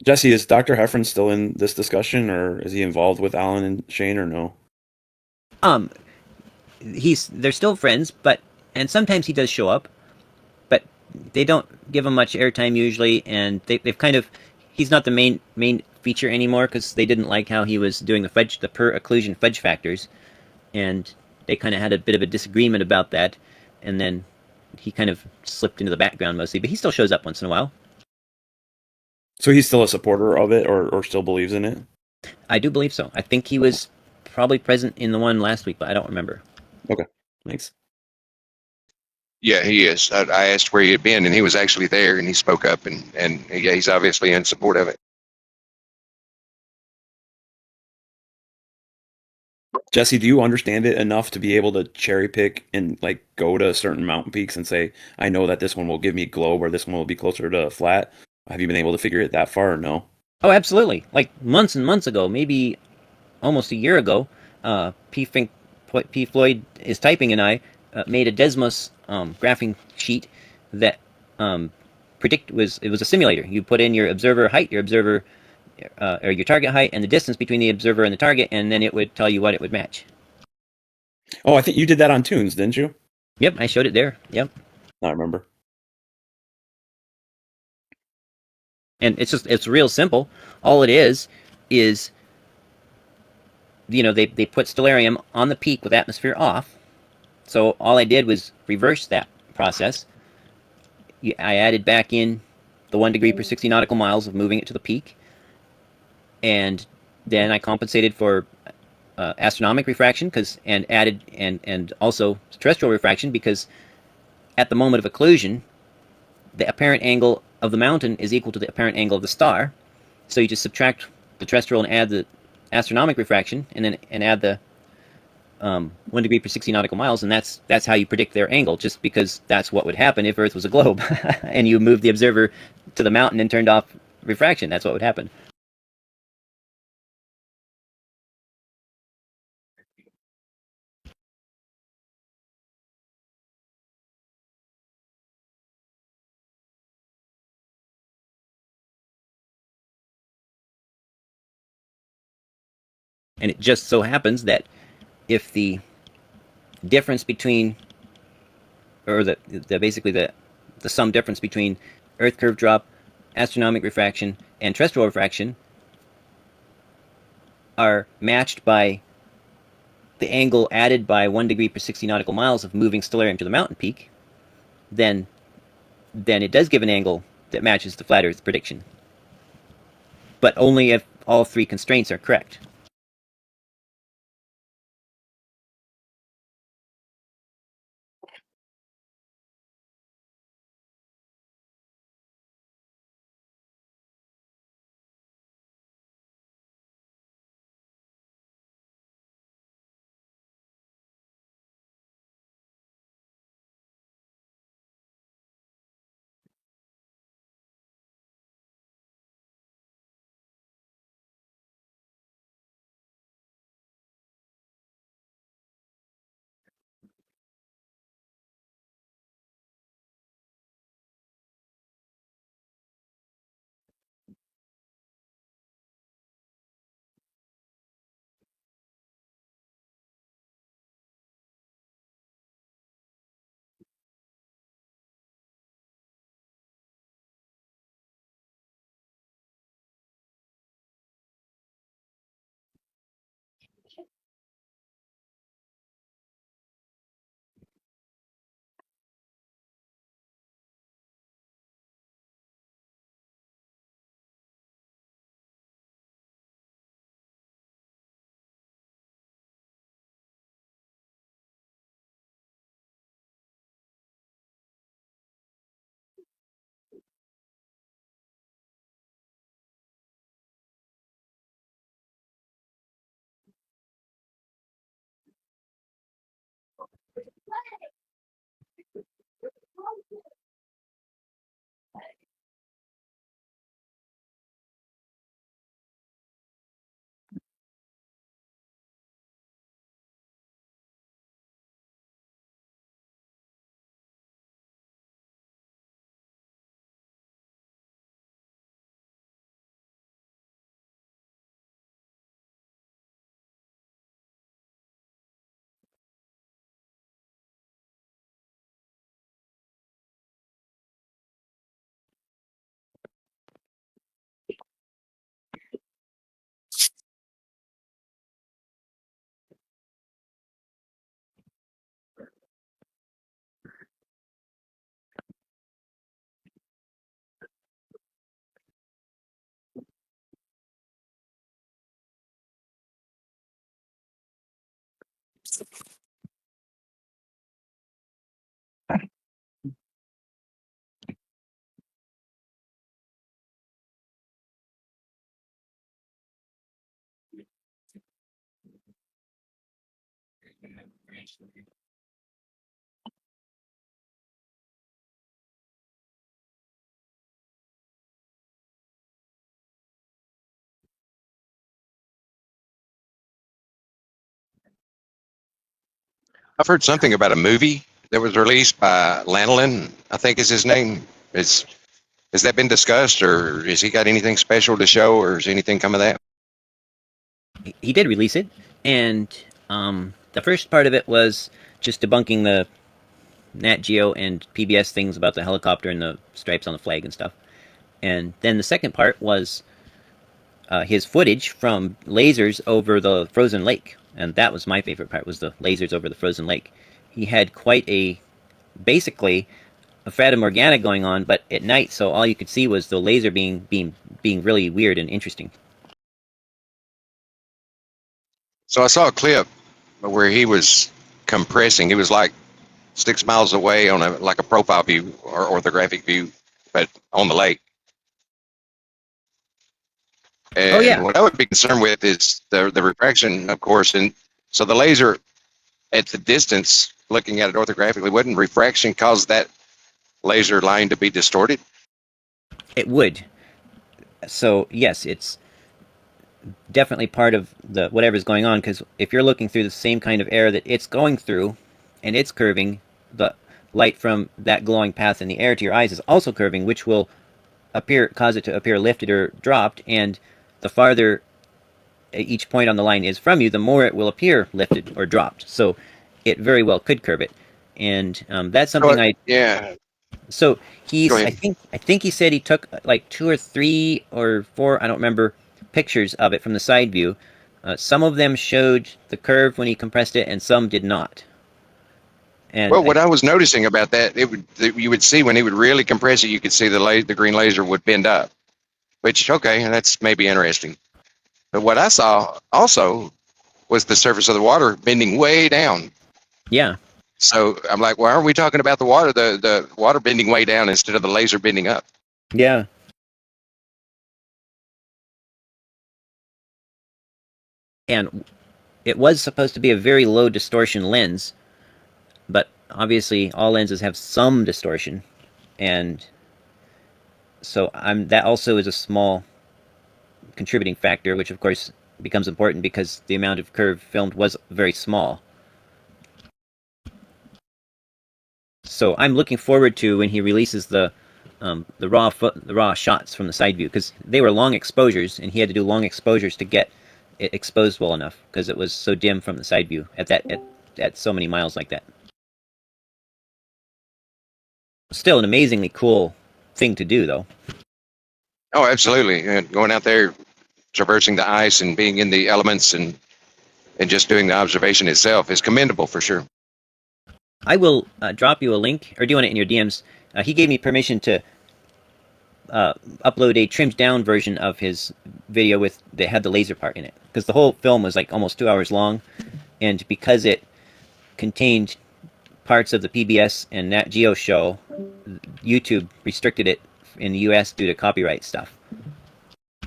Jesse, is Dr. Heffron still in this discussion, or is he involved with Alan and Shane, or no? They're still friends, and sometimes he does show up, but they don't give him much airtime usually, and they've kind of, he's not the main feature anymore because they didn't like how he was doing the per occlusion fudge factors, and they kind of had a bit of a disagreement about that, and then he kind of slipped into the background mostly, but he still shows up once in a while. So he's still a supporter of it, or still believes in it? I do believe so. I think he was probably present in the one last week, but I don't remember. Okay, thanks. Yeah, he is. I asked where he had been, and he was actually there, and he spoke up, and yeah, he's obviously in support of it. Jesse, do you understand it enough to be able to cherry pick and like go to certain mountain peaks and say, I know that this one will give me globe or this one will be closer to flat? Have you been able to figure it that far or no? Oh, absolutely. Like months and months ago, maybe almost a year ago, P. Floyd is typing, and I made a Desmos graphing sheet that it was a simulator. You put in your observer height, your observer or your target height, and the distance between the observer and the target, and then it would tell you what it would match. Oh, I think you did that on Tunes, didn't you? Yep, I showed it there. Yep. I remember. And it's real simple. All it is they put stellarium on the peak with atmosphere off. So all I did was reverse that process. I added back in the 1 degree per 60 nautical miles of moving it to the peak, and then I compensated for astronomic refraction and also terrestrial refraction, because at the moment of occlusion, the apparent angle of the mountain is equal to the apparent angle of the star. So you just subtract the terrestrial and add the astronomic refraction, and add the 1 degree per 60 nautical miles, and that's how you predict their angle, just because that's what would happen if Earth was a globe and you moved the observer to the mountain and turned off refraction. That's what would happen. And it just so happens that if the difference between, or basically the sum difference between Earth curve drop, astronomic refraction, and terrestrial refraction are matched by the angle added by 1 degree per 60 nautical miles of moving stellarium to the mountain peak, then it does give an angle that matches the flat Earth prediction. But only if all three constraints are correct. I've heard something about a movie that was released by Lanolin, I think is his name. Is has that been discussed, or has he got anything special to show, or is anything come of that? He did release it, and the first part of it was just debunking the Nat Geo and PBS things about the helicopter and the stripes on the flag and stuff. And then the second part was his footage from lasers over the frozen lake, and that was my favorite part. Was the lasers over the frozen lake. He had quite basically a Fata Morgana going on, but at night, so all you could see was the laser being really weird and interesting. So I saw a clip where he was compressing. He was like 6 miles away on a profile view or orthographic view, but on the lake. And what I would be concerned with is the refraction, of course. And so the laser at the distance, looking at it orthographically, wouldn't refraction cause that laser line to be distorted? It would. So yes, it's definitely part of the whatever's going on, because if you're looking through the same kind of air that it's going through, and it's curving, the light from that glowing path in the air to your eyes is also curving, which will cause it to appear lifted or dropped, and the farther each point on the line is from you, the more it will appear lifted or dropped. So it very well could curve it, and that's something So I think he said he took like 2 or 3 or 4, I don't remember, pictures of it from the side view. Some of them showed the curve when he compressed it, and some did not. And Well, what I was noticing about that, you would see when he would really compress it, you could see the green laser would bend up, which, okay, that's maybe interesting. But what I saw also was the surface of the water bending way down. Yeah. So I'm like, why aren't we talking about the water bending way down instead of the laser bending up? Yeah. And it was supposed to be a very low distortion lens, but obviously all lenses have some distortion, and so that also is a small contributing factor, which of course becomes important because the amount of curve filmed was very small. So I'm looking forward to when he releases the raw shots from the side view, because they were long exposures, and he had to do long exposures to get it exposed well enough because it was so dim from the side view at so many miles like that. Still an amazingly cool thing to do, though. Oh, absolutely. And going out there, traversing the ice and being in the elements and just doing the observation itself is commendable for sure. I will drop you a link, or do you want it in your DMs? He gave me permission to upload a trimmed down version of his video that had the laser part in it, because the whole film was like almost 2 hours long, and because it contained parts of the PBS and Nat Geo show, YouTube restricted it in the US due to copyright stuff.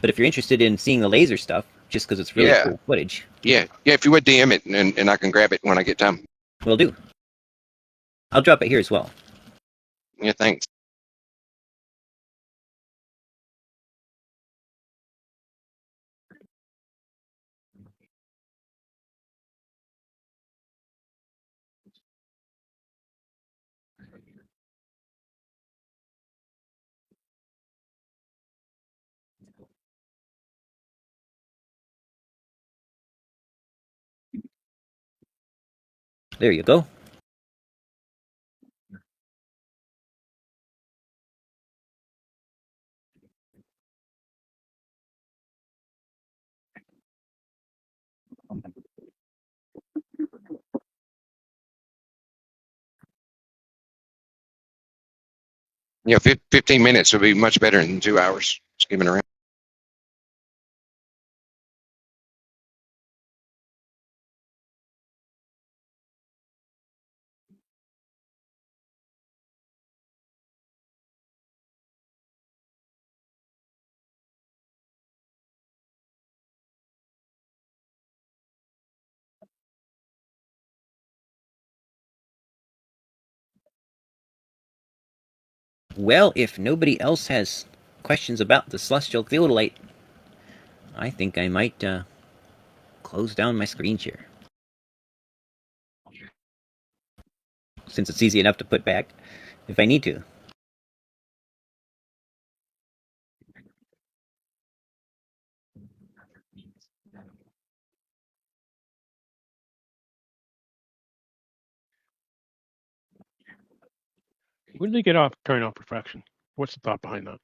But if you're interested in seeing the laser stuff, just because it's really cool footage. Yeah, if you would DM it, and I can grab it when I get time. Will do. I'll drop it here as well. Yeah, thanks. There you go. Yeah, 15 minutes would be much better than 2 hours skimming around. Well, if nobody else has questions about the celestial theodolite, I think I might close down my screen share. Since it's easy enough to put back if I need to. Where did they get off turning off refraction? What's the thought behind that?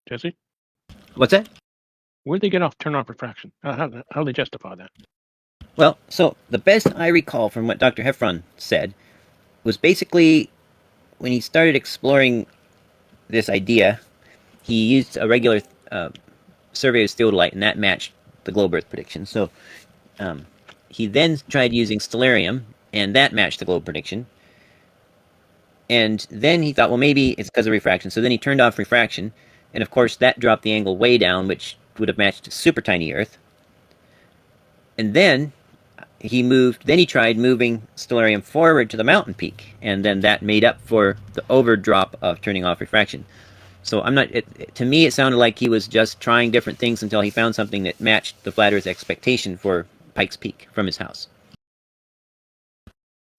Jesse? What's that? Where did they get off turn off refraction? How do they justify that? Well, so the best I recall from what Dr. Heffron said was basically when he started exploring this idea, he used a regular survey of theodolite, and that matched the globe Earth prediction. So he then tried using stellarium, and that matched the globe prediction. And then he thought, well, maybe it's because of refraction. So then he turned off refraction, and of course that dropped the angle way down, which would have matched super tiny Earth. And then he tried moving stellarium forward to the mountain peak, and then that made up for the overdrop of turning off refraction. So I'm not. To me, it sounded like he was just trying different things until he found something that matched the flat Earth expectation for Pikes Peak from his house.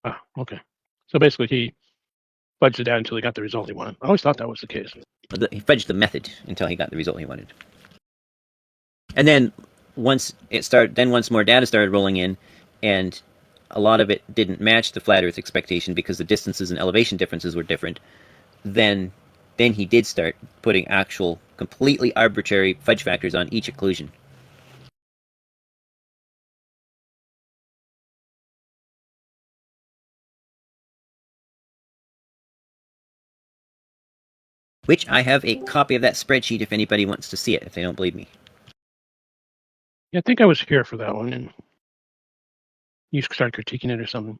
Ah, okay. So basically, he fudged it out until he got the result he wanted. I always thought that was the case. He fudged the method until he got the result he wanted. And then once more data started rolling in, and a lot of it didn't match the flat Earth expectation because the distances and elevation differences were different. Then he did start putting actual completely arbitrary fudge factors on each occlusion. Which I have a copy of that spreadsheet if anybody wants to see it, if they don't believe me. Yeah, I think I was here for that one, and you started critiquing it or something.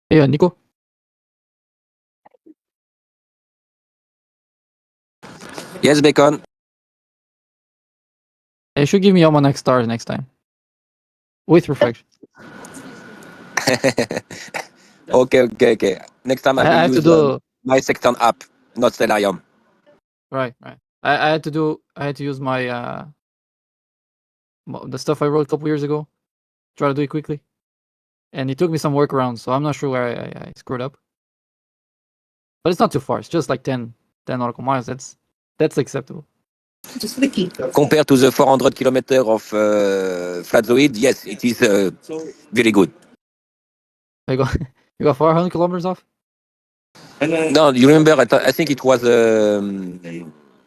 Yeah, Nico. Yes, Bacon. You should give me almanac stars next time. With refraction. Okay. Next time I I will have to use do my Sexton app, not Stellarium. right. I had to use my the stuff I wrote a couple years ago. Try to do it quickly. And it took me some workarounds, so I'm not sure where I screwed up. But it's not too far. It's just like 10 nautical miles. That's acceptable. Compared to the 400 kilometer of Flatzoid, yes, it is very good. You got 400 kilometers off? No, you remember, I think it was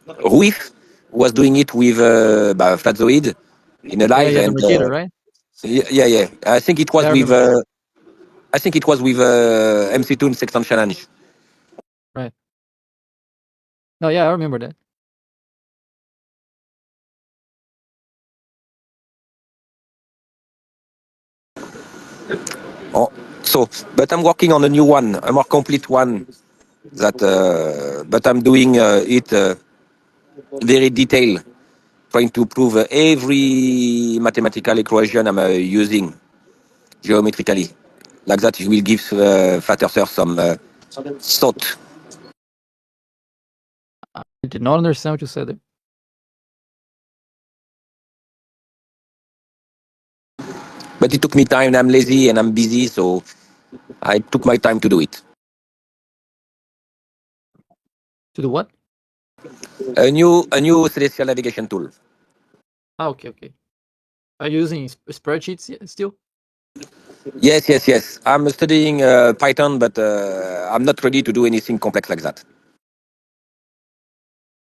Ruif was doing it with Flatzoid in a Yeah, live, yeah, the and Mercator, right? yeah. I think it was Yeah, I with remember that. MC2 Sexton Challenge. Right. No, yeah, I remember that. also, but I'm working on a new one, a more complete one. That, but I'm doing it very detailed, trying to prove every mathematical equation I'm using geometrically. Like that, it will give flat earthers some thought. I did not understand what you said there. But it took me time, and I'm lazy and I'm busy, so I took my time to do it. To do what? A new celestial navigation tool. Ah, okay. Are you using spreadsheets still? Yes. I'm studying Python, but I'm not ready to do anything complex like that.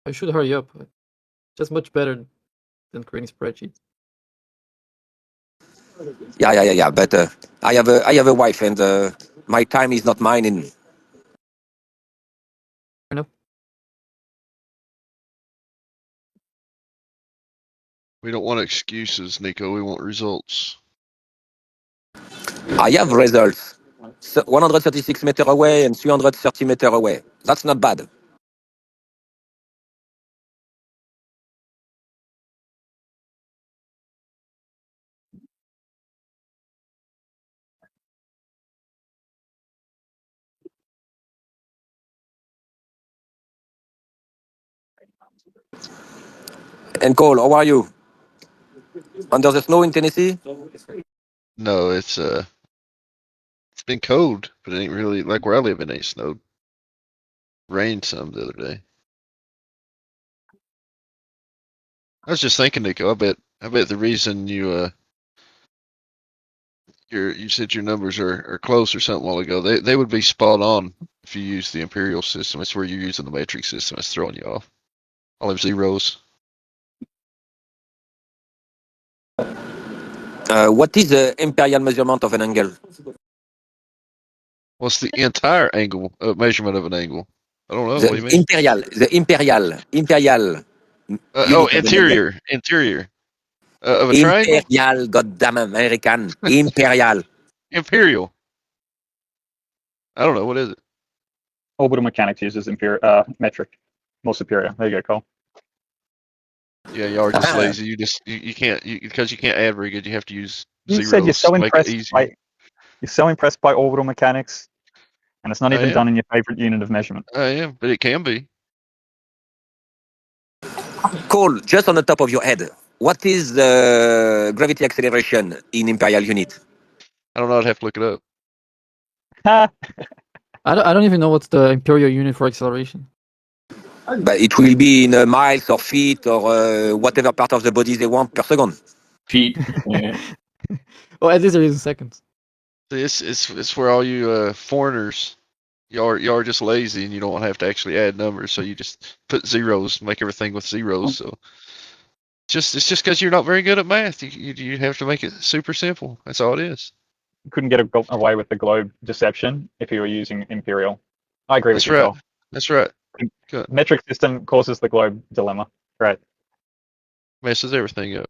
I should hurry up. Just much better than creating spreadsheets. Yeah. But I have a wife, and my time is not mine. And We don't want excuses, Nico. We want results. I have results. 136 meters away and 330 meters away. That's not bad. And Cole, how are you? Under the snow in Tennessee? No, it's been cold, but it ain't really like where I live. It ain't snowed. Rained some the other day. I was just thinking, Nico. I bet the reason you you said your numbers are close or something a while ago. They would be spot on if you use the imperial system. It's where you're using the metric system. It's throwing you off. All them zeros. What is the imperial measurement of an angle? What's the entire angle measurement of an angle? I don't know. What do you mean? The imperial. Interior of a triangle. Imperial, goddamn American. Imperial. Imperial. I don't know. What is it? Orbital mechanics uses metric. Most superior. There you go, Cole. Yeah, y'all are just lazy. You can't because you can't add very good. You have to use You zeros said you're so to make it impressed easier. you're so impressed by orbital mechanics, and it's not I even am. done in your favorite unit of measurement. I am, but it can be. Cole, just on the top of your head, what is the gravity acceleration in imperial unit? I don't know. I'd have to look it up. I don't even know what's the imperial unit for acceleration. But it will be in miles or feet or whatever part of the body they want per second. Feet. Yeah. Well, at least they're using seconds. It's where all you foreigners, y'all are just lazy and you don't have to actually add numbers, so you just put zeros, make everything with zeros. So it's just because you're not very good at math. You have to make it super simple. That's all it is. You couldn't get away with the globe deception if you were using imperial. I agree with That's you, right. Cole. That's right. Metric system causes the globe dilemma. Right. Messes everything up.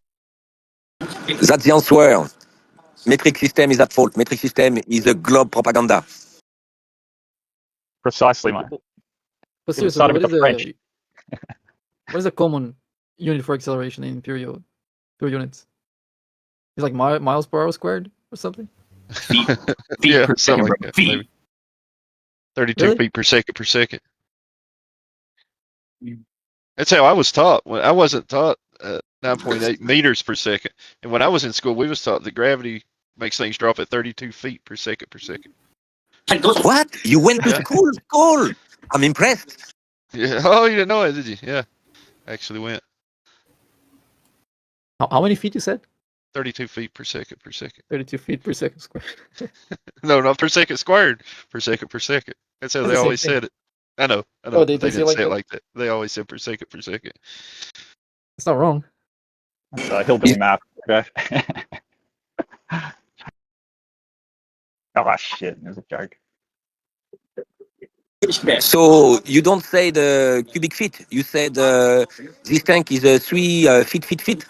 That's the answer. Metric system is at fault. Metric system is a globe propaganda. Precisely, mate. But It was seriously, started with the French. what is the common unit for acceleration in imperial units? It's like miles per hour squared or something? Feet Yeah, per something second, like bro. that. Feet. Maybe 32 Really? feet per second. That's how I was taught. When I wasn't taught 9.8 meters per second, and when I was in school, we was taught that gravity makes things drop at 32 feet per second. What? You went to Yeah. school? Cool. I'm impressed. Yeah. Oh, you didn't know it, did you? Yeah. Actually went How many feet you said? 32 feet per second. 32 feet per second squared. No, not per second squared. Per second. That's how That's they the same always thing. said it. I know. Oh, they They say didn't like say it that? like that. They always said per second. It's not wrong. That's hillbilly math. Okay. Oh shit! It was a joke. So you don't say the cubic feet. You said this tank is 3 feet.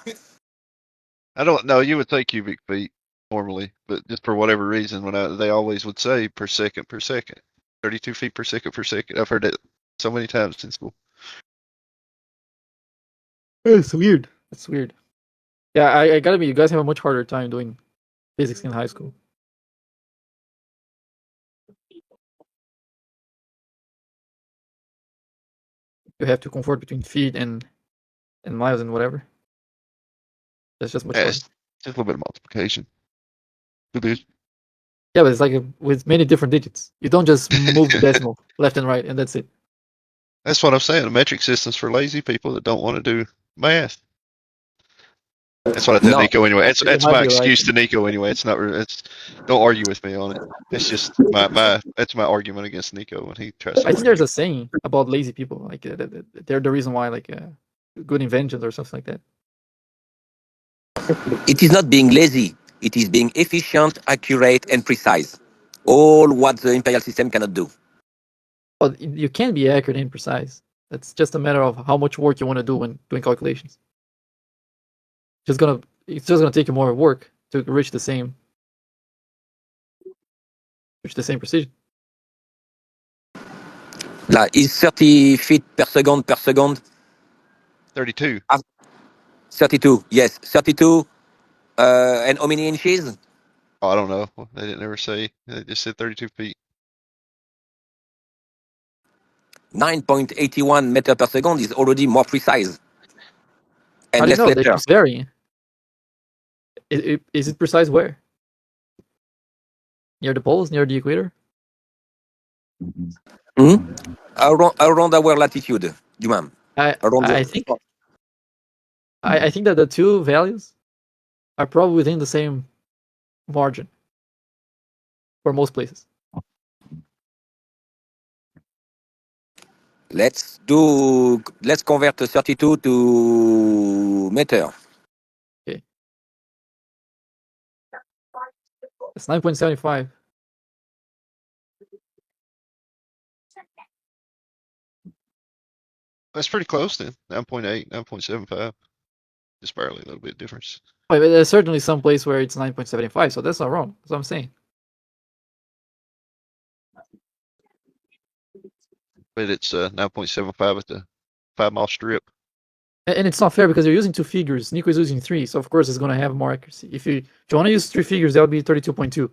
I don't know. You would say cubic feet. normally, but just for whatever reason, they always would say per second, 32 feet per second per second. I've heard it so many times in school. It's weird. It's weird. Yeah, I gotta admit, you guys have a much harder time doing physics in high school. You have to convert between feet and miles and whatever. That's just much harder. It's just a little bit of multiplication. Yeah, but it's like with many different digits. You don't just move the decimal left and right, and that's it. That's what I'm saying. The metric system's for lazy people that don't want to do math. That's what I tell No. Nico anyway. You That's might my be right. excuse to Nico anyway. It's not. It's don't argue with me on it. It's just that's my argument against Nico when he tries to I think there's argue. a saying about lazy people, like they're the reason why, like good inventions or something like that. It is not being lazy. It is being efficient, accurate, and precise. All what the imperial system cannot do. Well, you can be accurate and precise. That's just a matter of how much work you want to do when doing calculations. It's just gonna take you more work to reach the same precision. Là, is 30 feet per second. 32. 32, yes. 32, and how many inches? Oh, I don't know. They didn't ever say. They just said 32 feet. 9.81 meter per second is already more precise. How And do you less know? That letter. keeps varying. Is it precise where? Near the poles, near the equator? Around our latitude, Dumam. I think that the two values are probably within the same margin for most places. Let's convert 32 to meter. Okay. It's 9.75. That's pretty close then. 9.8, 9.75. Just barely a little bit difference. Wait, but there's certainly some place where it's 9.75, so that's not wrong. That's what I'm saying. But it's 9.75 at the 5 mile strip. And it's not fair because you're using two figures. Nico is using three, so of course it's going to have more accuracy. If you want to use three figures, that would be 32.2. So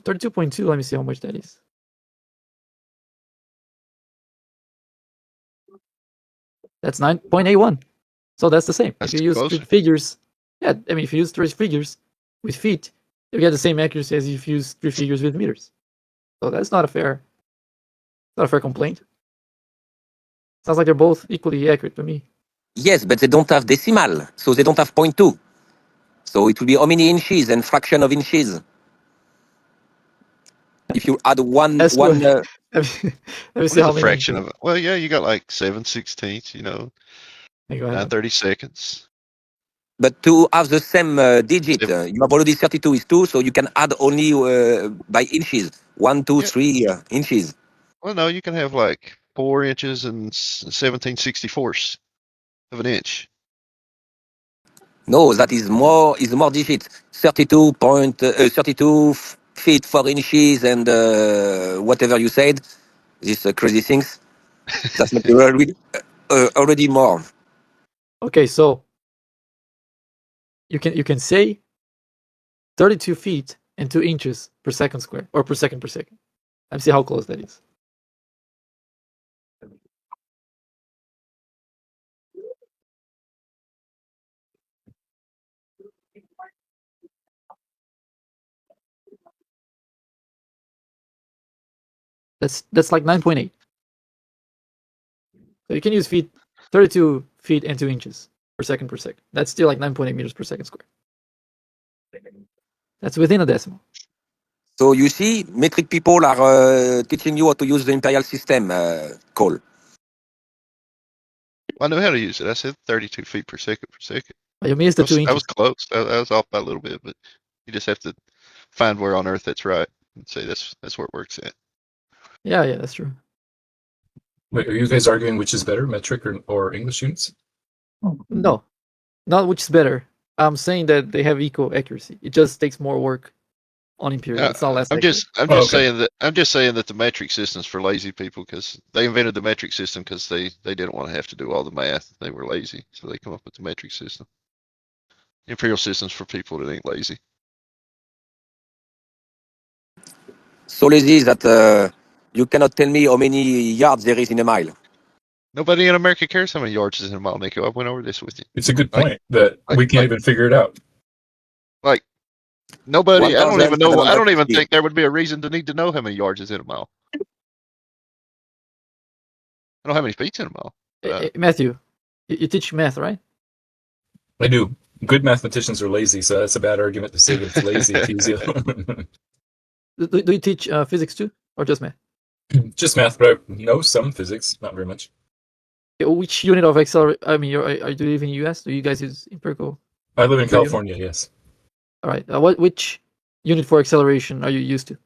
32.2, let me see how much that is. That's 9.81. So that's the same. That's if you use closer. three figures, yeah, I mean, if you use three figures with feet, you get the same accuracy as if you use three figures with meters. So that's not a fair complaint. Sounds like they're both equally accurate to me. Yes, but they don't have decimal, so they don't have 0.2. So it will be how many inches and fraction of inches. If you add one, That's one. good. Let me What see is how a many. fraction of it? Well, yeah, you got like 7/16, you know, Go ahead. 9/30 seconds. But to have the same digit, you have already 32 is 2, so you can add only by inches. 1, 2, 3 inches. Well, no, you can have like 4 inches and 17/64 of an inch. No, that is more digits. 32 feet 4 inches and whatever you said. These crazy things. That's not already more. Okay, so you can say 32 feet and 2 inches per second square, or per second. Let's see how close that is. That's like 9.8. So you can use 32 feet and 2 inches per second. That's still like 9.8 meters per second square. That's within a decimal. So you see, metric people are teaching you how to use the imperial system, Cole. I know how to use it. I said 32 feet per second. You missed the 2 I inches. was close. I was off by a little bit, but you just have to find where on Earth that's right and say that's where it works at. Yeah, that's true. Wait, are you guys arguing which is better, metric or English units? No, not which is better. I'm saying that they have equal accuracy. It just takes more work on Imperial. It's not less I'm accurate. just saying that the metric system's for lazy people because they invented the metric system because they didn't want to have to do all the math. They were lazy, so they come up with the metric system. Imperial system's for people that ain't lazy. So lazy that you cannot tell me how many yards there is in a mile. Nobody in America cares how many yards is in a mile, Nico. I went over this with you. It's a good point that we can't even figure it out. Like nobody. I don't even know. I don't even 1,750. think there would be a reason to need to know how many yards is in a mile. I don't know how many feet's in a mile. Matthew, you teach math, right? I do. Good mathematicians are lazy, so that's a bad argument to say that it's lazy. It's easy. Do you teach physics too, or just math? Just math, but I know some physics, not very much. Which unit of acceleration? I mean, do you live in the US? Do you guys use empirical? I live in California, yes. All right. Which unit for acceleration are you used to?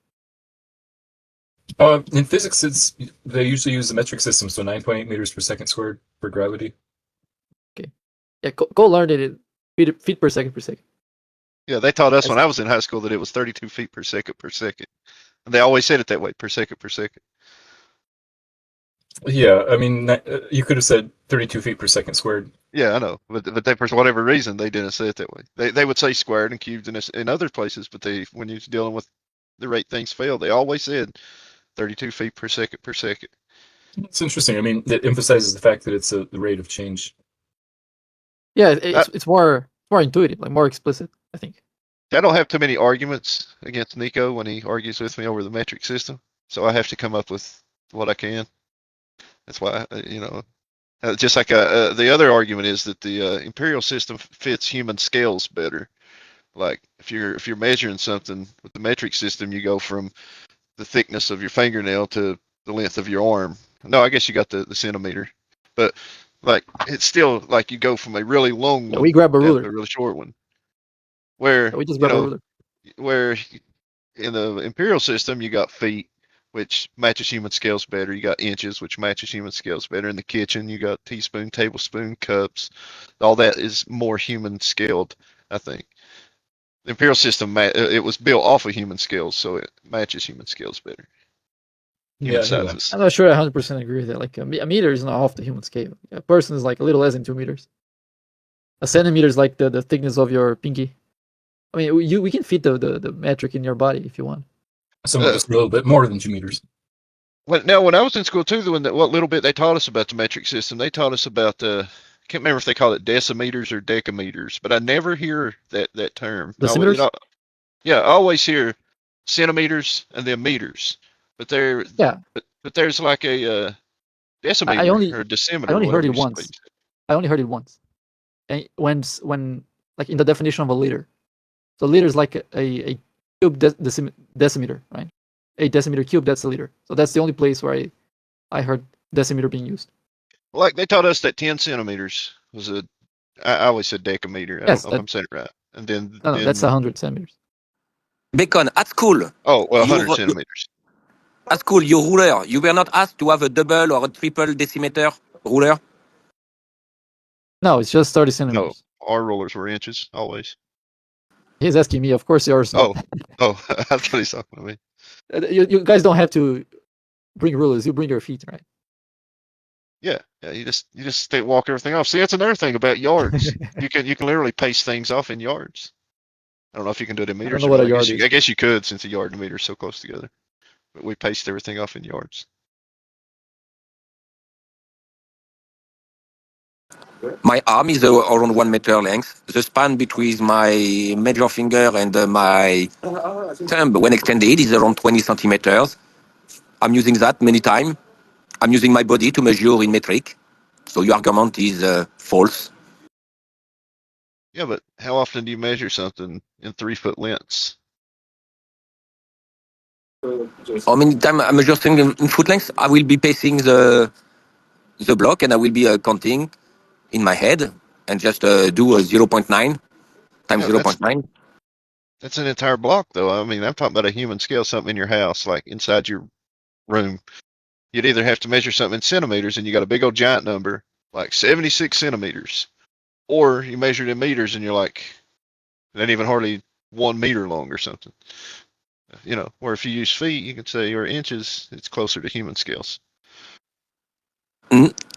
In physics, they usually use the metric system, so 9.8 meters per second squared for gravity. Okay. Yeah, Cole learned it in feet per second per second. Yeah, they taught us when I was in high school that it was 32 feet per second per second. And they always said it that way, per second per second. Yeah, I mean, you could have said 32 feet per second squared. Yeah, I know, but they, for whatever reason, they didn't say it that way. They would say squared and cubed in other places, but when you're dealing with the rate things fail, they always said 32 feet per second per second. It's interesting. I mean, it emphasizes the fact that it's the rate of change. Yeah, it's more intuitive, like more explicit, I think. I don't have too many arguments against Nico when he argues with me over the metric system, so I have to come up with what I can. That's why, just like the other argument is that the imperial system fits human scales better. Like if you're measuring something with the metric system, you go from the thickness of your fingernail to the length of your arm. No, I guess you got the centimeter, but like it's still like you go from a really long one we grab a down ruler. to a really short one. Where We just grab a ruler. where in the imperial system you got feet, which matches human scales better. You got inches, which matches human scales better. In the kitchen, you got teaspoon, tablespoon, cups. All that is more human scaled, I think. The imperial system, it was built off of human scales, so it matches human scales better. Human sizes. I'm not sure I 100% agree with that. Like a meter is not off the human scale. A person is like a little less than 2 meters. A centimeter is like the thickness of your pinky. I mean, we can fit the metric in your body if you want. Some of us a little bit more than 2 meters. When I was in school too, what little bit they taught us about the metric system, they taught us about I can't remember if they call it decimeters or decameters, but I never hear that term. Decimeters? Yeah, I always hear centimeters and then meters, but but there's like a decimeter or a decimeter. I only heard it once. I only heard it once, and when like in the definition of a liter, so liter is like a cube decimeter, right? A decimeter cube, that's a liter. So that's the only place where I heard decimeter being used. Like they taught us that 10 centimeters was I always said decameter. I don't know if I'm saying it right. And then no, that's 100 centimeters. Bacon, at school. Oh, well, 100 centimeters. At school, your ruler, you were not asked to have a double or a triple decimeter ruler? No, it's just 30 centimeters. No, our rulers were inches, always. He's asking me, of course yours. Oh, I thought he's talking to me. You guys don't have to bring rulers. You bring your feet, right? Yeah, you just walk everything off. See, that's another thing about yards. you can literally pace things off in yards. I don't know if you can do it in meters. I don't know what a yard is. I guess you could, since a yard and a meter are so close together. But we paced everything off in yards. My arm is around 1 meter length. The span between my major finger and my thumb, when extended, is around 20 centimeters. I'm using that many times. I'm using my body to measure in metric. So your argument is false. Yeah, but how often do you measure something in 3-foot lengths? How many times I measure things in foot length? I will be pacing the block and I will be counting in my head and just do a 0.9 times 0.9. That's an entire block, though. I mean, I'm talking about a human scale, something in your house, like inside your room. You'd either have to measure something in centimeters and you got a big old giant number, like 76 centimeters, or you measure it in meters and you're like It ain't even hardly 1 meter long or something. You know, where if you use feet, you can say, or inches, it's closer to human scales.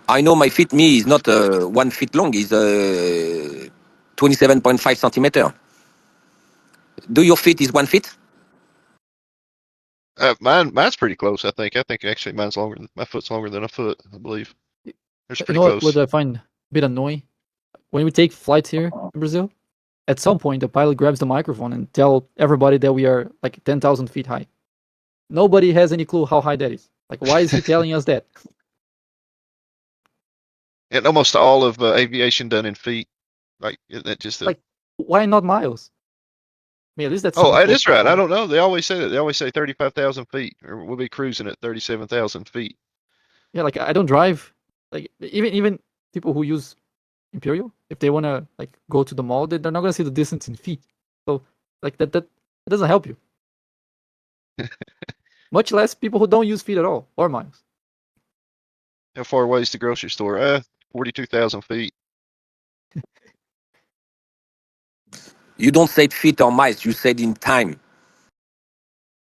I know my feet, me, is not 1 feet long, is 27.5 centimeter. Do your feet is 1 feet? Mine's pretty close, I think. I think actually mine's longer. My foot's longer than a foot, I believe. It's You pretty know close. what I find a bit annoying? When we take flights here in Brazil, at some point the pilot grabs the microphone and tell everybody that we are like 10,000 feet high. Nobody has any clue how high that is. Like, why is he telling us that? And almost all of aviation done in feet. Like, isn't that just Like, why not miles? I mean, at least that's Oh, something it close is to our right. I home. don't know. They always say that. They always say 35,000 feet, or we'll be cruising at 37,000 feet. Yeah, like I don't drive. Like even people who use Imperial, if they wanna like go to the mall, they're not gonna see the distance in feet. So like that doesn't help you. Much less people who don't use feet at all or miles. How far away is the grocery store? 42,000 feet. You don't say feet or miles, you said in time.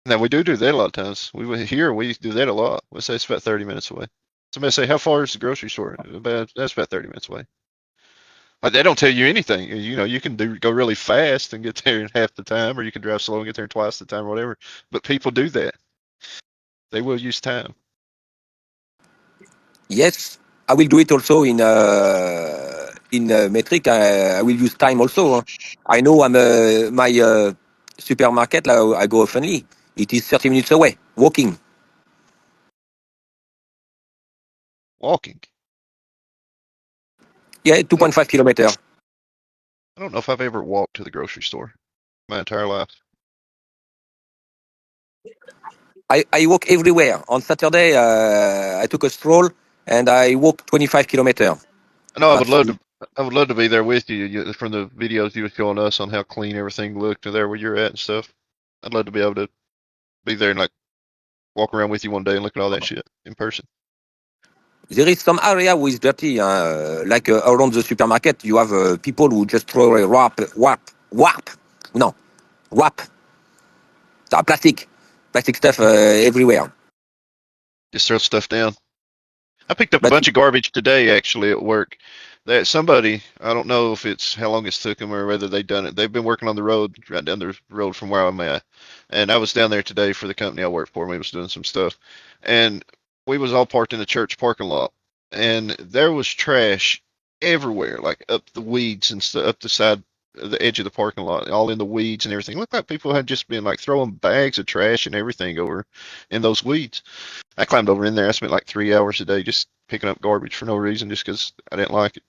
Now, we do that a lot of times. We do that a lot. We say it's about 30 minutes away. Somebody say, how far is the grocery store? That's about 30 minutes away. But they don't tell you anything. You know, you can go really fast and get there in half the time, or you can drive slow and get there in twice the time, or whatever. But people do that. They will use time. Yes, I will do it also in metric. I will use time also. I know my supermarket. I go oftenly. It is 30 minutes away, walking. Walking. Yeah, 2.5 kilometer. I don't know if I've ever walked to the grocery store my entire life. I walk everywhere. On Saturday, I took a stroll and I walk 25 kilometer. I know I would love to. I would love to be there with you from the videos you were showing us on how clean everything looked there where you're at and stuff. I'd love to be able to be there and like walk around with you one day and look at all that shit in person. There is some area who is dirty, like around the supermarket. You have people who just throw a wrap, plastic stuff everywhere. Just throw stuff down. I picked up a bunch of garbage today actually at work. That somebody, I don't know if it's how long it's took them or whether they've done it. They've been working on the road right down the road from where I'm at, and I was down there today for the company I work for. We was doing some stuff, and we was all parked in the church parking lot, and there was trash everywhere, like up the weeds and stuff, up the side, the edge of the parking lot, all in the weeds and everything. It looked like people had just been like throwing bags of trash and everything over in those weeds. I climbed over in there. I spent like 3 hours a day just picking up garbage for no reason, just because I didn't like it.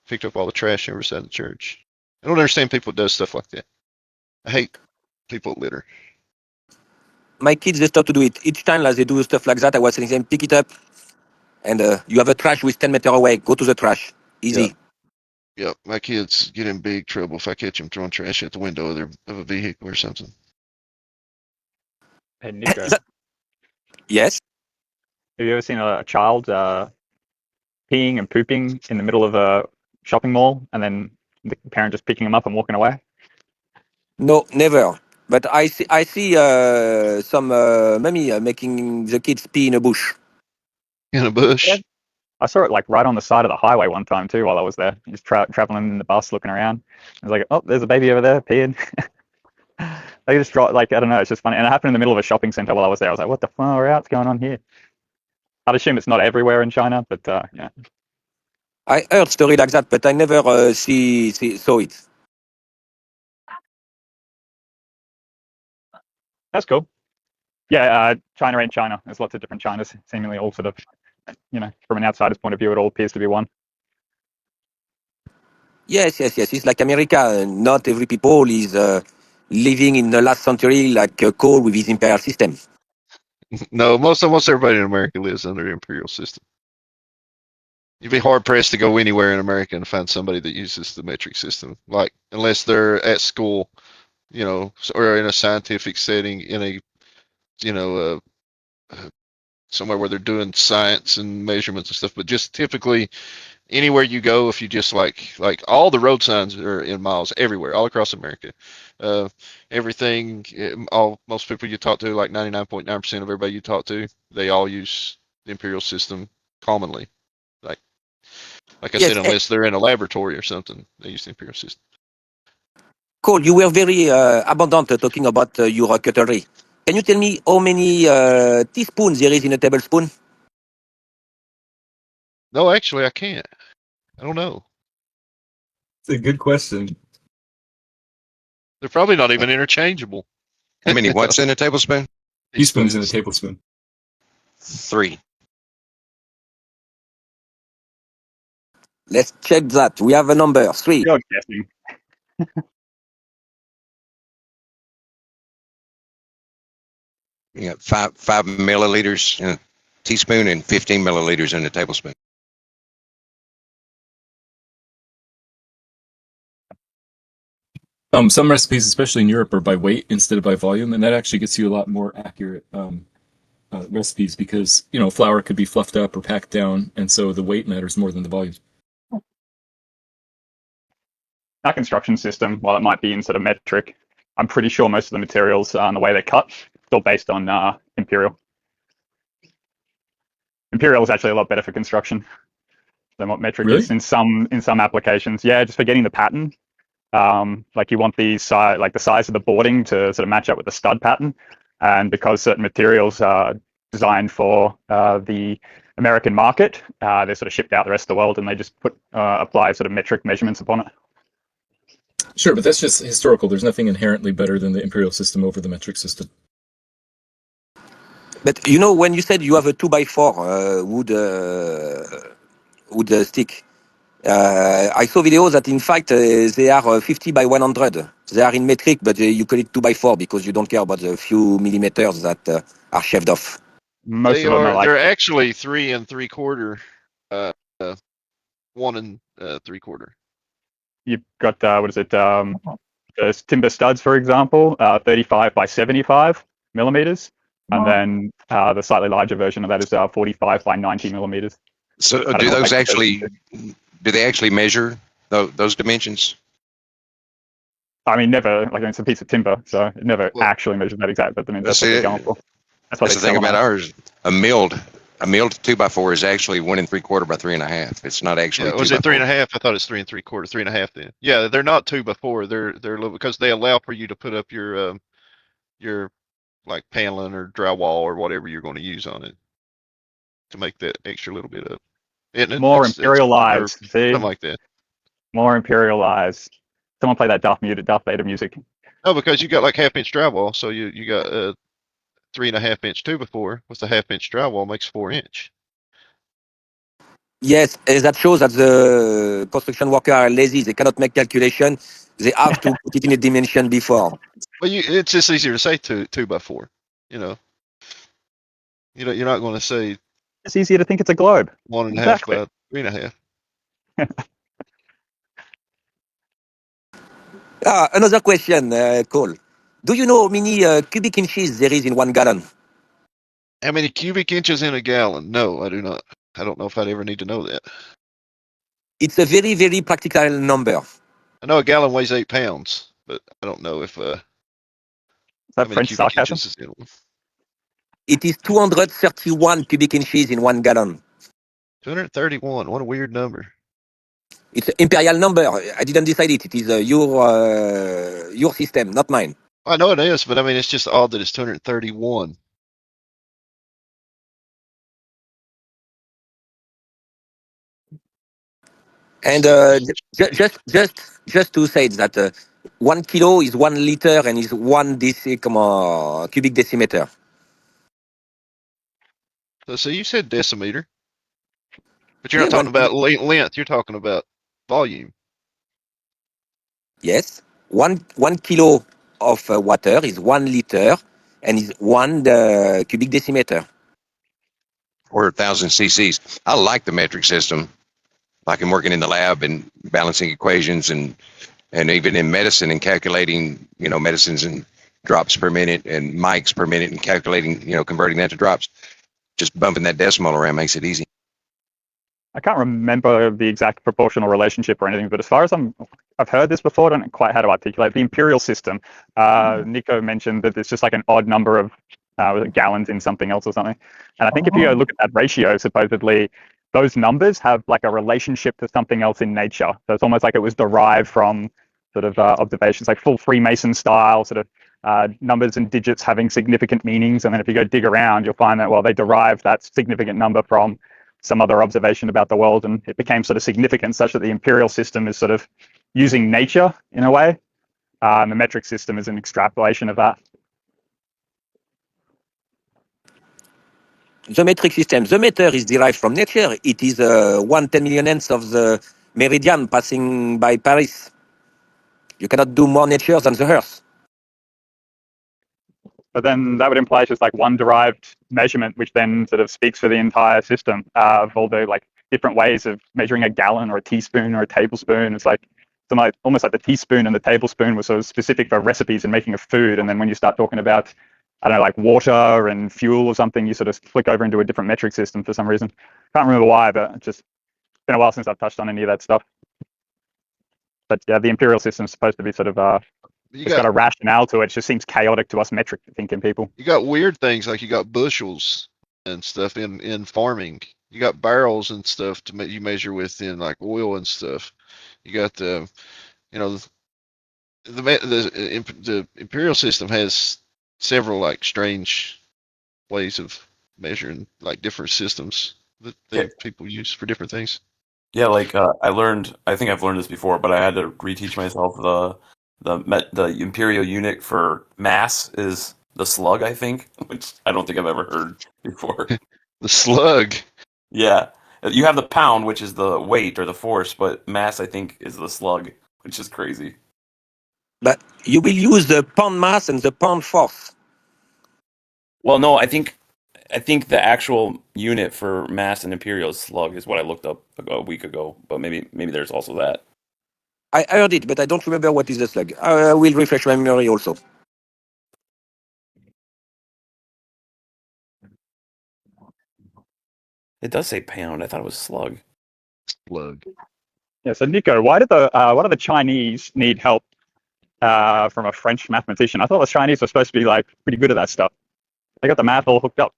Picked up all the trash over beside the church. I don't understand people that does stuff like that. I hate people that litter. My kids, they start to do it. Each time as they do stuff like that, I was telling them, pick it up, and you have a trash with 10 meters away. Go to the trash. Easy. Yep, my kids get in big trouble if I catch them throwing trash out the window of a vehicle or something. Hey, Nico. Yes. Have you ever seen a child peeing and pooping in the middle of a shopping mall, and then the parent just picking them up and walking away? No, never. But I see some mommy making the kids pee in a bush. In a bush? Yeah. I saw it like right on the side of the highway one time too while I was there. Just traveling in the bus, looking around. I was like, oh, there's a baby over there peeing. They just dropped, like, I don't know, it's just funny. And it happened in the middle of a shopping center while I was there. I was like, what the far out's going on here? I'd assume it's not everywhere in China, but yeah. I heard story like that, but I never saw it. That's cool. Yeah, China ain't China. There's lots of different Chinas, seemingly all sort of, you know, from an outsider's point of view, it all appears to be one. Yes. It's like America. Not every people is living in the last century like Cole with his imperial system. No, almost everybody in America lives under the imperial system. You'd be hard pressed to go anywhere in America and find somebody that uses the metric system, like unless they're at school, you know, or in a scientific setting, in a, you know, somewhere where they're doing science and measurements and stuff. But just typically, anywhere you go, if you just like all the road signs are in miles everywhere, all across America. Everything, most people you talk to, like 99.9% of everybody you talk to, they all use the imperial system commonly. Like I Yes, said, unless they're in a laboratory or something, they use the imperial system. Cole, you were very abundant talking about your cutlery. Can you tell me how many teaspoons there is in a tablespoon? No, actually, I can't. I don't know. It's a good question. They're probably not even interchangeable. How many what's in a tablespoon? Teaspoons in a tablespoon. 3. Let's check that. We have a number 3. You're guessing. You got 5 milliliters in a teaspoon and 15 milliliters in a tablespoon. Some recipes, especially in Europe, are by weight instead of by volume, and that actually gets you a lot more accurate recipes because flour could be fluffed up or packed down, and so the weight matters more than the volume. Our construction system, while it might be in sort of metric, I'm pretty sure most of the materials and the way they're cut, still based on imperial. Imperial is actually a lot better for construction than what metric is in some applications. Yeah, just for getting the pattern. Like you want the size of the boarding to sort of match up with the stud pattern, and because certain materials are designed for the American market, they're sort of shipped out the rest of the world, and they just apply sort of metric measurements upon it. Sure, but that's just historical. There's nothing inherently better than the imperial system over the metric system. But when you said you have a 2x4 wood stick, I saw videos that in fact they are 50 by 100. They are in metric, but you call it 2x4 because you don't care about the few millimeters that are shaved off. Most of them are they're actually 3 3/4, 1 3/4. You've got the timber studs, for example, 35 by 75 millimeters, and then the slightly larger version of that is 45 by 90 millimeters. So do they actually measure those dimensions? I mean, never. Like it's a piece of timber, so it never actually measures that exact. But I mean, that's what they're going for. That's the thing about ours. A milled 2x4 is actually 1 3/4 by 3 1/2. It's not actually. Was it 3 1/2? I thought it's 3 3/4, 3 1/2. Then they're not 2x4. They're a little, because they allow for you to put up your like paneling or drywall or whatever you're going to use on it to make that extra little bit up. More imperialized, see? Something like that. More imperialized. Someone play that Darth Vader music. No, because you got like 1/2-inch drywall, so you got 3 1/2-inch 2x4 with the 1/2-inch drywall makes 4-inch. Yes, that shows that the construction workers are lazy. They cannot make calculation. They have to put it in a dimension before. Well, it's just easier to say 2x4. You're not going to say. It's easier to think it's a globe. 1 1/2 Exactly. by 3 1/2. Another question, Cole. Do you know how many cubic inches there is in 1 gallon? How many cubic inches in a gallon? No, I do not. I don't know if I'd ever need to know that. It's a very, very practical number. I know a gallon weighs 8 pounds, but I don't know if is that French sarcasm? Is in one. It is 231 cubic inches in 1 gallon. 231. What a weird number. It's an imperial number. I didn't decide it. It is your system, not mine. I know it is, but I mean, it's just odd that it's 231. And just to say that 1 kilo is 1 liter and is 1 cubic decimeter. So you said decimeter, but you're not talking about length. You're talking about volume. Yes, 1 kilo of water is 1 liter and is 1 cubic decimeter. Or 1,000 cc's. I like the metric system. Like I'm working in the lab and balancing equations and even in medicine and calculating, medicines and drops per minute and mics per minute and calculating, converting that to drops. Just bumping that decimal around makes it easy. I can't remember the exact proportional relationship or anything, but as far as I've heard this before. I don't know quite how to articulate the imperial system. Nico mentioned that there's just like an odd number of gallons in something else or something. And I think if you go look at that ratio, supposedly those numbers have like a relationship to something else in nature. So it's almost like it was derived from sort of observations, like full Freemason style sort of numbers and digits having significant meanings. And then if you go dig around, you'll find that, well, they derived that significant number from some other observation about the world, and it became sort of significant such that the imperial system is sort of using nature in a way, and the metric system is an extrapolation of that. The metric system, the meter is derived from nature. It is 1/10 millionth of the meridian passing by Paris. You cannot do more nature than the Earth. But then that would imply just like one derived measurement, which then sort of speaks for the entire system of all the like different ways of measuring a gallon or a teaspoon or a tablespoon. It's like almost like the teaspoon and the tablespoon was sort of specific for recipes and making of food. And then when you start talking about, I don't know, like water and fuel or something, you sort of flick over into a different metric system for some reason. Can't remember why, but it's just been a while since I've touched on any of that stuff. But yeah, the imperial system is supposed to be sort of it's got a rationale to it. It just seems chaotic to us metric thinking people. You got weird things like you got bushels and stuff in farming. You got barrels and stuff you measure with in like oil and stuff. You got the imperial system has several like strange ways of measuring like different systems that people use for different things. Yeah, like I think I've learned this before, but I had to reteach myself the imperial unit for mass is the slug, I think, which I don't think I've ever heard before. The slug. Yeah. You have the pound, which is the weight or the force, but mass, I think, is the slug, which is crazy. But you will use the pound mass and the pound force. Well, no, I think the actual unit for mass and imperial is slug is what I looked up a week ago, but maybe there's also that. I heard it, but I don't remember what is the slug. I will refresh my memory also. It does say pound. I thought it was slug. Slug. Yeah. So Nico, why do the Chinese need help from a French mathematician? I thought the Chinese were supposed to be like pretty good at that stuff. They got the math all hooked up.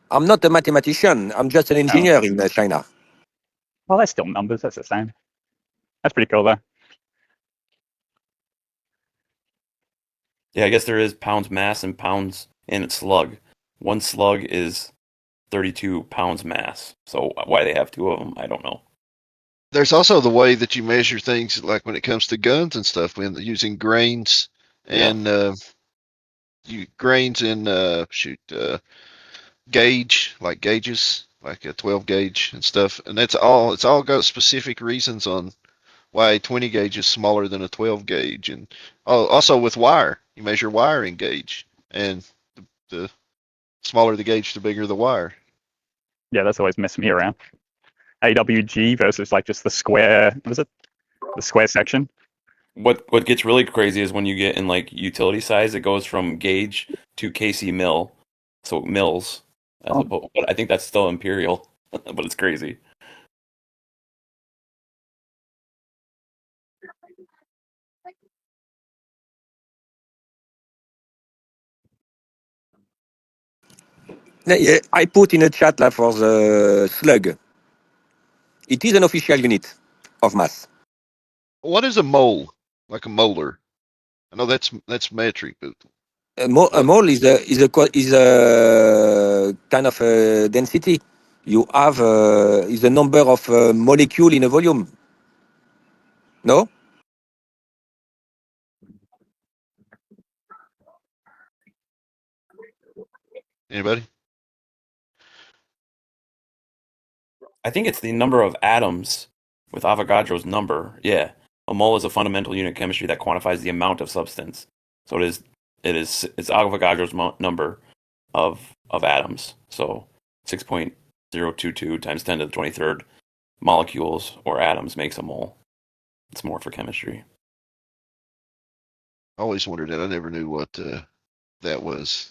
I'm not a mathematician. I'm just an engineer in China. Well, that's still numbers. That's the same. That's pretty cool, though. Yeah, I guess there is pounds mass and pounds in slug. One slug is 32 pounds mass. So why they have two of them, I don't know. There's also the way that you measure things, like when it comes to guns and stuff, when using grains and grains in gauge, like gauges, like a 12 gauge and stuff, and it's all got specific reasons on why a 20 gauge is smaller than a 12 gauge, and also with wire, you measure wire in gauge, and the smaller the gauge, the bigger the wire. Yeah, that's always messed me around. AWG versus like just the square. What is it? The square section. What gets really crazy is when you get in like utility size, it goes from gauge to KC mil, so mils. But I think that's still imperial, but it's crazy. I put in a chat for the slug. It is an official unit of mass. What is a mole? Like a molar? I know that's metric, but A mole is a kind of density. You have is the number of molecule in a volume. No? Anybody? I think it's the number of atoms with Avogadro's number. Yeah, a mole is a fundamental unit of chemistry that quantifies the amount of substance. So it's Avogadro's number of atoms. So 6.022 times 10 to the 23rd molecules or atoms makes a mole. It's more for chemistry. I always wondered that. I never knew what that was.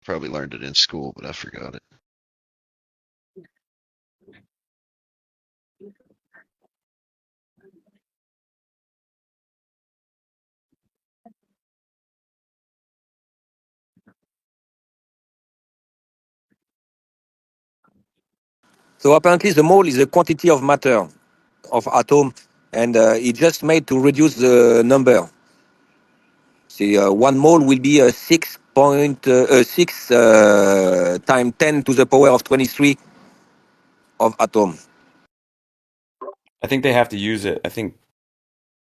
Probably learned it in school, but I forgot it. So apparently the mole is the quantity of matter of atom, and it just made to reduce the number. See, 1 mole will be 6 times 10 to the power of 23 of atom. I think they have to use it. I think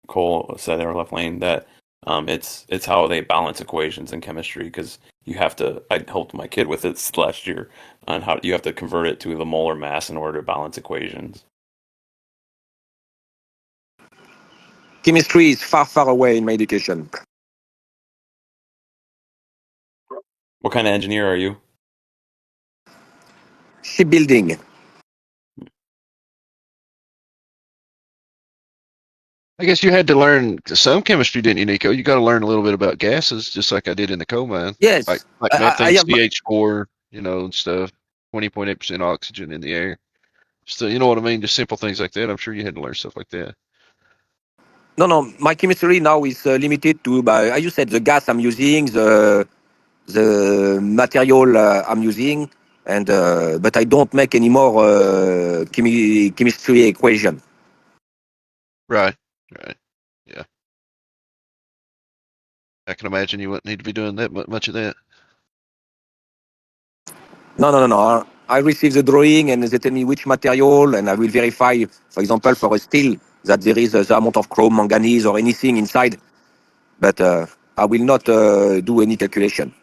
Cole said in our left lane that it's how they balance equations in chemistry, because you have to. I helped my kid with it last year on how you have to convert it to the molar mass in order to balance equations. Chemistry is far, far away in my education. What kind of engineer are you? Shipbuilding. I guess you had to learn some chemistry, didn't you, Nico? You got to learn a little bit about gases, just like I did in the coal mine. Yes, Like I methane, have. CH4, and stuff. 20.8% oxygen in the air. So you know what I mean? Just simple things like that. I'm sure you had to learn stuff like that. No. My chemistry now is limited to, as you said, the gas I'm using, the material I'm using, and but I don't make any more chemistry equation. Right. Yeah. I can imagine you wouldn't need to be doing that much of that. No. I receive the drawing and they tell me which material, and I will verify, for example, for a steel, that there is the amount of chrome, manganese, or anything inside. But I will not do any calculation.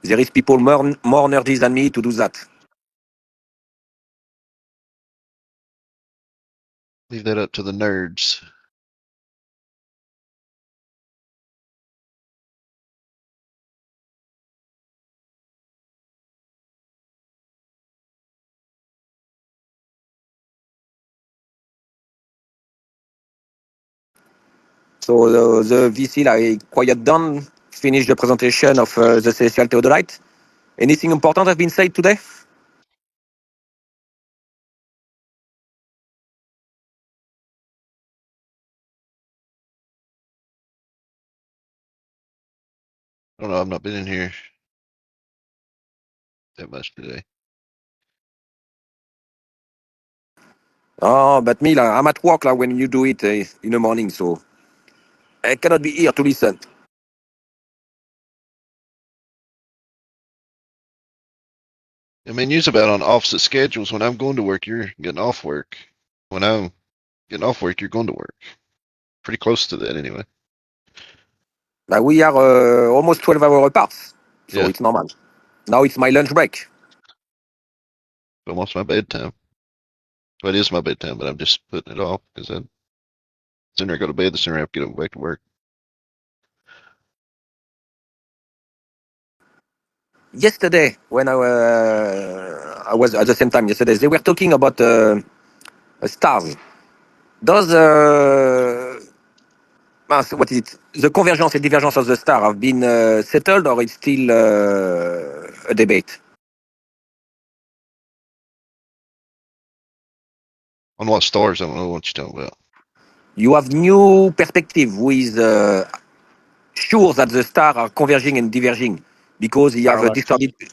There is people more nerdy than me to do that. Leave that up to the nerds. So the VC like quiet down, finish the presentation of the CEL-THEO. Anything important has been said today? I don't know. I've not been in here that much today. Oh, but me, I'm at work when you do it in the morning, so I cannot be here to listen. I mean, you're about on opposite schedules. When I'm going to work, you're getting off work. When I'm getting off work, you're going to work. Pretty close to that, anyway. We are almost 12 hours apart, so Yeah. it's normal. Now it's my lunch break. Almost my bedtime. Well, it is my bedtime, but I'm just putting it off because the sooner I go to bed, the sooner I have to get up and back to work. Yesterday, when I was at the same time yesterday, they were talking about stars. Does what is it? The convergence and divergence of the star have been settled, or it's still a debate? On what stars? I don't know what you're talking about. You have new perspective with sure that the stars are converging and diverging because you have a Parallax. distorted. Is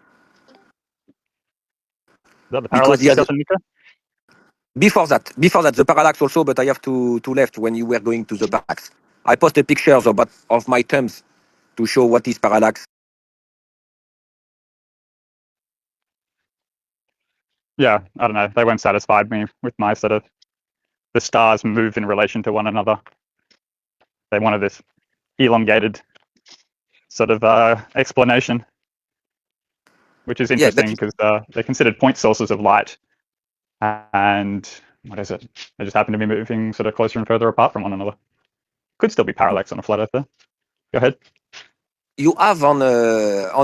that the Because parallax discussion, Mika? before that, the parallax also, but I have to left when you were going to the parallax. I posted pictures of my terms to show what is parallax. Yeah, I don't know. They weren't satisfied me with my sort of the stars move in relation to one another. They wanted this elongated sort of explanation, which is interesting because they're considered point sources of light. And what is it? They just happen to be moving sort of closer and further apart from one another. Could still be parallax on a flat earth though. Go ahead. You have on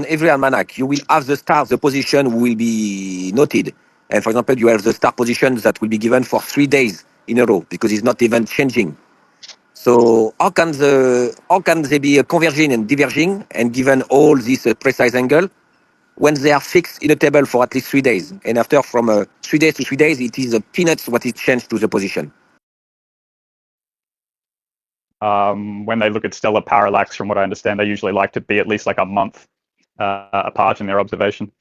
every almanac, you will have the stars, the position will be noted. And for example, you have the star positions that will be given for 3 days in a row because it's not even changing. So how can they be converging and diverging, and given all this precise angle, when they are fixed in a table for at least 3 days, and after from 3 days to 3 days, it is peanuts what is changed to the position. When they look at stellar parallax, from what I understand, they usually like to be at least like a month apart in their observation.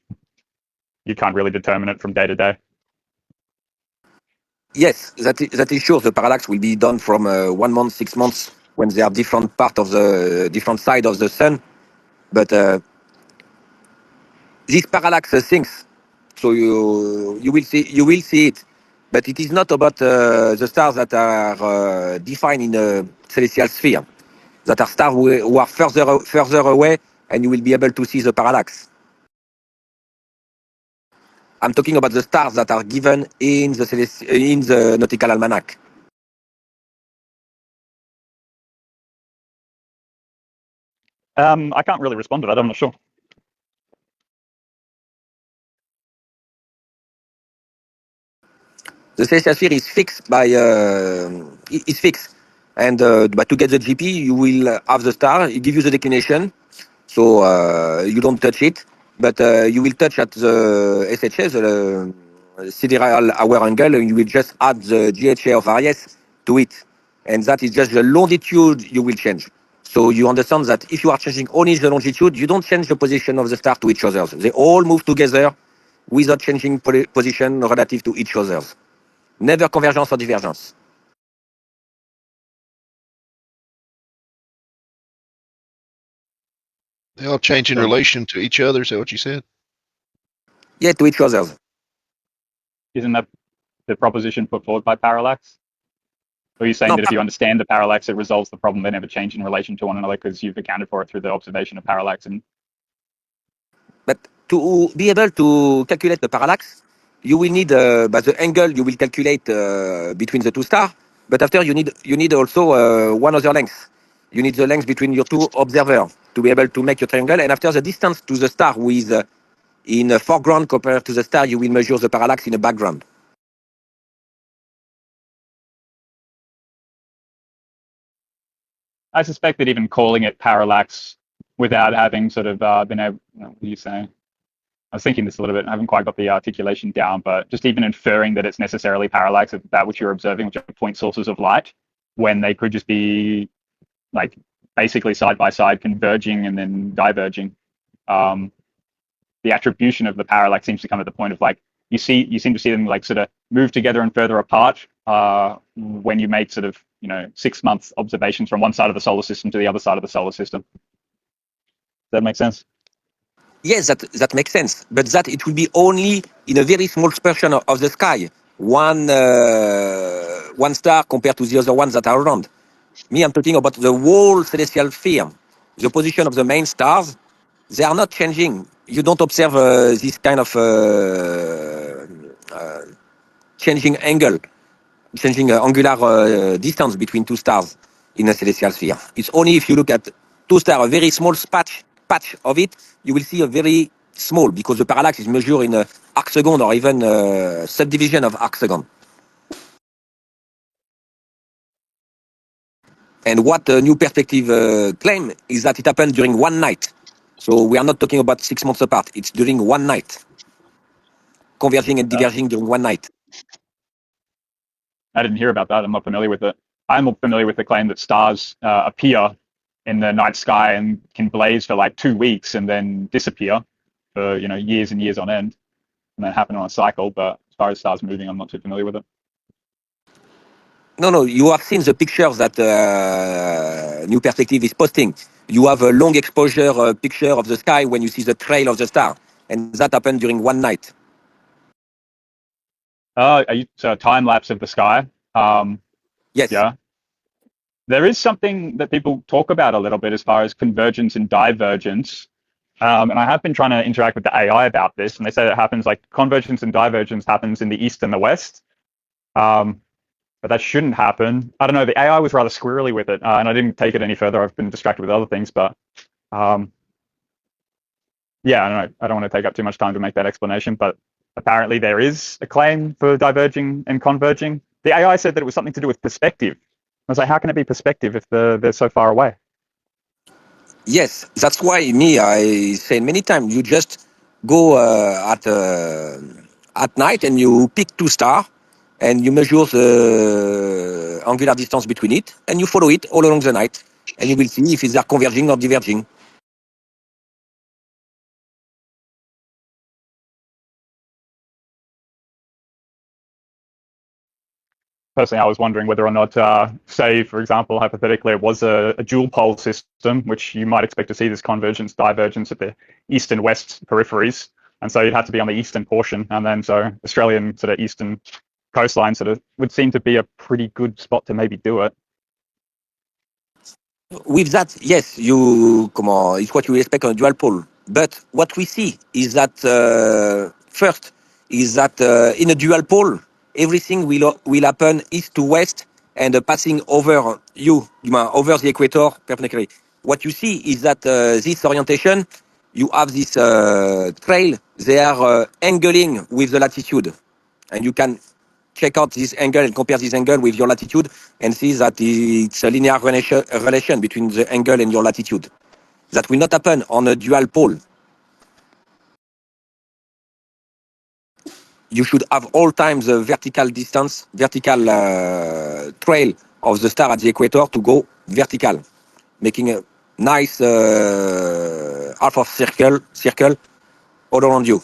You can't really determine it from day to day. Yes, that is sure. The parallax will be done from 1 month, 6 months, when they are different part of the different side of the sun. But these parallax things, so you will see it, but it is not about the stars that are defined in a celestial sphere, that are stars who are further away, and you will be able to see the parallax. I'm talking about the stars that are given in the nautical almanac. I can't really respond to that. I'm not sure. The celestial sphere is fixed is fixed, and but to get the GP, you will have the star. It gives you the declination, so you don't touch it, but you will touch at the SHA, the sidereal hour angle, and you will just add the GHA of RS to it, and that is just the longitude you will change. So you understand that if you are changing only the longitude, you don't change the position of the star to each other. They all move together without changing position relative to each other. Never convergence or divergence. They all change in relation to each other. Is that what you said? Yeah, to each other. Isn't that the proposition put forward by parallax? Or are you saying that if you understand the parallax, it resolves the problem, they never change in relation to one another because you've accounted for it through the observation of parallax? And but to be able to calculate the parallax, you will need but the angle you will calculate between the two stars. But after you need also one other length. You need the length between your two observers to be able to make your triangle. And after the distance to the star who is in a foreground compared to the star, you will measure the parallax in a background. I suspect that even calling it parallax without having sort of been able, what are you saying? I was thinking this a little bit. I haven't quite got the articulation down, but just even inferring that it's necessarily parallax of that which you're observing, which are point sources of light, when they could just be like basically side by side converging and then diverging. The attribution of the parallax seems to come at the point of like you seem to see them like sort of move together and further apart when you make sort of 6 months observations from one side of the solar system to the other side of the solar system. Does that make sense? Yes, that makes sense. But that it will be only in a very small portion of the sky. One star compared to the other ones that are around. Me, I'm talking about the whole celestial sphere. The position of the main stars, they are not changing. You don't observe this kind of changing angle, changing angular distance between two stars in a celestial sphere. It's only if you look at two stars, a very small patch of it, you will see a very small, because the parallax is measured in a arc second or even subdivision of arc second. And what the new perspective claim is that it happened during one night. So we are not talking about 6 months apart. It's during one night, converging and diverging during one night. I didn't hear about that. I'm not familiar with it. I'm more familiar with the claim that stars appear in the night sky and can blaze for like 2 weeks and then disappear for years and years on end, and then happen on a cycle. But as far as stars moving, I'm not too familiar with it. No, you have seen the pictures that New Perspective is posting. You have a long exposure picture of the sky when you see the trail of the star. And that happened during one night. It's a time lapse of the sky. Yes. Yeah. There is something that people talk about a little bit as far as convergence and divergence. And I have been trying to interact with the AI about this, and they say it happens like convergence and divergence happens in the east and the west. But that shouldn't happen. I don't know. The AI was rather squirrely with it, and I didn't take it any further. I've been distracted with other things, but yeah, I don't know. I don't want to take up too much time to make that explanation, but apparently there is a claim for diverging and converging. The AI said that it was something to do with perspective. was like, how can it be perspective if they're so far away? Yes, that's why I say many times, you just go at night and you pick 2 stars and you measure the angular distance between it and you follow it all along the night and you will see if they are converging or diverging. Personally, I was wondering whether or not, say, for example, hypothetically, it was a dual pole system, which you might expect to see this convergence, divergence at the east and west peripheries. And so you'd have to be on the eastern portion. And then so Australian sort of eastern coastline sort of would seem to be a pretty good spot to maybe do it. With that, yes, it's what you expect on a dual pole. But what we see is that first is that in a dual pole, everything will happen east to west and passing over over the equator perpendicularly. What you see is that this orientation, you have this trail, they are angling with the latitude, and you can check out this angle and compare this angle with your latitude and see that it's a linear relation between the angle and your latitude. That will not happen on a dual pole. You should have all times the vertical distance, vertical trail of the star at the equator to go vertical, making a nice half of circle all around you.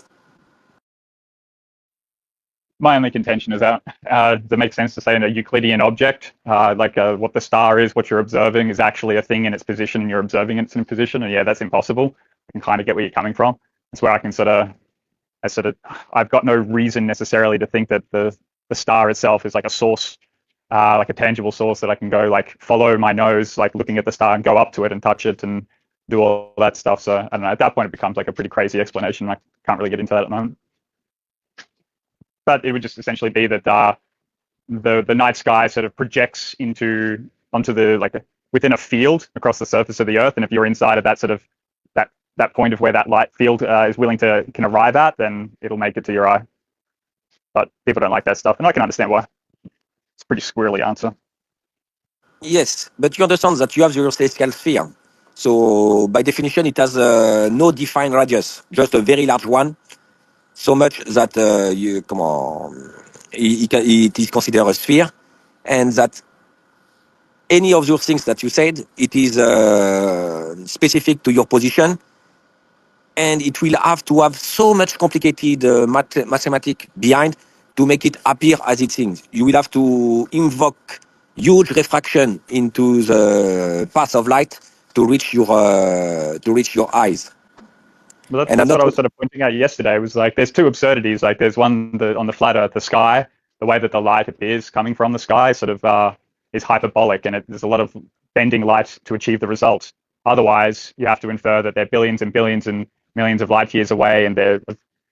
My only contention is that does it make sense to say in a Euclidean object, what the star is, what you're observing is actually a thing in its position and you're observing its in position? And yeah, that's impossible. I can kind of get where you're coming from. That's where I can I've got no reason necessarily to think that the star itself is like a source, like a tangible source that I can go like follow my nose, like looking at the star and go up to it and touch it and do all that stuff. So I don't know, at that point it becomes like a pretty crazy explanation. I can't really get into that at the moment. But it would just essentially be that the night sky sort of projects onto the within a field across the surface of the Earth, and if you're inside of that sort of that point of where that light field can arrive at, then it'll make it to your eye. But people don't like that stuff, and I can understand why. It's a pretty squirrely answer. Yes, but you understand that you have your celestial sphere. So by definition, it has no defined radius, just a very large one. So much that it is considered a sphere, and that any of those things that you said, it is specific to your position, and it will have to have so much complicated mathematics behind to make it appear as it seems. You will have to invoke huge refraction into the path of light to reach your eyes. Well, that's what I was sort of pointing out yesterday. It was like there's two absurdities. Like there's one on the flat Earth, the sky, the way that the light appears coming from the sky sort of is hyperbolic, and there's a lot of bending light to achieve the result. Otherwise, you have to infer that they're billions and billions and millions of light years away, and they're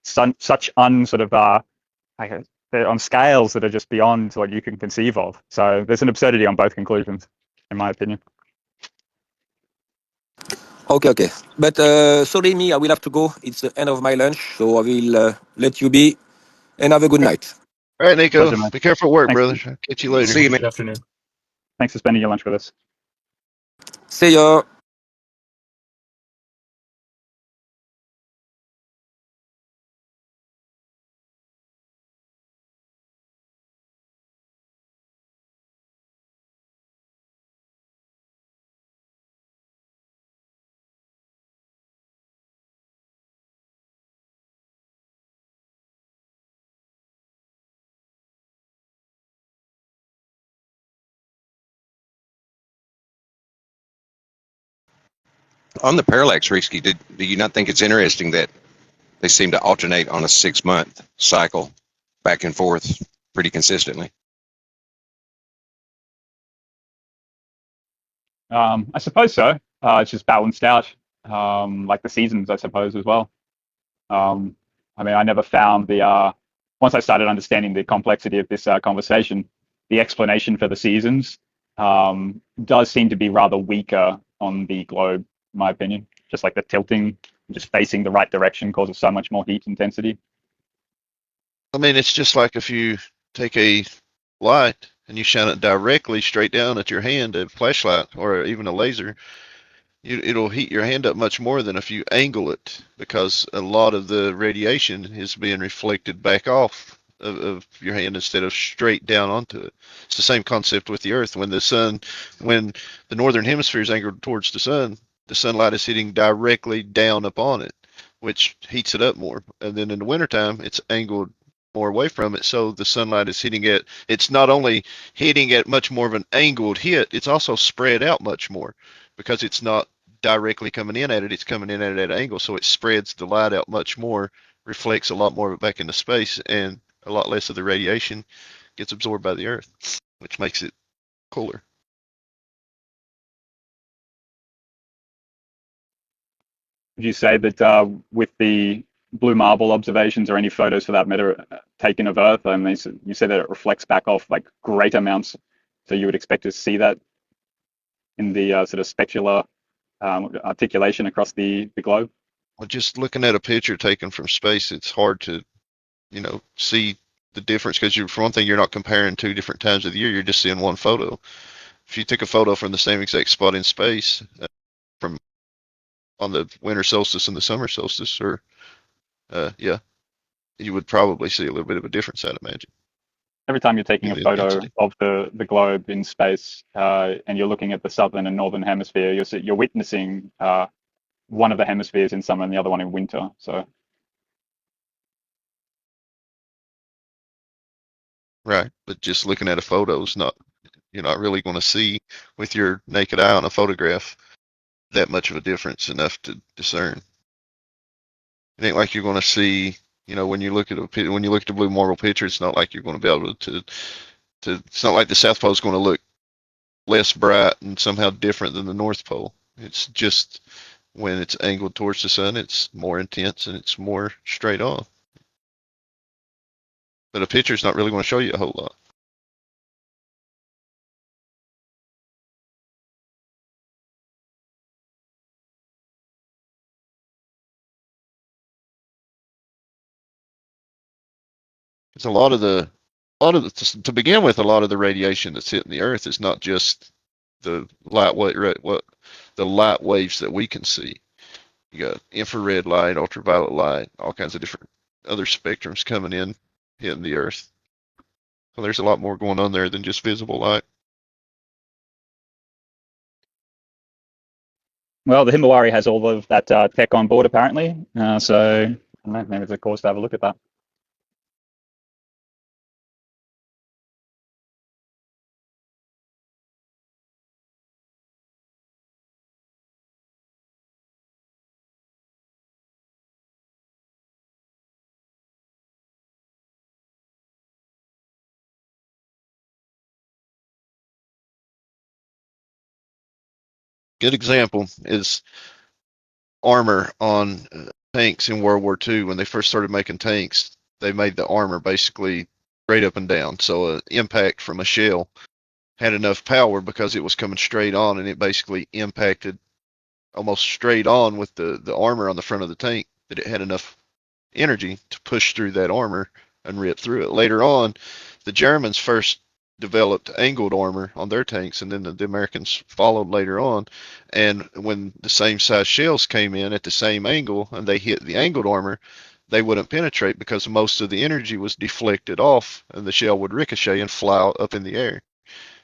such they're on scales that are just beyond what you can conceive of. So there's an absurdity on both conclusions, in my opinion. Okay. But sorry, me, I will have to go. It's the end of my lunch, so I will let you be, and have a good night. All right, Nico. Pleasure, be careful at work, Thanks. brother. I'll catch you later. See you, man. Good afternoon. Thanks for spending your lunch with us. See ya. On the parallax, Risky, do you not think it's interesting that they seem to alternate on a 6-month cycle back and forth pretty consistently? I suppose so. It's just balanced out, like the seasons, I suppose, as well. I mean, I never found once I started understanding the complexity of this conversation, the explanation for the seasons does seem to be rather weaker on the globe, in my opinion. Just like the tilting, just facing the right direction causes so much more heat intensity. I mean, it's just like if you take a light and you shine it directly straight down at your hand, a flashlight or even a laser, it'll heat your hand up much more than if you angle it, because a lot of the radiation is being reflected back off of your hand instead of straight down onto it. It's the same concept with the Earth. When the northern hemisphere is angled towards the sunlight is hitting directly down upon it, which heats it up more. And then in the wintertime, it's angled more away from it, so the sunlight is hitting it. It's not only hitting at much more of an angled hit, it's also spread out much more, because it's not directly coming in at it, it's coming in at it at an angle, so it spreads the light out much more, reflects a lot more of it back into space, and a lot less of the radiation gets absorbed by the Earth, which makes it cooler. Would you say that with the blue marble observations or any photos for that matter taken of Earth, you said that it reflects back off like great amounts, so you would expect to see that in the sort of specular articulation across the globe? Well, just looking at a picture taken from space, it's hard to, see the difference, because for one thing, you're not comparing two different times of the year. You're just seeing one photo. If you took a photo from the same exact spot in space, from on the winter solstice and the summer solstice, or you would probably see a little bit of a difference, I'd imagine. Every time you're taking a The photo intensity. of the globe in space, and you're looking at the southern and northern hemisphere, you're witnessing one of the hemispheres in summer and the other one in winter. So Right, but just looking at a photo is not, you're not really going to see with your naked eye on a photograph that much of a difference enough to discern. It ain't like you're going to see, when you look at the blue marble picture, it's not like you're going to be able to it's not like the South Pole is going to look less bright and somehow different than the North Pole. It's just when it's angled towards the sun, it's more intense and it's more straight on. But a picture's not really going to show you a whole lot. It's to begin with, a lot of the radiation that's hitting the Earth is not just the the light waves that we can see. You got infrared light, ultraviolet light, all kinds of different other spectrums coming in, hitting the Earth. So there's a lot more going on there than just visible light. well, the Himawari has all of that tech on board apparently. So I don't know, maybe it's a cause to have a look at that. Good example is armor on tanks in World War II. When they first started making tanks, they made the armor basically straight up and down. So an impact from a shell had enough power because it was coming straight on, and it basically impacted almost straight on with the armor on the front of the tank, that it had enough energy to push through that armor and rip through it. Later on, the Germans first developed angled armor on their tanks, and then the Americans followed later on. And when the same size shells came in at the same angle and they hit the angled armor, they wouldn't penetrate because most of the energy was deflected off, and the shell would ricochet and fly up in the air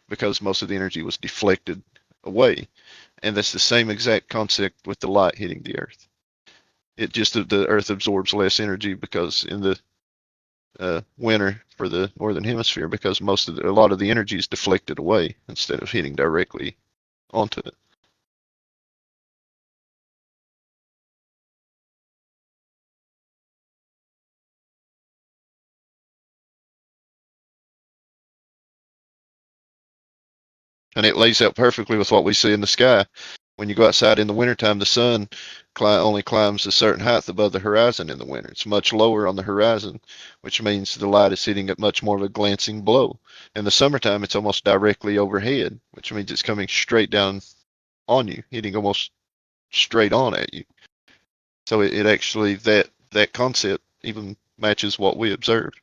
because most of the energy was deflected away. And that's the same exact concept with the light hitting the Earth. It just, the Earth absorbs less energy because in the winter for the northern hemisphere, because a lot of the energy is deflected away instead of hitting directly onto it. And it lays out perfectly with what we see in the sky. When you go outside in the wintertime, the sun only climbs a certain height above the horizon in the winter. It's much lower on the horizon, which means the light is hitting at much more of a glancing blow. In the summertime, it's almost directly overhead, which means it's coming straight down on you, hitting almost straight on at you. So it actually, that concept even matches what we observed.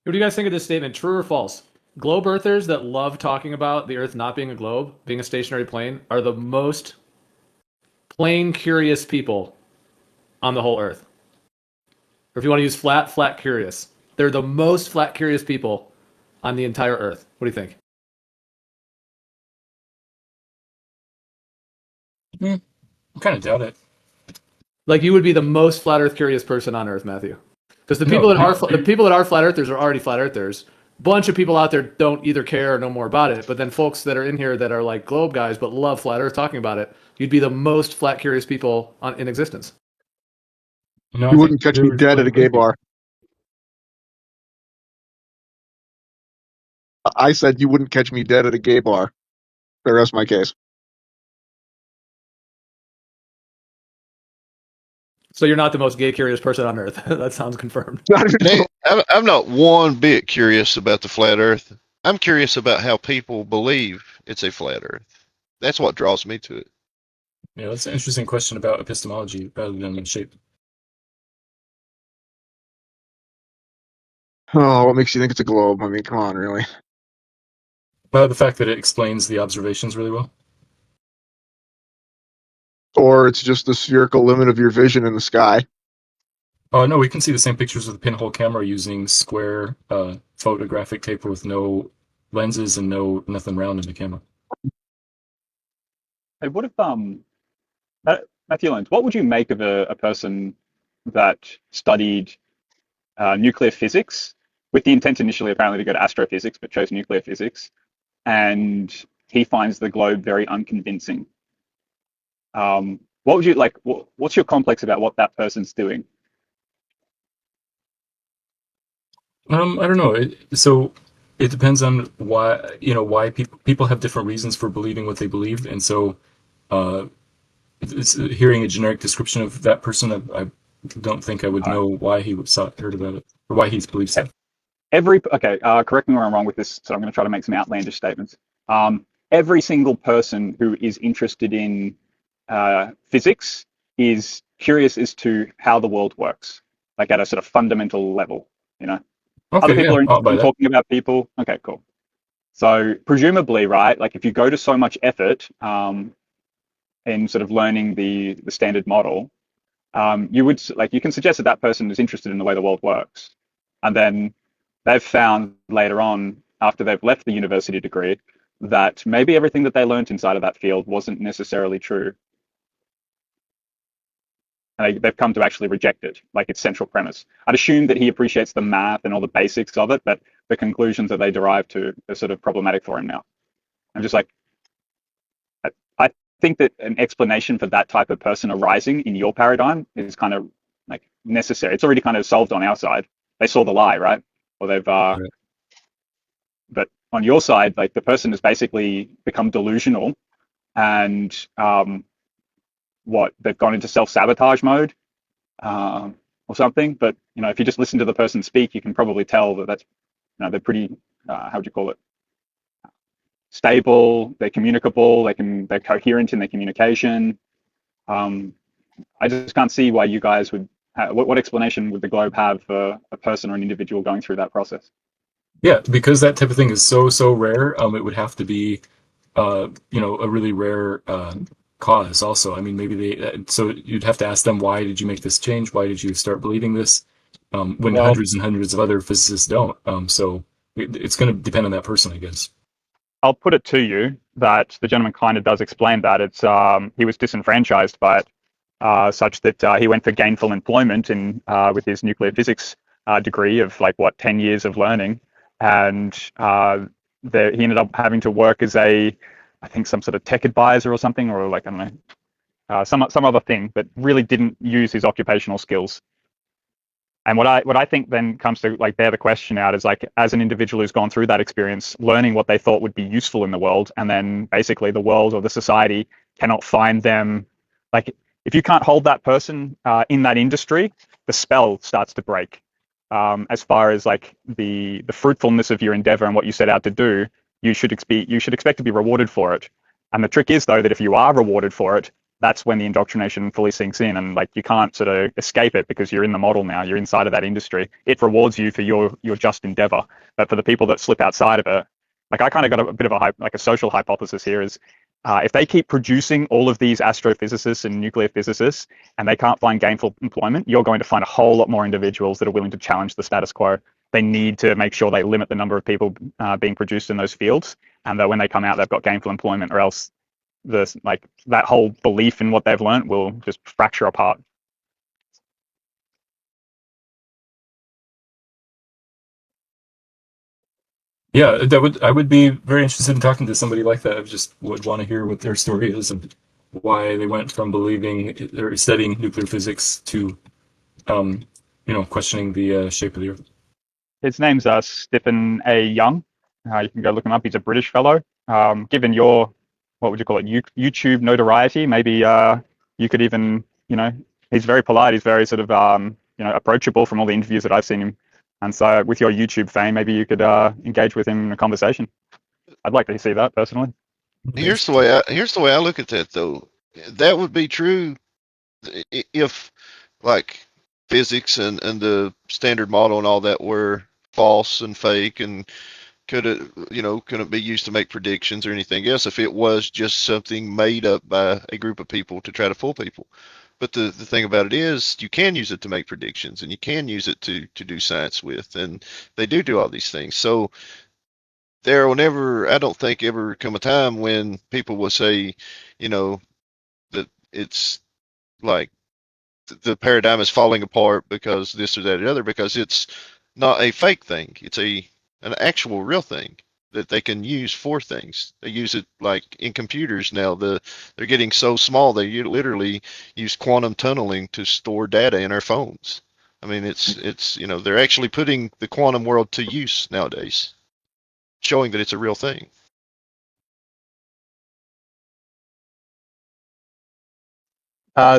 What do you guys think of this statement? True or false? Globe earthers that love talking about the Earth not being a globe, being a stationary plane, are the most plane curious people on the whole Earth. Or if you want to use flat curious, they're the most flat curious people on the entire Earth. What do you think? I kind of doubt it. Like you would be the most flat Earth curious person on Earth, Matthew. Because the No, people that no. are the people that are flat earthers are already flat earthers. Bunch of people out there don't either care or know more about it. But then folks that are in here that are like globe guys but love flat Earth talking about it, you'd be the most flat curious people in existence. No, You wouldn't catch me dead at a gay bar. I said you wouldn't catch me dead at a gay bar. The rest of my case. So you're not the most gay curious person on Earth. That sounds confirmed. Hey, I'm not one bit curious about the flat Earth. I'm curious about how people believe it's a flat Earth. That's what draws me to it. Yeah, that's an interesting question about epistemology rather than shape. Oh, what makes you think it's a globe? I mean, come on, really? The fact that it explains the observations really well. Or it's just the spherical limit of your vision in the sky. Oh no, we can see the same pictures with a pinhole camera using square photographic tape with no lenses and nothing round in the camera. Hey, what if Matthew Lens, what would you make of a person that studied nuclear physics with the intent initially apparently to go to astrophysics, but chose nuclear physics, and he finds the globe very unconvincing? What would you like? What's your complex about what that person's doing? I don't know. So it depends on why people have different reasons for believing what they believe, and so hearing a generic description of that person, I don't think I would know why he heard about it or why he believes that. Correct me where I'm wrong with this. So I'm going to try to make some outlandish statements. Every single person who is interested in physics is curious as to how the world works, like at a sort of fundamental level. Okay, Other people yeah, are I'll interested buy in that. talking about people. Okay, cool. So presumably, right, like if you go to so much effort in sort of learning the standard model, you can suggest that that person is interested in the way the world works, and then they've found later on after they've left the university degree that maybe everything that they learned inside of that field wasn't necessarily true. And they've come to actually reject it, like its central premise. I'd assume that he appreciates the math and all the basics of it, but the conclusions that they derive to are sort of problematic for him now. I'm just like, I think that an explanation for that type of person arising in your paradigm is kind of like necessary. It's already kind of solved on our side. They saw the lie, right? Or they've, but on your side, like the person has basically become delusional and they've gone into self-sabotage mode or something. But if you just listen to the person speak, you can probably tell that that's they're pretty how would you call it, stable, they're communicable, they're coherent in their communication. I just can't see why you guys would what explanation would the globe have for a person or an individual going through that process? Yeah, because that type of thing is so rare. It would have to be a really rare cause also. I mean, maybe so you'd have to ask them, why did you make this change? Why did you start believing this? When hundreds and hundreds of other physicists don't. So it's going to depend on that person, I guess. I'll put it to you that the gentleman kind of does explain that it's he was disenfranchised by it, such that he went for gainful employment with his nuclear physics degree of 10 years of learning, and he ended up having to work as I think some sort of tech advisor or something, or I don't know, some other thing, but really didn't use his occupational skills. And what I think then comes to bear the question out is as an individual who's gone through that experience, learning what they thought would be useful in the world, and then basically the world or the society cannot find them. If you can't hold that person in that industry, the spell starts to break. As far as the fruitfulness of your endeavor and what you set out to do, you should expect to be rewarded for it. And the trick is though that if you are rewarded for it, that's when the indoctrination fully sinks in, and like you can't sort of escape it because you're in the model now. You're inside of that industry. It rewards you for your just endeavor. But for the people that slip outside of it, like I kind of got a bit of a social hypothesis here is if they keep producing all of these astrophysicists and nuclear physicists and they can't find gainful employment, you're going to find a whole lot more individuals that are willing to challenge the status quo. They need to make sure they limit the number of people being produced in those fields, and that when they come out, they've got gainful employment, or else that whole belief in what they've learned will just fracture apart. Yeah, I would be very interested in talking to somebody like that. I just would want to hear what their story is of why they went from believing or studying nuclear physics to, questioning the shape of the Earth. His name's Stephen A. Young. You can go look him up. He's a British fellow. Given your, what would you call it, YouTube notoriety, maybe you could even, he's very polite. He's very sort of, approachable from all the interviews that I've seen him. And so with your YouTube fame, maybe you could engage with him in a conversation. I'd like to see that personally. Here's the way I look at that, though. That would be true if, like, physics and the standard model and all that were false and fake and couldn't be used to make predictions or anything else, if it was just something made up by a group of people to try to fool people. But the thing about it is you can use it to make predictions, and you can use it to do science with, and they do all these things. So there will never, I don't think, ever come a time when people will say, that it's like the paradigm is falling apart because this or that or the other, because it's not a fake thing. It's an actual real thing that they can use for things. They use it like in computers now. They're getting so small they literally use quantum tunneling to store data in our phones. I mean, it's they're actually putting the quantum world to use nowadays, showing that it's a real thing.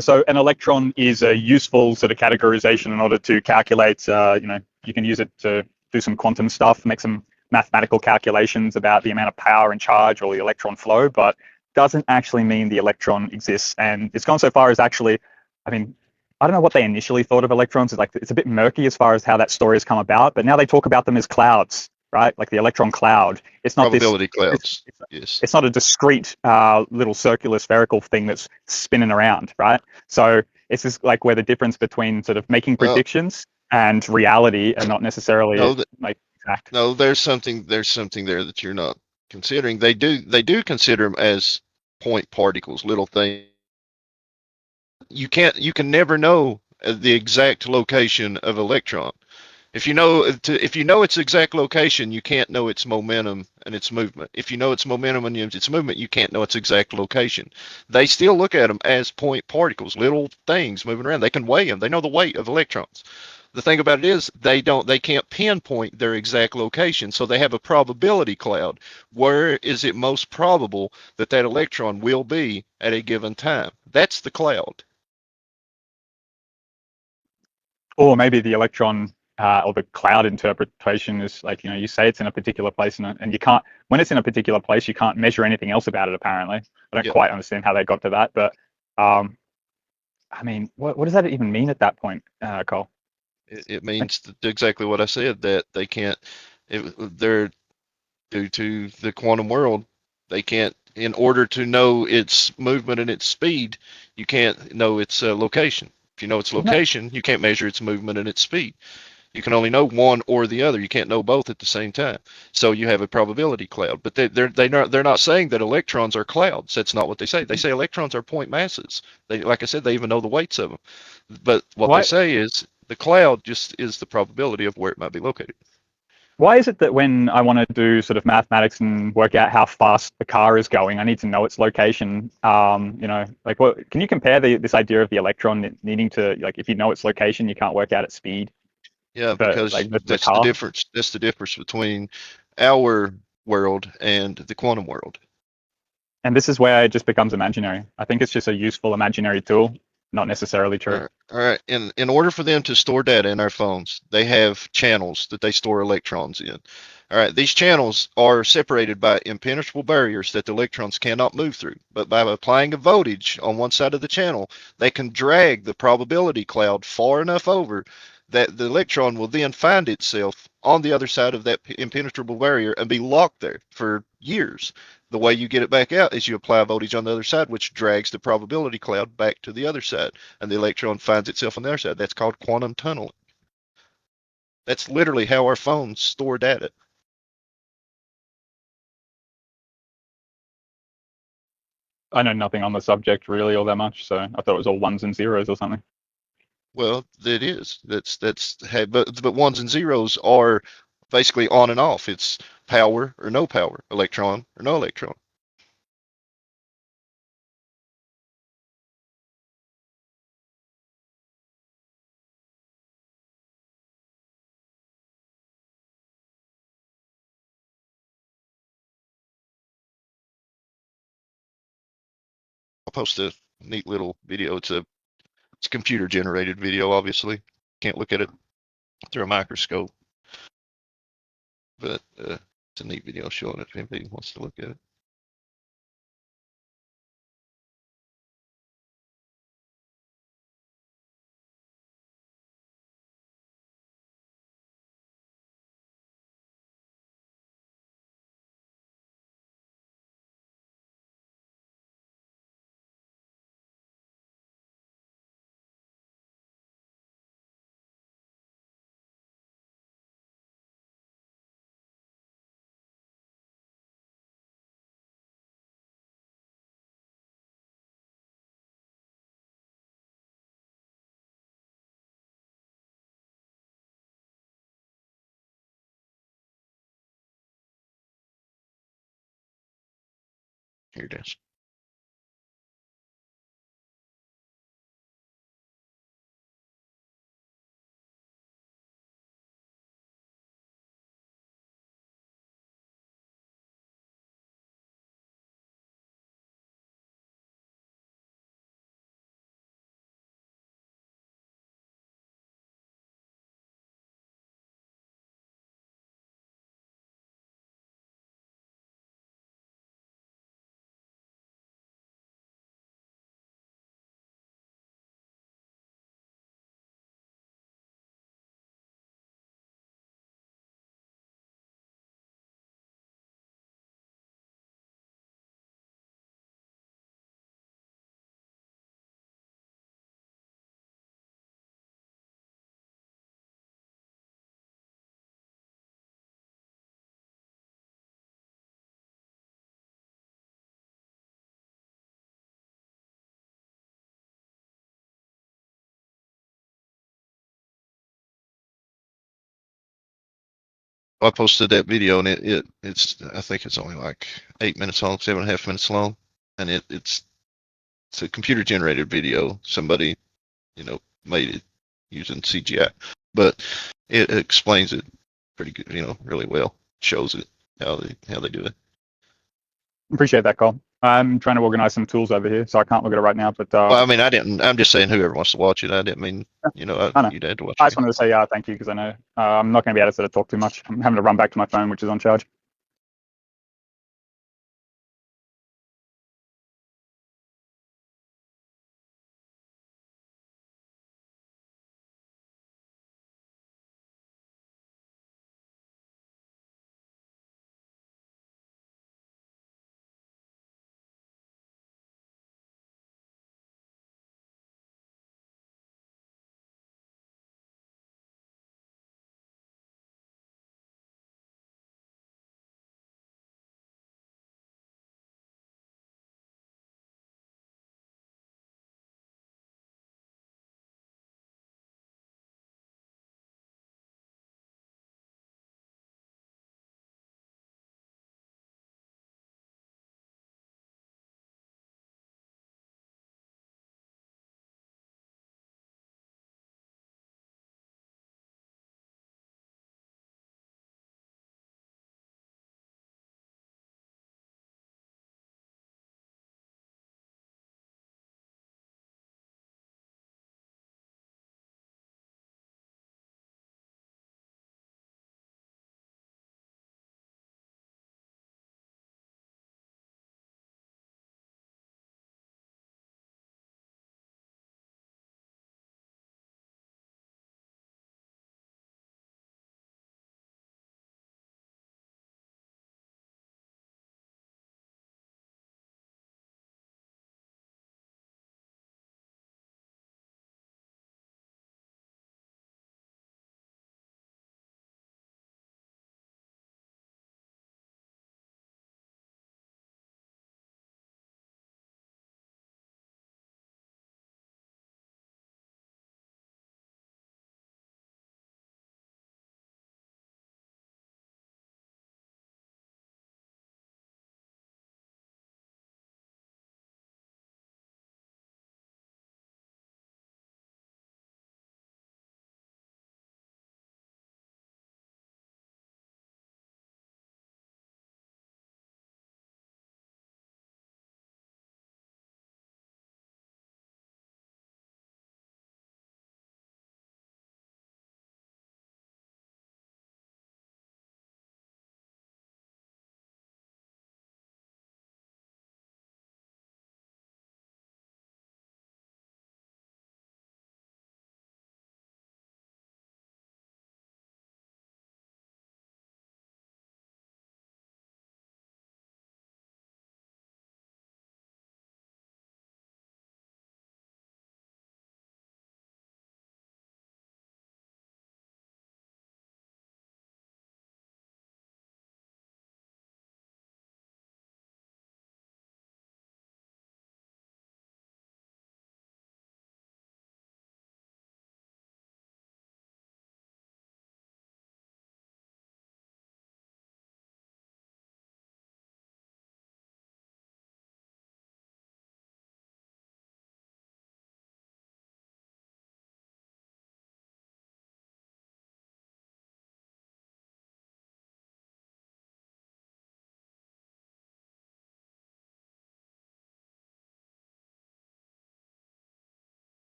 So an electron is a useful sort of categorization in order to calculate, you can use it to do some quantum stuff, make some mathematical calculations about the amount of power and charge or the electron flow, but doesn't actually mean the electron exists. And it's gone so far as actually, I mean, I don't know what they initially thought of electrons. It's a bit murky as far as how that story has come about, but now they talk about them as clouds, right? Like the electron cloud. It's not probability clouds. Yes. It's not a discrete little circular spherical thing that's spinning around, right? So it's just like where the difference between sort of making predictions and reality are not necessarily exact. No, there's something there that you're not considering. They do consider them as point particles, little things. You can never know the exact location of electron. If you know its exact location, you can't know its momentum and its movement. If you know its momentum and its movement, you can't know its exact location. They still look at them as point particles, little things moving around. They can weigh them. They know the weight of electrons. The thing about it is they can't pinpoint their exact location, so they have a probability cloud. Where is it most probable that electron will be at a given time? That's the cloud. Or maybe the electron or the cloud interpretation is like, you say it's in a particular place and you can't, when it's in a particular place, you can't measure anything else about it, apparently. I don't quite understand how they got to that, but I mean, what does that even mean at that point, Cole? It means exactly what I said, that they can't, they're due to the quantum world, they can't, in order to know its movement and its speed, you can't know its location. If you know its location, you can't measure its movement and its speed. You can only know one or the other. You can't know both at the same time. So you have a probability cloud. But they're not saying that electrons are clouds. That's not what they say. They say electrons are point masses. Like I said, they even know the weights of them. But what they say is the cloud just is the probability of where it might be located. Why is it that when I want to do sort of mathematics and work out how fast the car is going, I need to know its location? Can you compare this idea of the electron needing to, like, if you know its location, you can't work out its speed? Yeah, because that's the difference. That's the difference between our world and the quantum world. And this is where it just becomes imaginary. I think it's just a useful imaginary tool. not necessarily true. All right. In order for them to store data in our phones, they have channels that they store electrons in. All right. These channels are separated by impenetrable barriers that the electrons cannot move through. But by applying a voltage on one side of the channel, they can drag the probability cloud far enough over that the electron will then find itself on the other side of that impenetrable barrier and be locked there for years. The way you get it back out is you apply voltage on the other side, which drags the probability cloud back to the other side, and the electron finds itself on the other side. That's called quantum tunneling. That's literally how our phones store data. I know nothing on the subject really all that much, so I thought it was all ones and zeros or something. Well, it is. But ones and zeros are basically on and off. It's power or no power, electron or no electron. I'll post a neat little video. It's a computer generated video, obviously. Can't look at it through a microscope. But it's a neat video showing it if anybody wants to look at it. Here it is. I posted that video and it's I think it's only like 8 minutes long, 7.5 minutes long, and it's a computer generated video. Somebody, made it using CGI, but it explains it pretty good, really well. Shows it how they do it. Appreciate that, Cole. I'm trying to organize some tools over here, so I can't look at it right now. But Well, I mean, I didn't. I'm just saying whoever wants to watch it. I didn't mean, I know. you'd had to watch I it. just wanted to say thank you because I know I'm not going to be able to sort of talk too much. I'm having to run back to my phone, which is on charge.